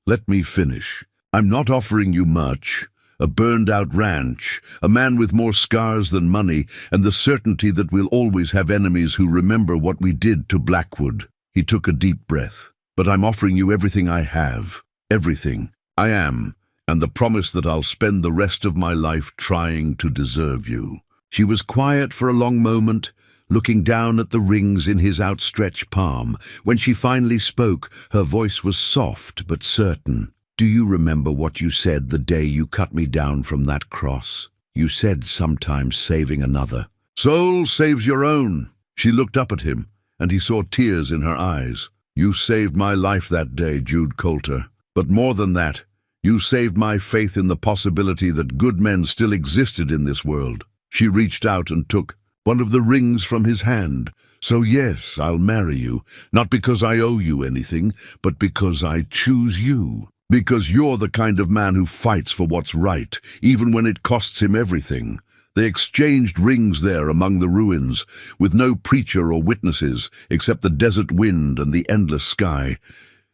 "Let me finish. I'm not offering you much. A burned-out ranch, a man with more scars than money, and the certainty that we'll always have enemies who remember what we did to Blackwood." He took a deep breath. "But I'm offering you everything I have. Everything I am, and the promise that I'll spend the rest of my life trying to deserve you." She was quiet for a long moment, looking down at the rings in his outstretched palm. When she finally spoke, her voice was soft but certain. "Do you remember what you said the day you cut me down from that cross? You said sometimes saving another. Soul saves your own." She looked up at him, and he saw tears in her eyes. "You saved my life that day, Jude Coulter. But more than that, you saved my faith in the possibility that good men still existed in this world." She reached out and took one of the rings from his hand. "So yes, I'll marry you, not because I owe you anything, but because I choose you. Because you're the kind of man who fights for what's right, even when it costs him everything." They exchanged rings there among the ruins, with no preacher or witnesses, except the desert wind and the endless sky.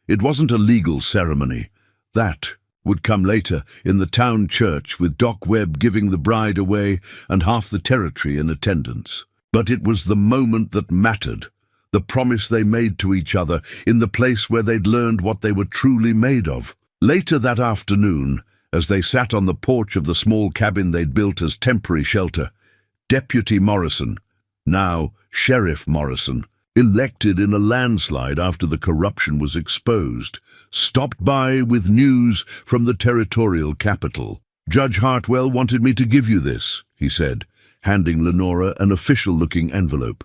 It wasn't a legal ceremony. That would come later, in the town church, with Doc Webb giving the bride away and half the territory in attendance. But it was the moment that mattered. The promise they made to each other, in the place where they'd learned what they were truly made of. Later that afternoon, as they sat on the porch of the small cabin they'd built as temporary shelter, Deputy Morrison, now Sheriff Morrison, elected in a landslide after the corruption was exposed, stopped by with news from the territorial capital. "Judge Hartwell wanted me to give you this," he said, handing Lenora an official-looking envelope.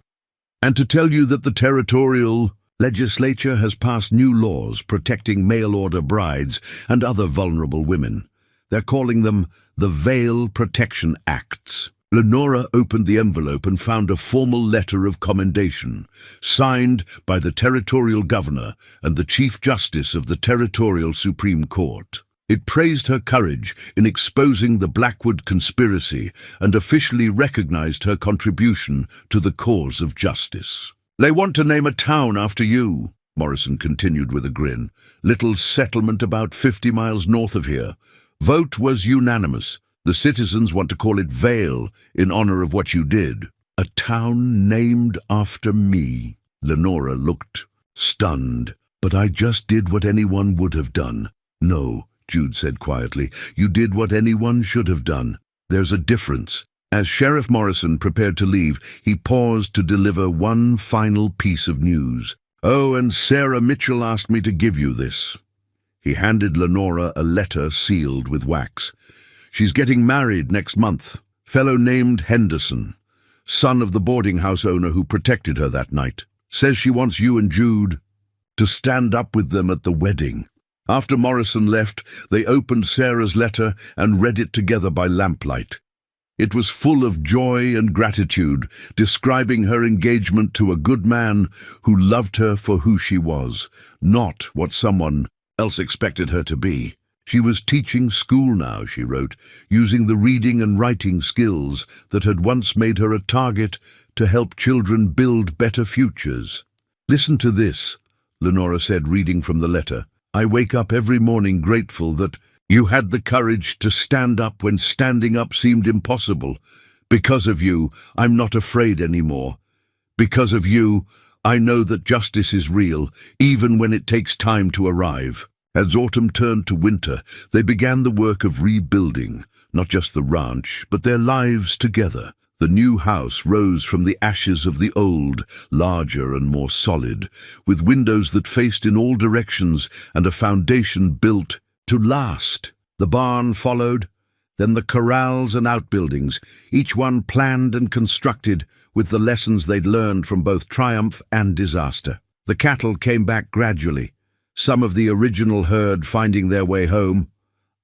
"And to tell you that the territorial legislature has passed new laws protecting mail-order brides and other vulnerable women. They're calling them the Veil Protection Acts." Lenora opened the envelope and found a formal letter of commendation, signed by the territorial governor and the Chief Justice of the Territorial Supreme Court. It praised her courage in exposing the Blackwood conspiracy and officially recognized her contribution to the cause of justice. "They want to name a town after you," Morrison continued with a grin. "Little settlement about 50 miles north of here. Vote was unanimous. The citizens want to call it Vale in honor of what you did." "A town named after me?" Lenora looked stunned. "But I just did what anyone would have done." "No," Jude said quietly. "You did what anyone should have done. There's a difference." As Sheriff Morrison prepared to leave, he paused to deliver one final piece of news. "Oh, and Sarah Mitchell asked me to give you this." He handed Lenora a letter sealed with wax. "She's getting married next month. Fellow named Henderson, son of the boarding house owner who protected her that night. Says she wants you and Jude to stand up with them at the wedding." After Morrison left, they opened Sarah's letter and read it together by lamplight. It was full of joy and gratitude, describing her engagement to a good man who loved her for who she was, not what someone else expected her to be. She was teaching school now, she wrote, using the reading and writing skills that had once made her a target to help children build better futures. "Listen to this," Lenora said, reading from the letter. "I wake up every morning grateful that you had the courage to stand up when standing up seemed impossible. Because of you, I'm not afraid anymore. Because of you, I know that justice is real, even when it takes time to arrive." As autumn turned to winter, they began the work of rebuilding, not just the ranch, but their lives together. The new house rose from the ashes of the old, larger and more solid, with windows that faced in all directions and a foundation built to last. The barn followed, then the corrals and outbuildings, each one planned and constructed with the lessons they'd learned from both triumph and disaster. The cattle came back gradually, some of the original herd finding their way home,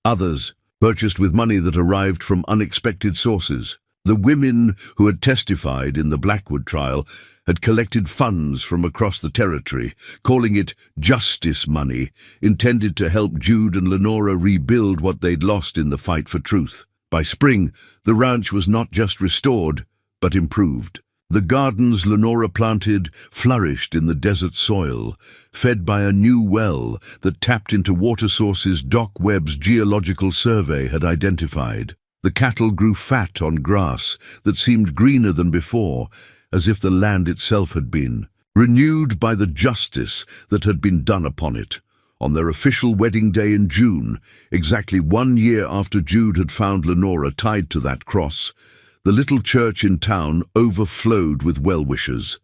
others purchased with money that arrived from unexpected sources. The women who had testified in the Blackwood trial had collected funds from across the territory, calling it justice money, intended to help Jude and Lenora rebuild what they'd lost in the fight for truth. By spring, the ranch was not just restored, but improved. The gardens Lenora planted flourished in the desert soil, fed by a new well that tapped into water sources Doc Webb's geological survey had identified. The cattle grew fat on grass that seemed greener than before, as if the land itself had been, renewed by the justice that had been done upon it. On their official wedding day in June, exactly 1 year after Jude had found Lenora tied to that cross, the little church in town overflowed with well-wishers.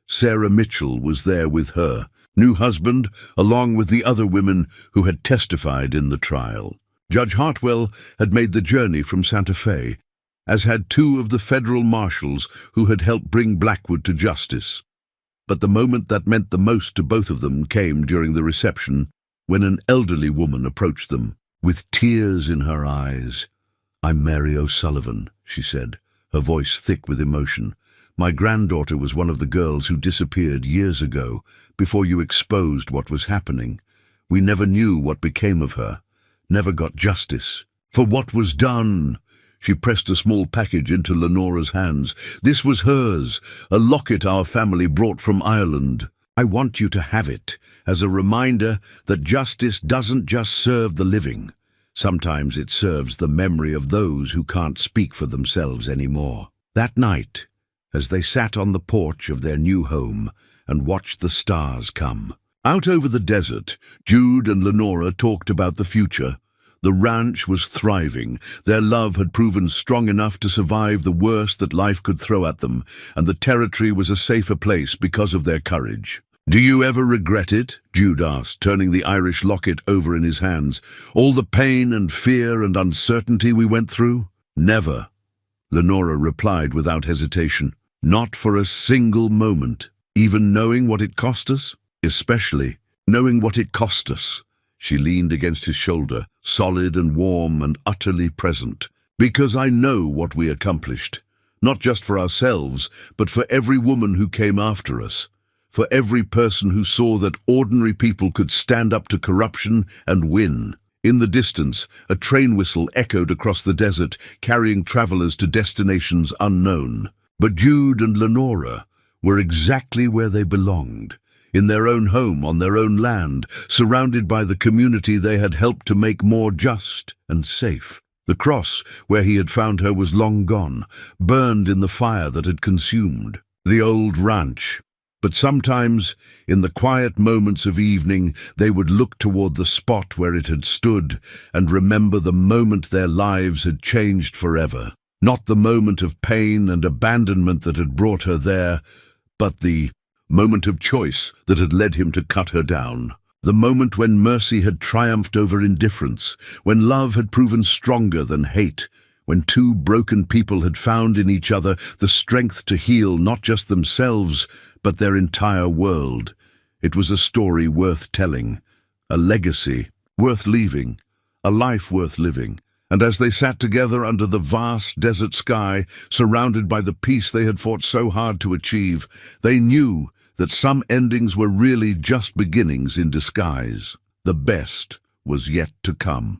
Sarah Mitchell was there with her new husband, along with the other women who had testified in the trial. Judge Hartwell had made the journey from Santa Fe, as had 2 of the federal marshals who had helped bring Blackwood to justice. But the moment that meant the most to both of them came during the reception, when an elderly woman approached them, with tears in her eyes. "I'm Mary O'Sullivan," she said, her voice thick with emotion. "My granddaughter was one of the girls who disappeared years ago, before you exposed what was happening. We never knew what became of her, never got justice. For what was done." She pressed a small package into Lenora's hands. "This was hers, a locket our family brought from Ireland. I want you to have it, as a reminder that justice doesn't just serve the living. Sometimes it serves the memory of those who can't speak for themselves anymore." That night, as they sat on the porch of their new home and watched the stars come out over the desert, Jude and Lenora talked about the future. The ranch was thriving. Their love had proven strong enough to survive the worst that life could throw at them, and the territory was a safer place because of their courage. "Do you ever regret it?" Jude asked, turning the Irish locket over in his hands. "All the pain and fear and uncertainty we went through?" "Never," Lenora replied without hesitation. "Not for a single moment. Even knowing what it cost us? Especially knowing what it cost us." She leaned against his shoulder, solid and warm and utterly present. "Because I know what we accomplished. Not just for ourselves, but for every woman who came after us. For every person who saw that ordinary people could stand up to corruption and win." In the distance, a train whistle echoed across the desert, carrying travelers to destinations unknown. But Jude and Lenora were exactly where they belonged, in their own home, on their own land, surrounded by the community they had helped to make more just and safe. The cross where he had found her was long gone, burned in the fire that had consumed the old ranch. But sometimes, in the quiet moments of evening, they would look toward the spot where it had stood and remember the moment their lives had changed forever. Not the moment of pain and abandonment that had brought her there, but the moment of choice that had led him to cut her down. The moment when mercy had triumphed over indifference, when love had proven stronger than hate, when 2 broken people had found in each other the strength to heal not just themselves, but their entire world. It was a story worth telling, a legacy worth leaving, a life worth living. And as they sat together under the vast desert sky, surrounded by the peace they had fought so hard to achieve, they knew that some endings were really just beginnings in disguise. The best was yet to come.